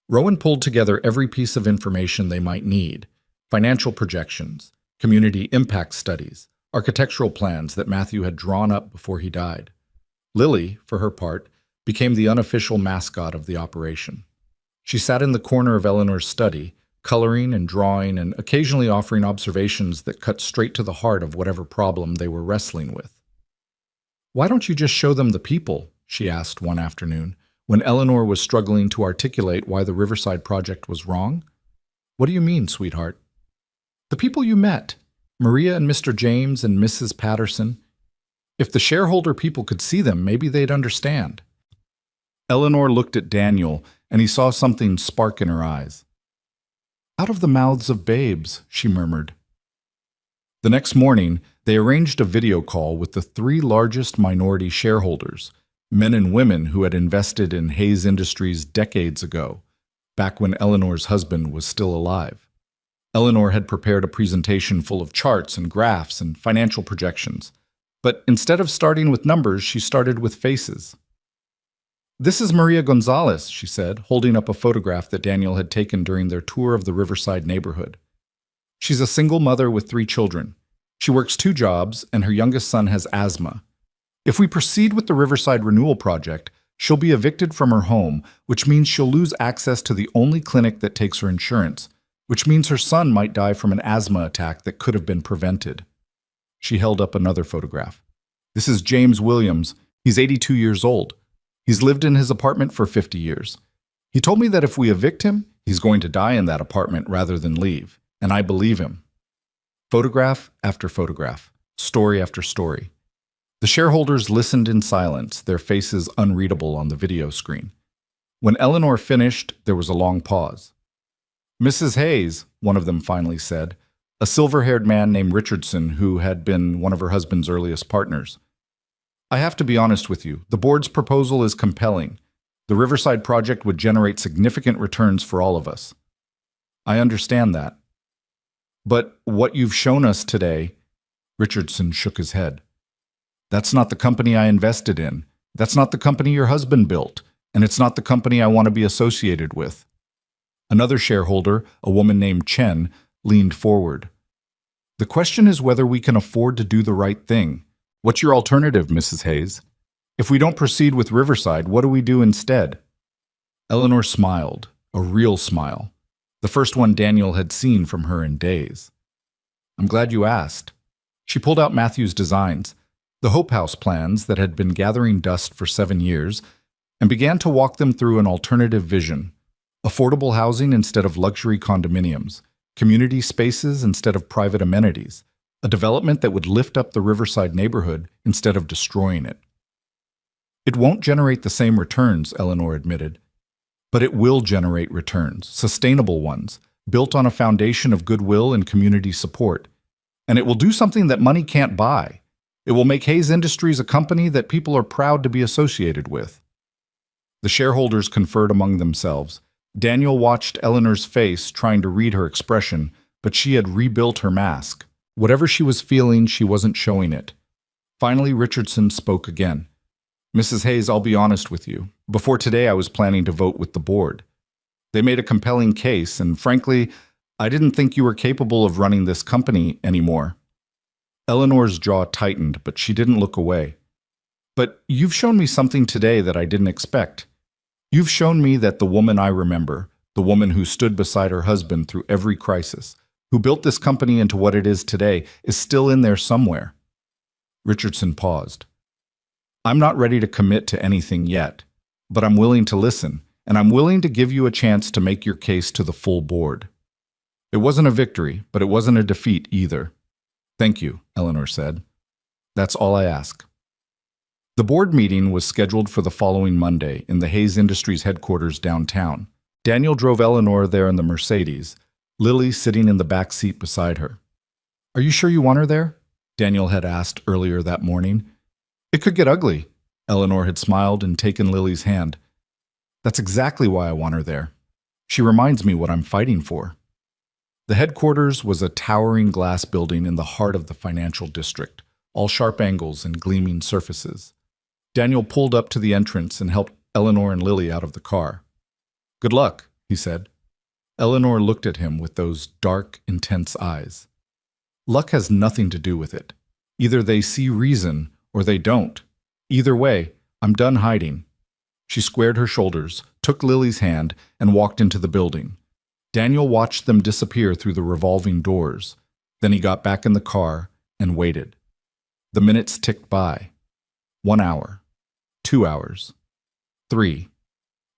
Rowan pulled together every piece of information they might need: financial projections, community impact studies, architectural plans that Matthew had drawn up before he died. Lily, for her part, became the unofficial mascot of the operation. She sat in the corner of Eleanor's study, coloring and drawing and occasionally offering observations that cut straight to the heart of whatever problem they were wrestling with. Why don't you just show them the people? She asked one afternoon, when Eleanor was struggling to articulate why the Riverside project was wrong. What do you mean, sweetheart? The people you met, Maria and Mr. James and Mrs. Patterson. If the shareholder people could see them, maybe they'd understand. Eleanor looked at Daniel, and he saw something spark in her eyes. Out of the mouths of babes, she murmured. The next morning, they arranged a video call with the 3 largest minority shareholders, men and women who had invested in Hayes Industries decades ago, back when Eleanor's husband was still alive. Eleanor had prepared a presentation full of charts and graphs and financial projections, but instead of starting with numbers, she started with faces. This is Maria Gonzalez, she said, holding up a photograph that Daniel had taken during their tour of the Riverside neighborhood. She's a single mother with 3 children. She works 2 jobs, and her youngest son has asthma. If we proceed with the Riverside Renewal Project, she'll be evicted from her home, which means she'll lose access to the only clinic that takes her insurance, which means her son might die from an asthma attack that could have been prevented. She held up another photograph. This is James Williams. He's 82 years old. He's lived in his apartment for 50 years. He told me that if we evict him, he's going to die in that apartment rather than leave, and I believe him. Photograph after photograph, story after story. The shareholders listened in silence, their faces unreadable on the video screen. When Eleanor finished, there was a long pause. Mrs. Hayes, one of them finally said, a silver-haired man named Richardson who had been one of her husband's earliest partners. I have to be honest with you, the board's proposal is compelling. The Riverside project would generate significant returns for all of us. I understand that. But what you've shown us today, Richardson shook his head. That's not the company I invested in. That's not the company your husband built. And it's not the company I want to be associated with. Another shareholder, a woman named Chen, leaned forward. The question is whether we can afford to do the right thing. What's your alternative, Mrs. Hayes? If we don't proceed with Riverside, what do we do instead? Eleanor smiled, a real smile, the first one Daniel had seen from her in days. I'm glad you asked. She pulled out Matthew's designs, the Hope House plans that had been gathering dust for 7 years, and began to walk them through an alternative vision. Affordable housing instead of luxury condominiums, community spaces instead of private amenities, a development that would lift up the Riverside neighborhood instead of destroying it. It won't generate the same returns, Eleanor admitted, but it will generate returns, sustainable ones, built on a foundation of goodwill and community support. And it will do something that money can't buy. It will make Hayes Industries a company that people are proud to be associated with. The shareholders conferred among themselves. Daniel watched Eleanor's face, trying to read her expression, but she had rebuilt her mask. Whatever she was feeling, she wasn't showing it. Finally, Richardson spoke again. Mrs. Hayes, I'll be honest with you. Before today, I was planning to vote with the board. They made a compelling case, and frankly, I didn't think you were capable of running this company anymore. Eleanor's jaw tightened, but she didn't look away. But you've shown me something today that I didn't expect. You've shown me that the woman I remember, the woman who stood beside her husband through every crisis, who built this company into what it is today, is still in there somewhere. Richardson paused. I'm not ready to commit to anything yet, but I'm willing to listen, and I'm willing to give you a chance to make your case to the full board. It wasn't a victory, but it wasn't a defeat either. Thank you, Eleanor said. That's all I ask. The board meeting was scheduled for the following Monday in the Hayes Industries headquarters downtown. Daniel drove Eleanor there in the Mercedes, Lily sitting in the back seat beside her. Are you sure you want her there? Daniel had asked earlier that morning. It could get ugly. Eleanor had smiled and taken Lily's hand. That's exactly why I want her there. She reminds me what I'm fighting for. The headquarters was a towering glass building in the heart of the financial district, all sharp angles and gleaming surfaces. Daniel pulled up to the entrance and helped Eleanor and Lily out of the car. Good luck, he said. Eleanor looked at him with those dark, intense eyes. Luck has nothing to do with it. Either they see reason or they don't. Either way, I'm done hiding. She squared her shoulders, took Lily's hand, and walked into the building. Daniel watched them disappear through the revolving doors. Then he got back in the car and waited. The minutes ticked by. 1 hour. 2 hours. 3.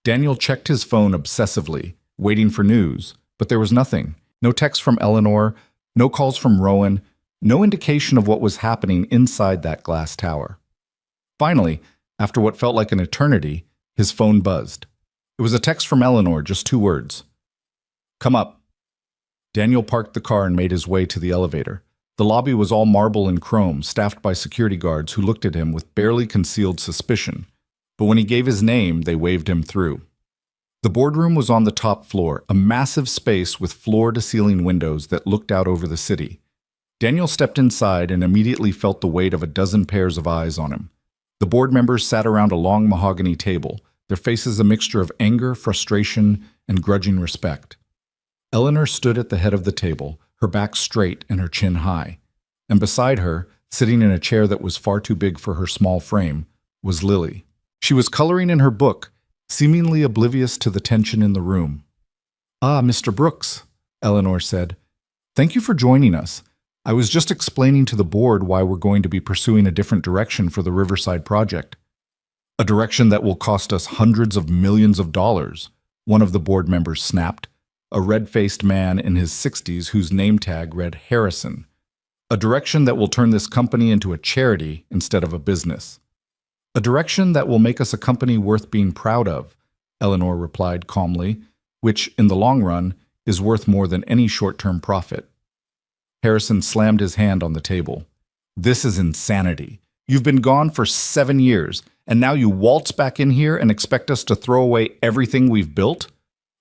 Daniel checked his phone obsessively, waiting for news, but there was nothing. No text from Eleanor, no calls from Rowan, no indication of what was happening inside that glass tower. Finally, after what felt like an eternity, his phone buzzed. It was a text from Eleanor, just 2 words. Come up. Daniel parked the car and made his way to the elevator. The lobby was all marble and chrome, staffed by security guards who looked at him with barely concealed suspicion. But when he gave his name, they waved him through. The boardroom was on the top floor, a massive space with floor-to-ceiling windows that looked out over the city. Daniel stepped inside and immediately felt the weight of a dozen pairs of eyes on him. The board members sat around a long mahogany table, their faces a mixture of anger, frustration, and grudging respect. Eleanor stood at the head of the table, her back straight and her chin high. And beside her, sitting in a chair that was far too big for her small frame, was Lily. She was coloring in her book, seemingly oblivious to the tension in the room. Ah, Mr. Brooks, Eleanor said. Thank you for joining us. I was just explaining to the board why we're going to be pursuing a different direction for the Riverside project. A direction that will cost us hundreds of millions of dollars, one of the board members snapped, a red-faced man in his 60s whose name tag read Harrison. A direction that will turn this company into a charity instead of a business. A direction that will make us a company worth being proud of, Eleanor replied calmly, which, in the long run, is worth more than any short-term profit. Harrison slammed his hand on the table. This is insanity. You've been gone for 7 years, and now you waltz back in here and expect us to throw away everything we've built?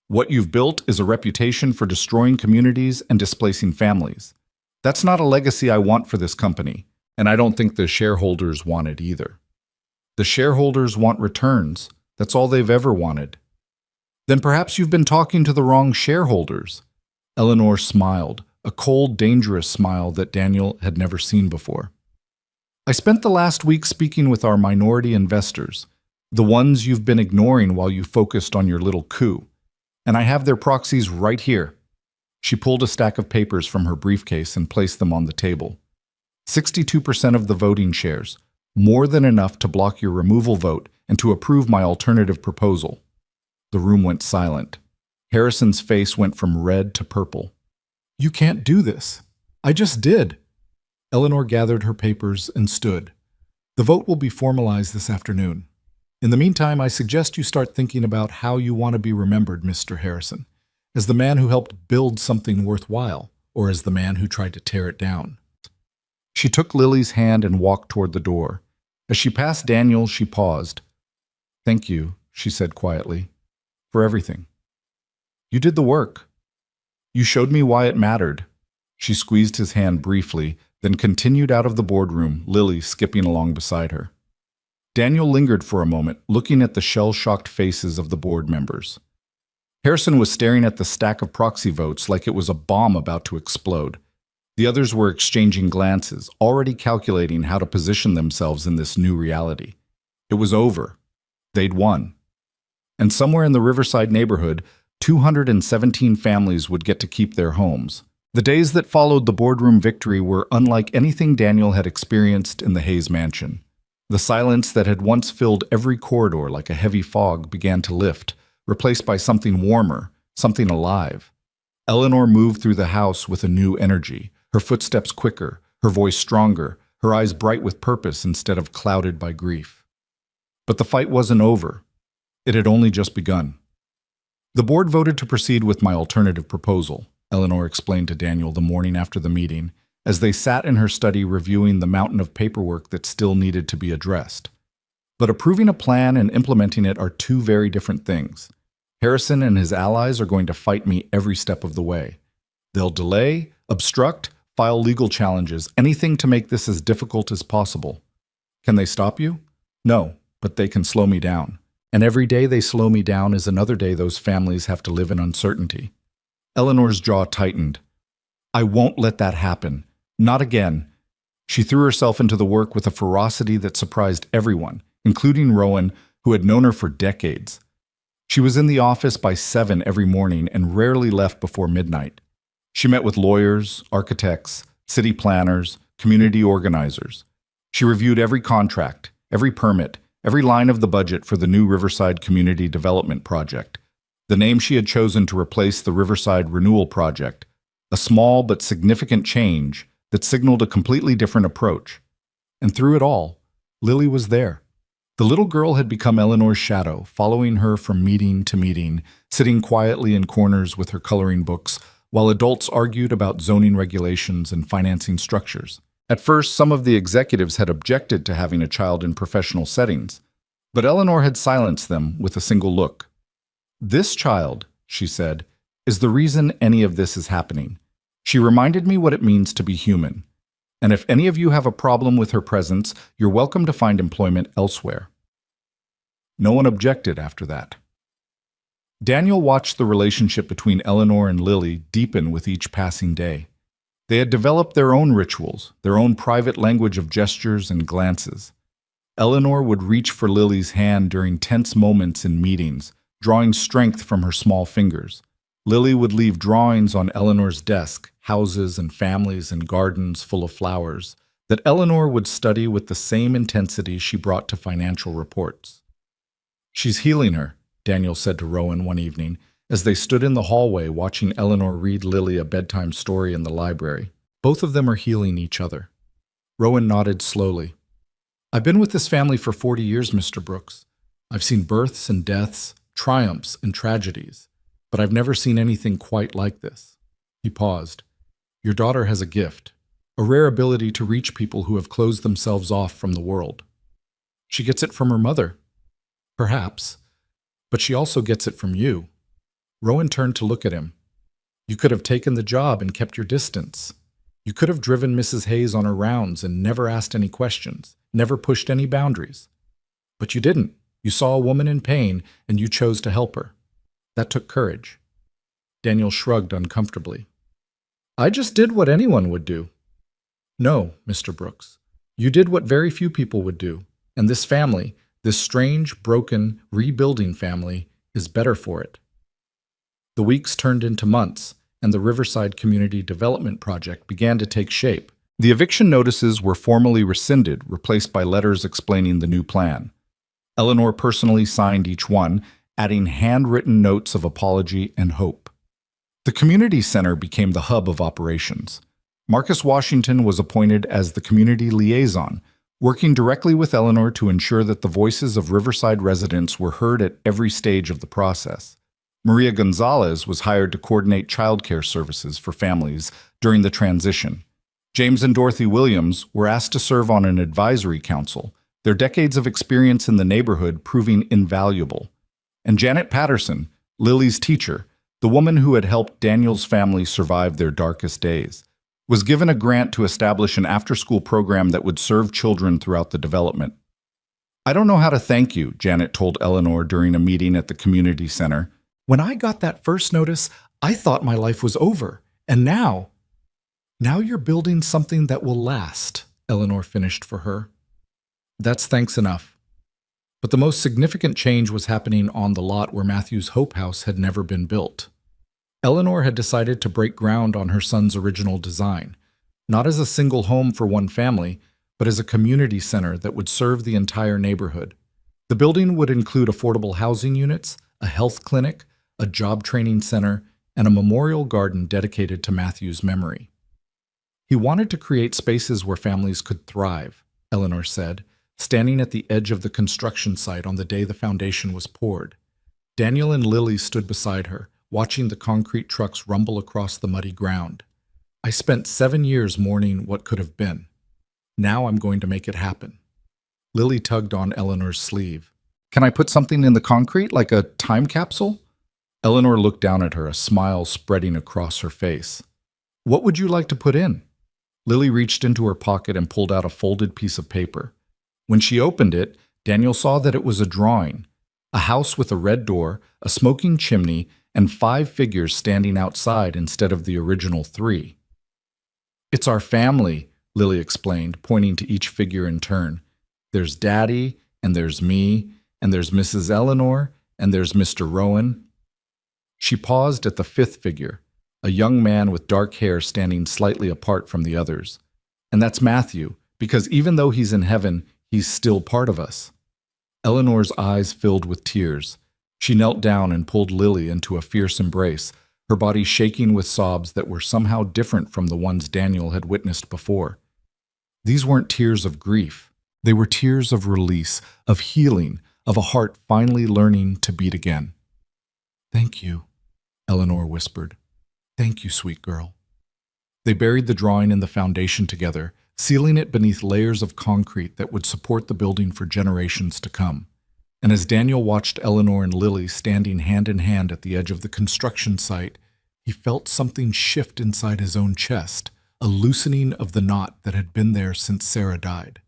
What you've built is a reputation for destroying communities and displacing families. That's not a legacy I want for this company, and I don't think the shareholders want it either. The shareholders want returns. That's all they've ever wanted. Then perhaps you've been talking to the wrong shareholders. Eleanor smiled, a cold, dangerous smile that Daniel had never seen before. I spent the last week speaking with our minority investors, the ones you've been ignoring while you focused on your little coup, and I have their proxies right here. She pulled a stack of papers from her briefcase and placed them on the table. 62% of the voting shares, more than enough to block your removal vote and to approve my alternative proposal. The room went silent. Harrison's face went from red to purple. You can't do this. I just did. Eleanor gathered her papers and stood. The vote will be formalized this afternoon. In the meantime, I suggest you start thinking about how you want to be remembered, Mr. Harrison, as the man who helped build something worthwhile, or as the man who tried to tear it down. She took Lily's hand and walked toward the door. As she passed Daniel, she paused. Thank you, she said quietly, for everything. You did the work. You showed me why it mattered. She squeezed his hand briefly, then continued out of the boardroom, Lily skipping along beside her. Daniel lingered for a moment, looking at the shell-shocked faces of the board members. Harrison was staring at the stack of proxy votes like it was a bomb about to explode. The others were exchanging glances, already calculating how to position themselves in this new reality. It was over. They'd won. And somewhere in the Riverside neighborhood, 217 families would get to keep their homes. The days that followed the boardroom victory were unlike anything Daniel had experienced in the Hayes mansion. The silence that had once filled every corridor like a heavy fog began to lift, replaced by something warmer, something alive. Eleanor moved through the house with a new energy, her footsteps quicker, her voice stronger, her eyes bright with purpose instead of clouded by grief. But the fight wasn't over. It had only just begun. The board voted to proceed with my alternative proposal, Eleanor explained to Daniel the morning after the meeting, as they sat in her study reviewing the mountain of paperwork that still needed to be addressed. But approving a plan and implementing it are two very different things. Harrison and his allies are going to fight me every step of the way. They'll delay, obstruct, file legal challenges, anything to make this as difficult as possible. Can they stop you? No, but they can slow me down. And every day they slow me down is another day those families have to live in uncertainty. Eleanor's jaw tightened. I won't let that happen. Not again. She threw herself into the work with a ferocity that surprised everyone, including Rowan, who had known her for decades. She was in the office by 7 every morning and rarely left before midnight. She met with lawyers, architects, city planners, community organizers. She reviewed every contract, every permit, every line of the budget for the new Riverside Community Development Project, the name she had chosen to replace the Riverside Renewal Project, a small but significant change that signaled a completely different approach. And through it all, Lily was there. The little girl had become Eleanor's shadow, following her from meeting to meeting, sitting quietly in corners with her coloring books, while adults argued about zoning regulations and financing structures. At first, some of the executives had objected to having a child in professional settings, but Eleanor had silenced them with a single look. This child, she said, is the reason any of this is happening. She reminded me what it means to be human. And if any of you have a problem with her presence, you're welcome to find employment elsewhere. No one objected after that. Daniel watched the relationship between Eleanor and Lily deepen with each passing day. They had developed their own rituals, their own private language of gestures and glances. Eleanor would reach for Lily's hand during tense moments in meetings, drawing strength from her small fingers. Lily would leave drawings on Eleanor's desk, houses and families and gardens full of flowers, that Eleanor would study with the same intensity she brought to financial reports. She's healing her, Daniel said to Rowan one evening, as they stood in the hallway watching Eleanor read Lily a bedtime story in the library. Both of them are healing each other. Rowan nodded slowly. I've been with this family for 40 years, Mr. Brooks. I've seen births and deaths, triumphs and tragedies, but I've never seen anything quite like this. He paused. Your daughter has a gift, a rare ability to reach people who have closed themselves off from the world. She gets it from her mother, perhaps, but she also gets it from you. Rowan turned to look at him. You could have taken the job and kept your distance. You could have driven Mrs. Hayes on her rounds and never asked any questions, never pushed any boundaries. But you didn't. You saw a woman in pain and you chose to help her. That took courage. Daniel shrugged uncomfortably. I just did what anyone would do. No, Mr. Brooks. You did what very few people would do, and this family, this strange, broken, rebuilding family, is better for it. The weeks turned into months, and the Riverside Community Development Project began to take shape. The eviction notices were formally rescinded, replaced by letters explaining the new plan. Eleanor personally signed each one, adding handwritten notes of apology and hope. The community center became the hub of operations. Marcus Washington was appointed as the community liaison, working directly with Eleanor to ensure that the voices of Riverside residents were heard at every stage of the process. Maria Gonzalez was hired to coordinate childcare services for families during the transition. James and Dorothy Williams were asked to serve on an advisory council, their decades of experience in the neighborhood proving invaluable. And Janet Patterson, Lily's teacher, the woman who had helped Daniel's family survive their darkest days, was given a grant to establish an after-school program that would serve children throughout the development. "I don't know how to thank you," Janet told Eleanor during a meeting at the community center. "When I got that first notice, I thought my life was over. And now you're building something that will last," Eleanor finished for her. "That's thanks enough." But the most significant change was happening on the lot where Matthew's Hope House had never been built. Eleanor had decided to break ground on her son's original design, not as a single home for one family, but as a community center that would serve the entire neighborhood. The building would include affordable housing units, a health clinic, a job training center, and a memorial garden dedicated to Matthew's memory. He wanted to create spaces where families could thrive, Eleanor said, standing at the edge of the construction site on the day the foundation was poured. Daniel and Lily stood beside her, watching the concrete trucks rumble across the muddy ground. "I spent 7 years mourning what could have been. Now I'm going to make it happen." Lily tugged on Eleanor's sleeve. "Can I put something in the concrete, like a time capsule?" Eleanor looked down at her, a smile spreading across her face. "What would you like to put in?" Lily reached into her pocket and pulled out a folded piece of paper. When she opened it, Daniel saw that it was a drawing. A house with a red door, a smoking chimney, and 5 figures standing outside instead of the original 3. "It's our family," Lily explained, pointing to each figure in turn. "There's Daddy, and there's me, and there's Mrs. Eleanor, and there's Mr. Rowan." She paused at the 5th figure, a young man with dark hair standing slightly apart from the others. "And that's Matthew, because even though he's in heaven, he's still part of us." Eleanor's eyes filled with tears. She knelt down and pulled Lily into a fierce embrace, her body shaking with sobs that were somehow different from the ones Daniel had witnessed before. These weren't tears of grief. They were tears of release, of healing, of a heart finally learning to beat again. "Thank you," Eleanor whispered. "Thank you, sweet girl." They buried the drawing in the foundation together, sealing it beneath layers of concrete that would support the building for generations to come. And as Daniel watched Eleanor and Lily standing hand in hand at the edge of the construction site, he felt something shift inside his own chest, a loosening of the knot that had been there since Sarah died.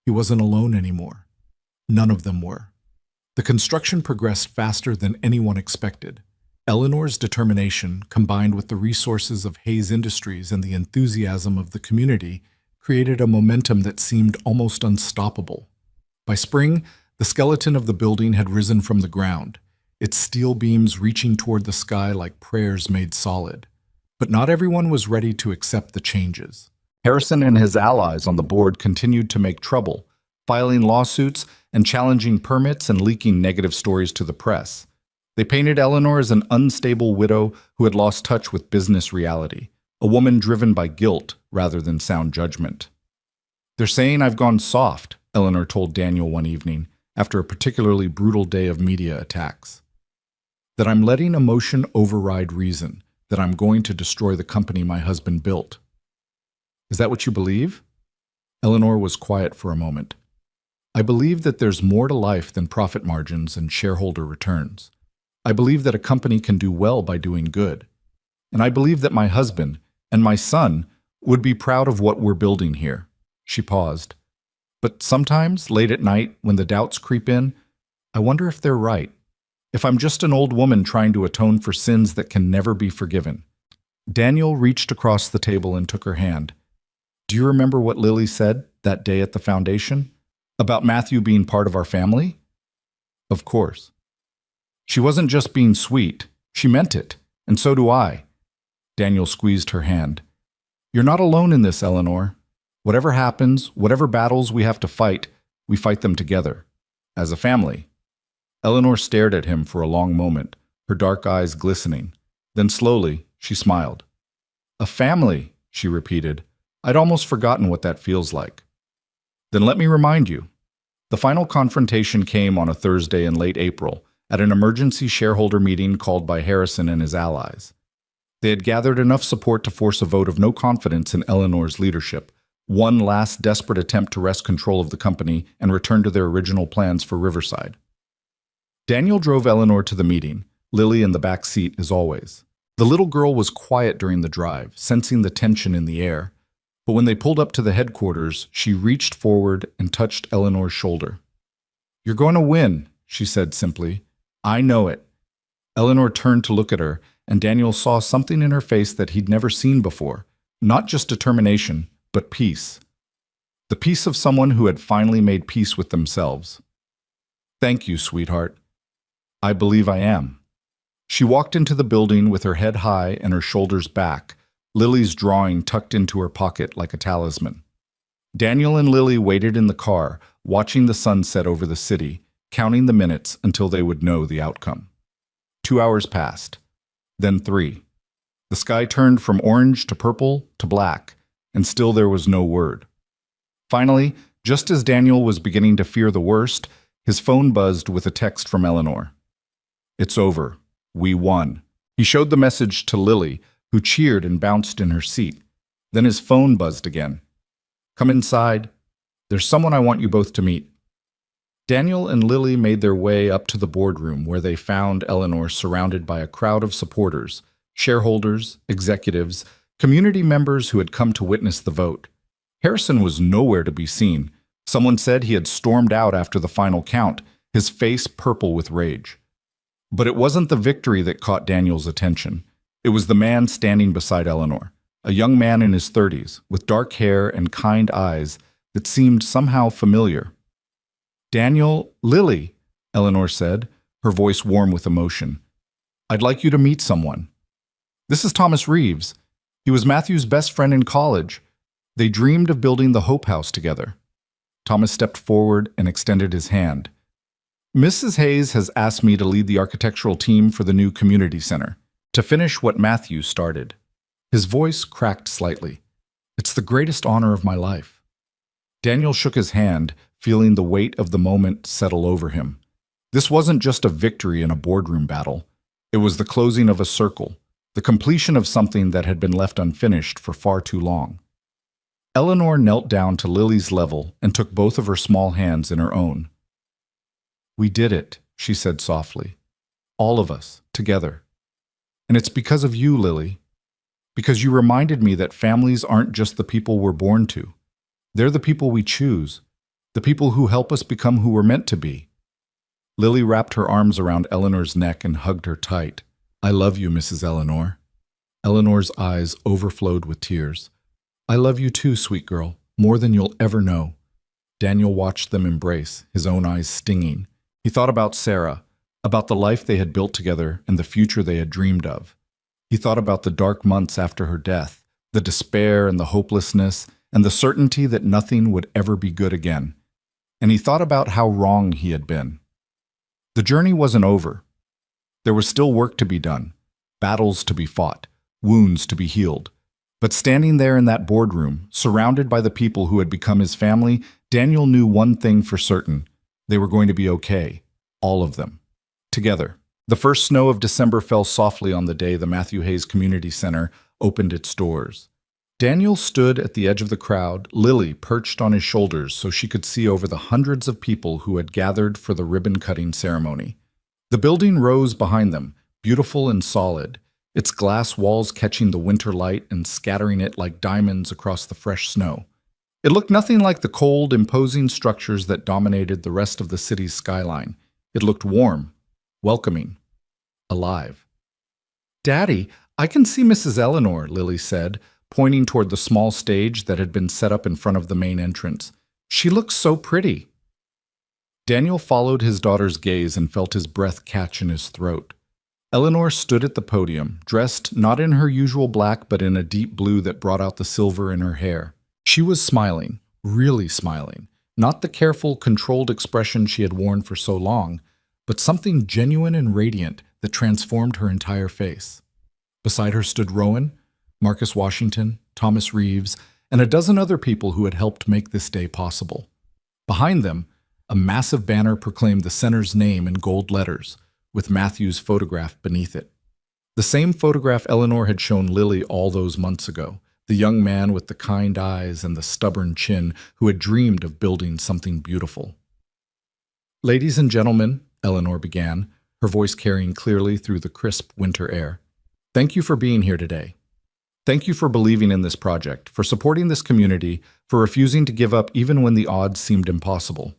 He wasn't alone anymore. None of them were. The construction progressed faster than anyone expected. Eleanor's determination, combined with the resources of Hayes Industries and the enthusiasm of the community, created a momentum that seemed almost unstoppable. By spring, the skeleton of the building had risen from the ground, its steel beams reaching toward the sky like prayers made solid. But not everyone was ready to accept the changes. Harrison and his allies on the board continued to make trouble, filing lawsuits and challenging permits and leaking negative stories to the press. They painted Eleanor as an unstable widow who had lost touch with business reality, a woman driven by guilt rather than sound judgment. "They're saying I've gone soft," Eleanor told Daniel one evening, after a particularly brutal day of media attacks. "That I'm letting emotion override reason, that I'm going to destroy the company my husband built." "Is that what you believe?" Eleanor was quiet for a moment. "I believe that there's more to life than profit margins and shareholder returns. I believe that a company can do well by doing good. And I believe that my husband and my son would be proud of what we're building here." She paused. "But sometimes, late at night, when the doubts creep in, I wonder if they're right. If I'm just an old woman trying to atone for sins that can never be forgiven." Daniel reached across the table and took her hand. Do you remember what Lily said that day at the foundation? About Matthew being part of our family? Of course. She wasn't just being sweet, she meant it, and so do I. Daniel squeezed her hand. You're not alone in this, Eleanor. Whatever happens, whatever battles we have to fight, we fight them together, as a family. Eleanor stared at him for a long moment, her dark eyes glistening. Then slowly, she smiled. A family, she repeated. I'd almost forgotten what that feels like. Then let me remind you. The final confrontation came on a Thursday in late April, at an emergency shareholder meeting called by Harrison and his allies. They had gathered enough support to force a vote of no confidence in Eleanor's leadership, one last desperate attempt to wrest control of the company and return to their original plans for Riverside. Daniel drove Eleanor to the meeting, Lily in the back seat as always. The little girl was quiet during the drive, sensing the tension in the air. But when they pulled up to the headquarters, she reached forward and touched Eleanor's shoulder. You're going to win, she said simply. I know it. Eleanor turned to look at her, and Daniel saw something in her face that he'd never seen before. Not just determination, but peace. The peace of someone who had finally made peace with themselves. Thank you, sweetheart. I believe I am. She walked into the building with her head high and her shoulders back, Lily's drawing tucked into her pocket like a talisman. Daniel and Lily waited in the car, watching the sun set over the city, counting the minutes until they would know the outcome. 2 hours passed, then 3. The sky turned from orange to purple to black, and still there was no word. Finally, just as Daniel was beginning to fear the worst, his phone buzzed with a text from Eleanor. It's over. We won. He showed the message to Lily, who cheered and bounced in her seat. Then his phone buzzed again. Come inside. There's someone I want you both to meet. Daniel and Lily made their way up to the boardroom where they found Eleanor surrounded by a crowd of supporters, shareholders, executives, community members who had come to witness the vote. Harrison was nowhere to be seen. Someone said he had stormed out after the final count, his face purple with rage. But it wasn't the victory that caught Daniel's attention. It was the man standing beside Eleanor, a young man in his 30s, with dark hair and kind eyes that seemed somehow familiar. Daniel, Lily, Eleanor said, her voice warm with emotion. I'd like you to meet someone. This is Thomas Reeves. He was Matthew's best friend in college. They dreamed of building the Hope House together. Thomas stepped forward and extended his hand. Mrs. Hayes has asked me to lead the architectural team for the new community center, to finish what Matthew started. His voice cracked slightly. It's the greatest honor of my life. Daniel shook his hand, feeling the weight of the moment settle over him. This wasn't just a victory in a boardroom battle. It was the closing of a circle, the completion of something that had been left unfinished for far too long. Eleanor knelt down to Lily's level and took both of her small hands in her own. We did it, she said softly. All of us, together. And it's because of you, Lily. Because you reminded me that families aren't just the people we're born to. They're the people we choose, the people who help us become who we're meant to be. Lily wrapped her arms around Eleanor's neck and hugged her tight. I love you, Mrs. Eleanor. Eleanor's eyes overflowed with tears. I love you too, sweet girl, more than you'll ever know. Daniel watched them embrace, his own eyes stinging. He thought about Sarah, about the life they had built together and the future they had dreamed of. He thought about the dark months after her death, the despair and the hopelessness, and the certainty that nothing would ever be good again. And he thought about how wrong he had been. The journey wasn't over. There was still work to be done, battles to be fought, wounds to be healed. But standing there in that boardroom, surrounded by the people who had become his family, Daniel knew one thing for certain. They were going to be okay, all of them. Together. The first snow of December fell softly on the day the Matthew Hayes Community Center opened its doors. Daniel stood at the edge of the crowd, Lily perched on his shoulders so she could see over the hundreds of people who had gathered for the ribbon-cutting ceremony. The building rose behind them, beautiful and solid, its glass walls catching the winter light and scattering it like diamonds across the fresh snow. It looked nothing like the cold, imposing structures that dominated the rest of the city's skyline. It looked warm, welcoming, alive. Daddy, I can see Mrs. Eleanor, Lily said, pointing toward the small stage that had been set up in front of the main entrance. "She looks so pretty." Daniel followed his daughter's gaze and felt his breath catch in his throat. Eleanor stood at the podium, dressed not in her usual black but in a deep blue that brought out the silver in her hair. She was smiling, really smiling, not the careful, controlled expression she had worn for so long, but something genuine and radiant that transformed her entire face. Beside her stood Rowan, Marcus Washington, Thomas Reeves, and a dozen other people who had helped make this day possible. Behind them, a massive banner proclaimed the center's name in gold letters, with Matthew's photograph beneath it. The same photograph Eleanor had shown Lily all those months ago, the young man with the kind eyes and the stubborn chin who had dreamed of building something beautiful. "Ladies and gentlemen," Eleanor began, her voice carrying clearly through the crisp winter air, "thank you for being here today. Thank you for believing in this project, for supporting this community, for refusing to give up even when the odds seemed impossible."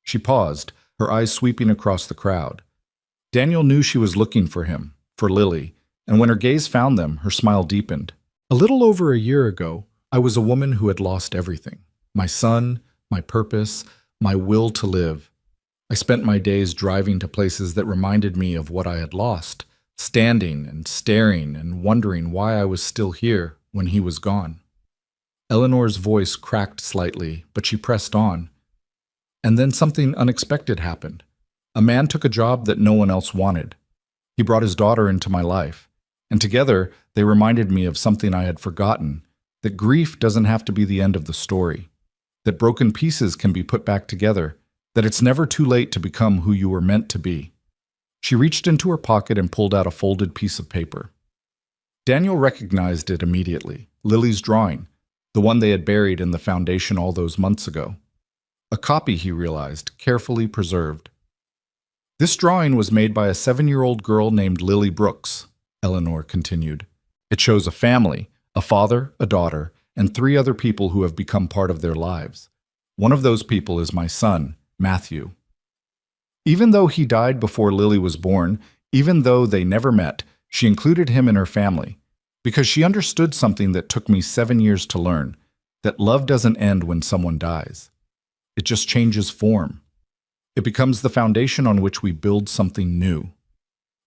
She paused, her eyes sweeping across the crowd. Daniel knew she was looking for him, for Lily, and when her gaze found them, her smile deepened. "A little over a year ago, I was a woman who had lost everything. My son, my purpose, my will to live. I spent my days driving to places that reminded me of what I had lost, standing and staring and wondering why I was still here when he was gone." Eleanor's voice cracked slightly, but she pressed on. "And then something unexpected happened. A man took a job that no one else wanted. He brought his daughter into my life, and together they reminded me of something I had forgotten, that grief doesn't have to be the end of the story, that broken pieces can be put back together, that it's never too late to become who you were meant to be." She reached into her pocket and pulled out a folded piece of paper. Daniel recognized it immediately, Lily's drawing, the one they had buried in the foundation all those months ago. A copy, he realized, carefully preserved. "This drawing was made by a 7-year-old girl named Lily Brooks," Eleanor continued. "It shows a family, a father, a daughter, and 3 other people who have become part of their lives. One of those people is my son, Matthew. Even though he died before Lily was born, even though they never met, she included him in her family, because she understood something that took me 7 years to learn, that love doesn't end when someone dies. It just changes form. It becomes the foundation on which we build something new."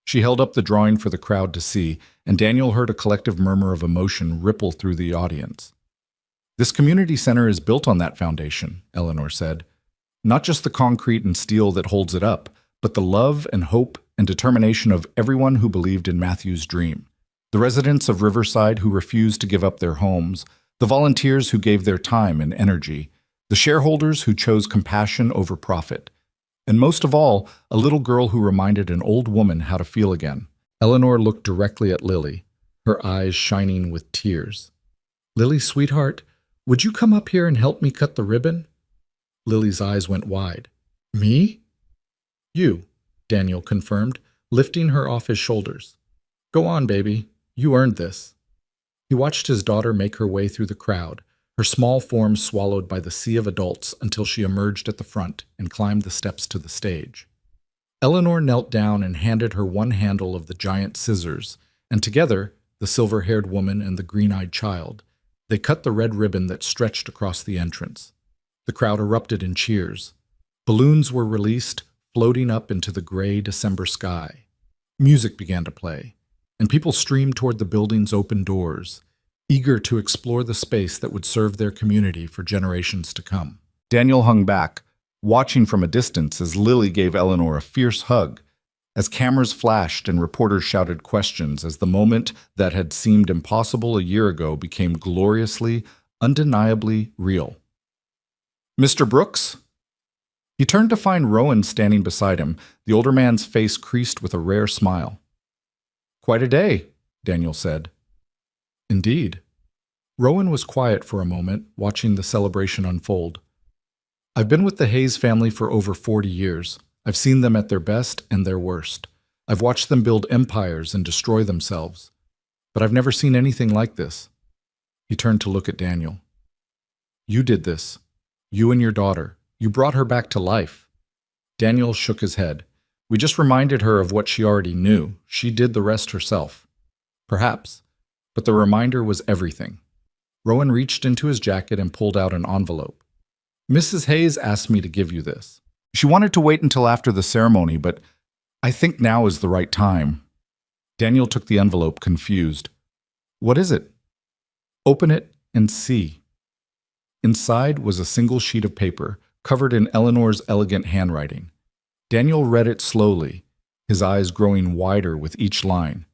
She held up the drawing for the crowd to see, and Daniel heard a collective murmur of emotion ripple through the audience. "This community center is built on that foundation," Eleanor said. "Not just the concrete and steel that holds it up, but the love and hope and determination of everyone who believed in Matthew's dream. The residents of Riverside who refused to give up their homes, the volunteers who gave their time and energy, the shareholders who chose compassion over profit, and most of all, a little girl who reminded an old woman how to feel again." Eleanor looked directly at Lily, her eyes shining with tears. "Lily, sweetheart, would you come up here and help me cut the ribbon?" Lily's eyes went wide. "Me?" "You," Daniel confirmed, lifting her off his shoulders. "Go on, baby. You earned this." He watched his daughter make her way through the crowd, her small form swallowed by the sea of adults until she emerged at the front and climbed the steps to the stage. Eleanor knelt down and handed her one handle of the giant scissors, and together, the silver-haired woman and the green-eyed child, they cut the red ribbon that stretched across the entrance. The crowd erupted in cheers. Balloons were released, floating up into the gray December sky. Music began to play, and people streamed toward the building's open doors, eager to explore the space that would serve their community for generations to come. Daniel hung back, watching from a distance as Lily gave Eleanor a fierce hug, as cameras flashed and reporters shouted questions as the moment that had seemed impossible a year ago became gloriously, undeniably real. "Mr. Brooks?" He turned to find Rowan standing beside him, the older man's face creased with a rare smile. "Quite a day," Daniel said. "Indeed." Rowan was quiet for a moment, watching the celebration unfold. "I've been with the Hayes family for over 40 years. I've seen them at their best and their worst. I've watched them build empires and destroy themselves. But I've never seen anything like this." He turned to look at Daniel. "You did this. You and your daughter. You brought her back to life." Daniel shook his head. "We just reminded her of what she already knew. She did the rest herself." "Perhaps. But the reminder was everything. Rowan reached into his jacket and pulled out an envelope. Mrs. Hayes asked me to give you this. She wanted to wait until after the ceremony, but I think now is the right time. Daniel took the envelope, confused. What is it? Open it and see. Inside was a single sheet of paper, covered in Eleanor's elegant handwriting. Daniel read it slowly, his eyes growing wider with each line.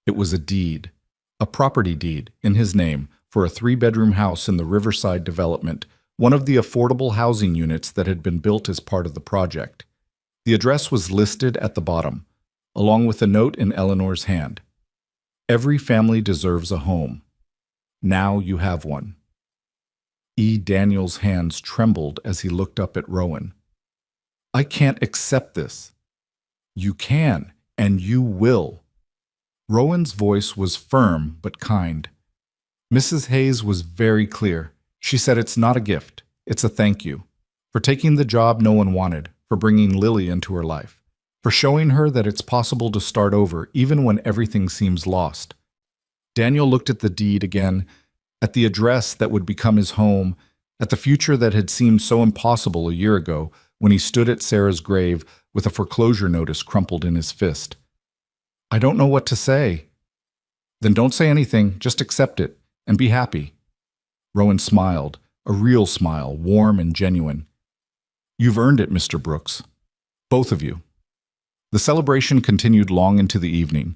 It was a deed, a property deed, in his name, for a 3-bedroom house in the Riverside development, one of the affordable housing units that had been built as part of the project. The address was listed at the bottom, along with a note in Eleanor's hand. Every family deserves a home. Now you have one. Daniel's hands trembled as he looked up at Rowan. I can't accept this. You can, and you will. Rowan's voice was firm but kind. Mrs. Hayes was very clear. She said it's not a gift, it's a thank you. For taking the job no one wanted, for bringing Lily into her life, for showing her that it's possible to start over even when everything seems lost. Daniel looked at the deed again, at the address that would become his home, at the future that had seemed so impossible a year ago when he stood at Sarah's grave with a foreclosure notice crumpled in his fist. I don't know what to say. Then don't say anything, just accept it, and be happy. Rowan smiled, a real smile, warm and genuine. You've earned it, Mr. Brooks. Both of you. The celebration continued long into the evening.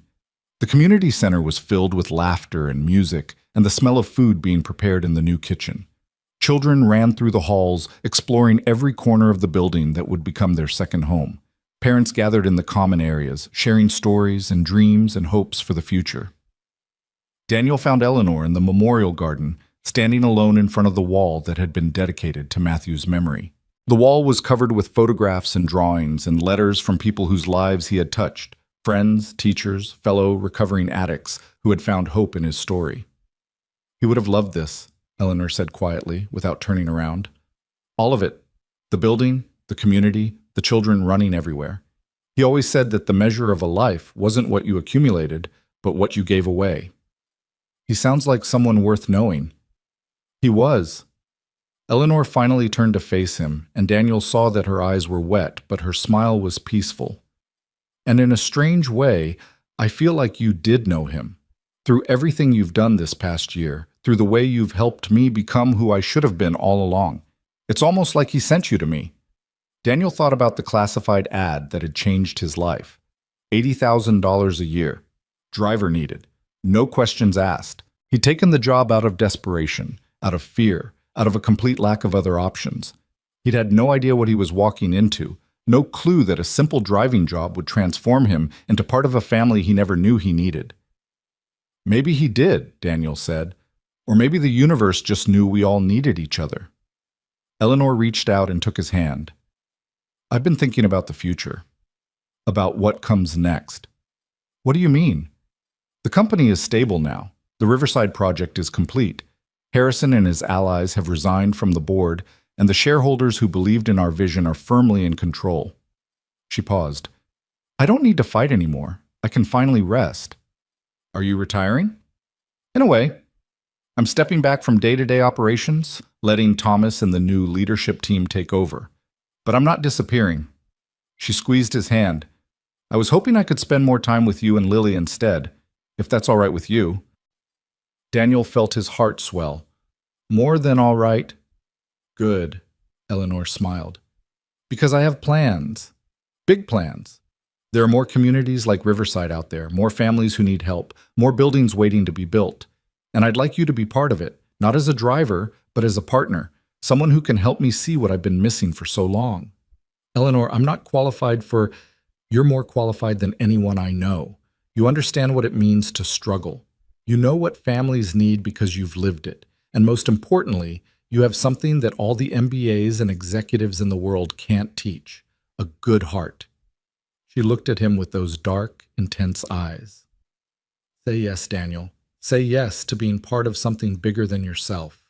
The community center was filled with laughter and music and the smell of food being prepared in the new kitchen. Children ran through the halls, exploring every corner of the building that would become their second home. Parents gathered in the common areas, sharing stories and dreams and hopes for the future. Daniel found Eleanor in the memorial garden, standing alone in front of the wall that had been dedicated to Matthew's memory. The wall was covered with photographs and drawings and letters from people whose lives he had touched, friends, teachers, fellow recovering addicts who had found hope in his story. He would have loved this, Eleanor said quietly, without turning around. All of it. The building, the community, the children running everywhere. He always said that the measure of a life wasn't what you accumulated, but what you gave away. He sounds like someone worth knowing. He was. Eleanor finally turned to face him, and Daniel saw that her eyes were wet, but her smile was peaceful. And in a strange way, I feel like you did know him. Through everything you've done this past year, through the way you've helped me become who I should have been all along. It's almost like he sent you to me. Daniel thought about the classified ad that had changed his life. $80,000 a year. Driver needed. No questions asked. He'd taken the job out of desperation, out of fear, out of a complete lack of other options. He'd had no idea what he was walking into, no clue that a simple driving job would transform him into part of a family he never knew he needed. Maybe he did, Daniel said, or maybe the universe just knew we all needed each other. Eleanor reached out and took his hand. I've been thinking about the future, about what comes next. What do you mean? The company is stable now. The Riverside project is complete. Harrison and his allies have resigned from the board, and the shareholders who believed in our vision are firmly in control. She paused. I don't need to fight anymore. I can finally rest. Are you retiring? In a way. I'm stepping back from day-to-day operations, letting Thomas and the new leadership team take over. But I'm not disappearing. She squeezed his hand. I was hoping I could spend more time with you and Lily instead, if that's all right with you. Daniel felt his heart swell. More than all right. Good, Eleanor smiled. Because I have plans. Big plans. There are more communities like Riverside out there, more families who need help, more buildings waiting to be built. And I'd like you to be part of it, not as a driver, but as a partner, someone who can help me see what I've been missing for so long. Eleanor, I'm not qualified for... You're more qualified than anyone I know. You understand what it means to struggle. You know what families need because you've lived it. And most importantly, you have something that all the MBAs and executives in the world can't teach, a good heart. She looked at him with those dark, intense eyes. Say yes, Daniel. Say yes to being part of something bigger than yourself.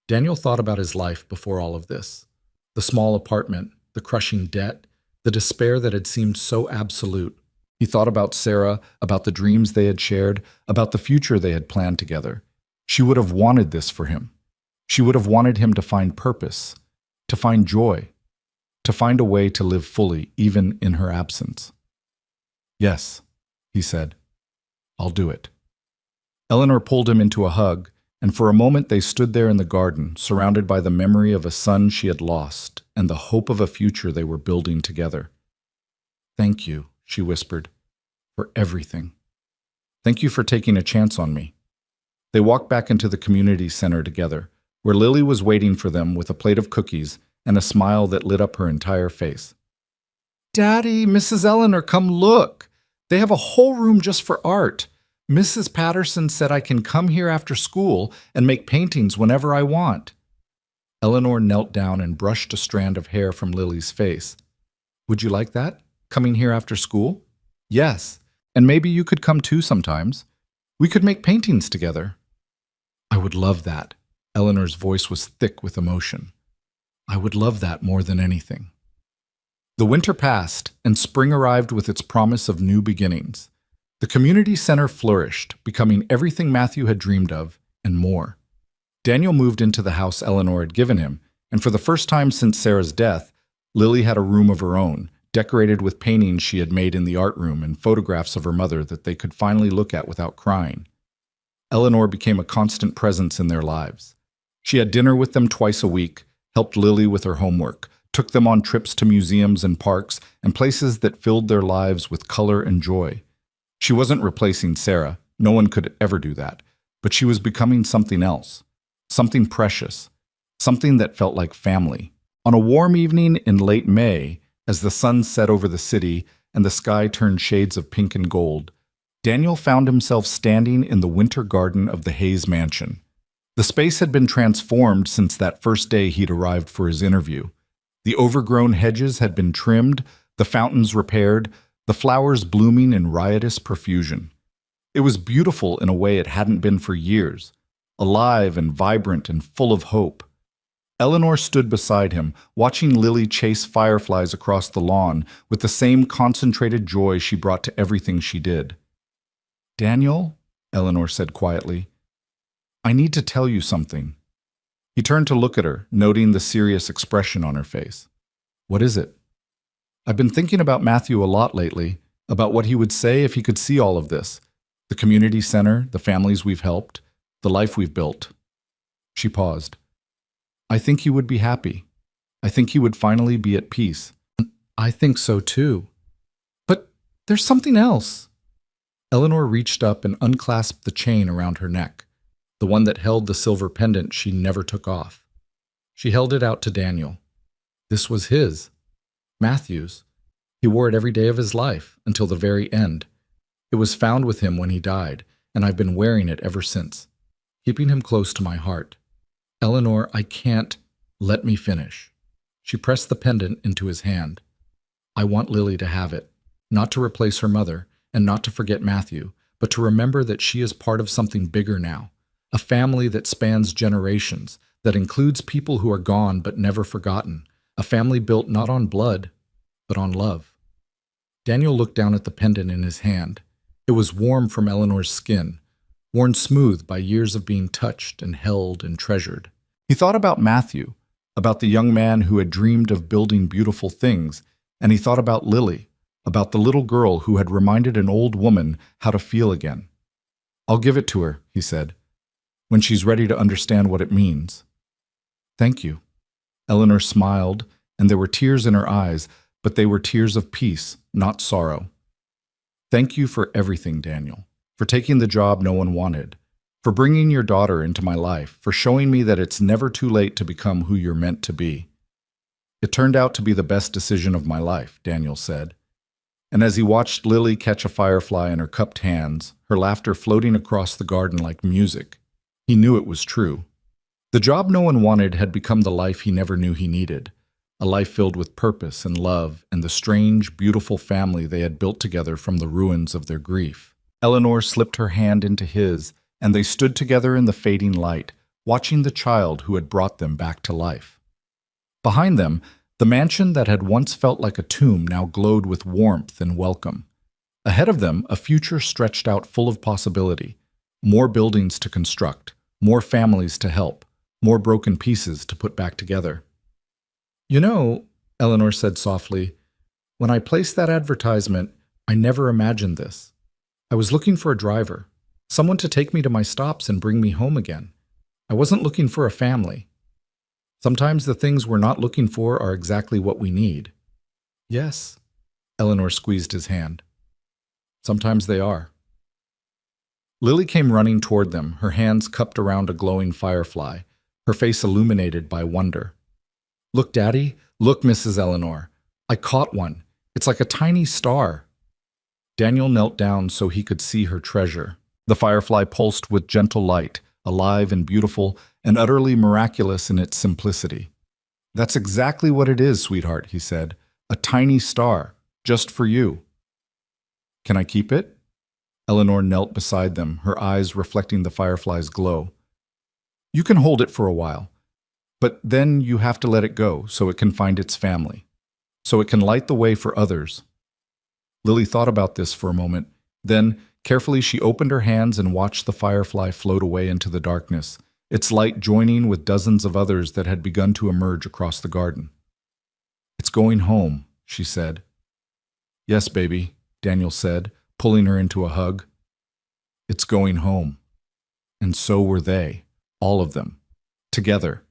Daniel thought about his life before all of this. The small apartment, the crushing debt, the despair that had seemed so absolute. He thought about Sarah, about the dreams they had shared, about the future they had planned together. She would have wanted this for him. She would have wanted him to find purpose, to find joy, to find a way to live fully, even in her absence. "Yes," he said, "I'll do it." Eleanor pulled him into a hug, and for a moment they stood there in the garden, surrounded by the memory of a son she had lost and the hope of a future they were building together. "Thank you," she whispered, "for everything. Thank you for taking a chance on me." They walked back into the community center together, where Lily was waiting for them with a plate of cookies and a smile that lit up her entire face. "Daddy, Mrs. Eleanor, come look. They have a whole room just for art. Mrs. Patterson said I can come here after school and make paintings whenever I want." Eleanor knelt down and brushed a strand of hair from Lily's face. "Would you like that? Coming here after school?" "Yes, and maybe you could come too sometimes. We could make paintings together." "I would love that." Eleanor's voice was thick with emotion. "I would love that more than anything." The winter passed, and spring arrived with its promise of new beginnings. The community center flourished, becoming everything Matthew had dreamed of, and more. Daniel moved into the house Eleanor had given him, and for the first time since Sarah's death, Lily had a room of her own, decorated with paintings she had made in the art room and photographs of her mother that they could finally look at without crying. Eleanor became a constant presence in their lives. She had dinner with them twice a week, helped Lily with her homework, took them on trips to museums and parks and places that filled their lives with color and joy. She wasn't replacing Sarah, no one could ever do that, but she was becoming something else, something precious, something that felt like family. On a warm evening in late May, as the sun set over the city and the sky turned shades of pink and gold, Daniel found himself standing in the winter garden of the Hayes mansion. The space had been transformed since that first day he'd arrived for his interview. The overgrown hedges had been trimmed, the fountains repaired, the flowers blooming in riotous profusion. It was beautiful in a way it hadn't been for years, alive and vibrant and full of hope. Eleanor stood beside him, watching Lily chase fireflies across the lawn with the same concentrated joy she brought to everything she did. "Daniel," Eleanor said quietly, "I need to tell you something." He turned to look at her, noting the serious expression on her face. "What is it?" "I've been thinking about Matthew a lot lately, about what he would say if he could see all of this. The community center, the families we've helped, the life we've built." She paused. "I think he would be happy. I think he would finally be at peace." "I think so too. But there's something else." Eleanor reached up and unclasped the chain around her neck, the one that held the silver pendant she never took off. She held it out to Daniel. This was his. Matthew's. He wore it every day of his life, until the very end. It was found with him when he died, and I've been wearing it ever since, keeping him close to my heart. "Eleanor, I can't. Let me finish." She pressed the pendant into his hand. "I want Lily to have it, not to replace her mother, and not to forget Matthew, but to remember that she is part of something bigger now, a family that spans generations, that includes people who are gone but never forgotten, a family built not on blood, but on love." Daniel looked down at the pendant in his hand. It was warm from Eleanor's skin, worn smooth by years of being touched and held and treasured. He thought about Matthew, about the young man who had dreamed of building beautiful things, and he thought about Lily, about the little girl who had reminded an old woman how to feel again. "I'll give it to her," he said, "when she's ready to understand what it means." "Thank you." Eleanor smiled, and there were tears in her eyes, but they were tears of peace, not sorrow. "Thank you for everything, Daniel, for taking the job no one wanted, for bringing your daughter into my life, for showing me that it's never too late to become who you're meant to be." "It turned out to be the best decision of my life," Daniel said. And as he watched Lily catch a firefly in her cupped hands, her laughter floating across the garden like music, he knew it was true. The job no one wanted had become the life he never knew he needed, a life filled with purpose and love and the strange, beautiful family they had built together from the ruins of their grief. Eleanor slipped her hand into his, and they stood together in the fading light, watching the child who had brought them back to life. Behind them, the mansion that had once felt like a tomb now glowed with warmth and welcome. Ahead of them, a future stretched out full of possibility, more buildings to construct, more families to help, more broken pieces to put back together. You know, Eleanor said softly, when I placed that advertisement, I never imagined this. I was looking for a driver, someone to take me to my stops and bring me home again. I wasn't looking for a family. Sometimes the things we're not looking for are exactly what we need. Yes, Eleanor squeezed his hand. Sometimes they are. Lily came running toward them, her hands cupped around a glowing firefly, her face illuminated by wonder. Look, Daddy. Look, Mrs. Eleanor. I caught one. It's like a tiny star. Daniel knelt down so he could see her treasure. The firefly pulsed with gentle light, alive and beautiful, and utterly miraculous in its simplicity. That's exactly what it is, sweetheart, he said. A tiny star, just for you. Can I keep it? Eleanor knelt beside them, her eyes reflecting the firefly's glow. You can hold it for a while, but then you have to let it go so it can find its family, so it can light the way for others. Lily thought about this for a moment. Then, carefully, she opened her hands and watched the firefly float away into the darkness, its light joining with dozens of others that had begun to emerge across the garden. It's going home, she said. Yes, baby, Daniel said, pulling her into a hug. It's going home. And so were they, all of them, together.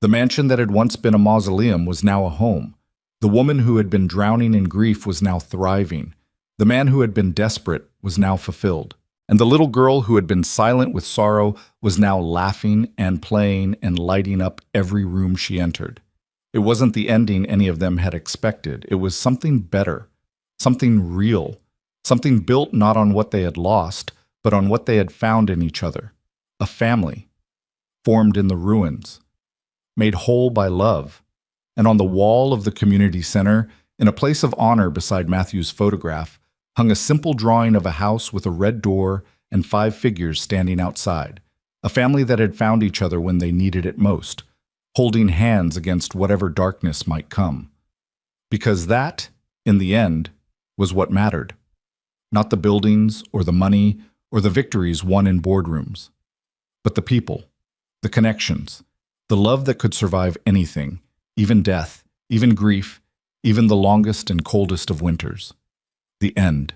The mansion that had once been a mausoleum was now a home. The woman who had been drowning in grief was now thriving. The man who had been desperate was now fulfilled. And the little girl who had been silent with sorrow was now laughing and playing and lighting up every room she entered. It wasn't the ending any of them had expected. It was something better, something real, something built not on what they had lost, but on what they had found in each other. A family, formed in the ruins, made whole by love. And on the wall of the community center, in a place of honor beside Matthew's photograph, hung a simple drawing of a house with a red door and 5 figures standing outside, a family that had found each other when they needed it most, holding hands against whatever darkness might come. Because that, in the end, was what mattered. Not the buildings or the money or the victories won in boardrooms, but the people, the connections, the love that could survive anything, even death, even grief, even the longest and coldest of winters. The end.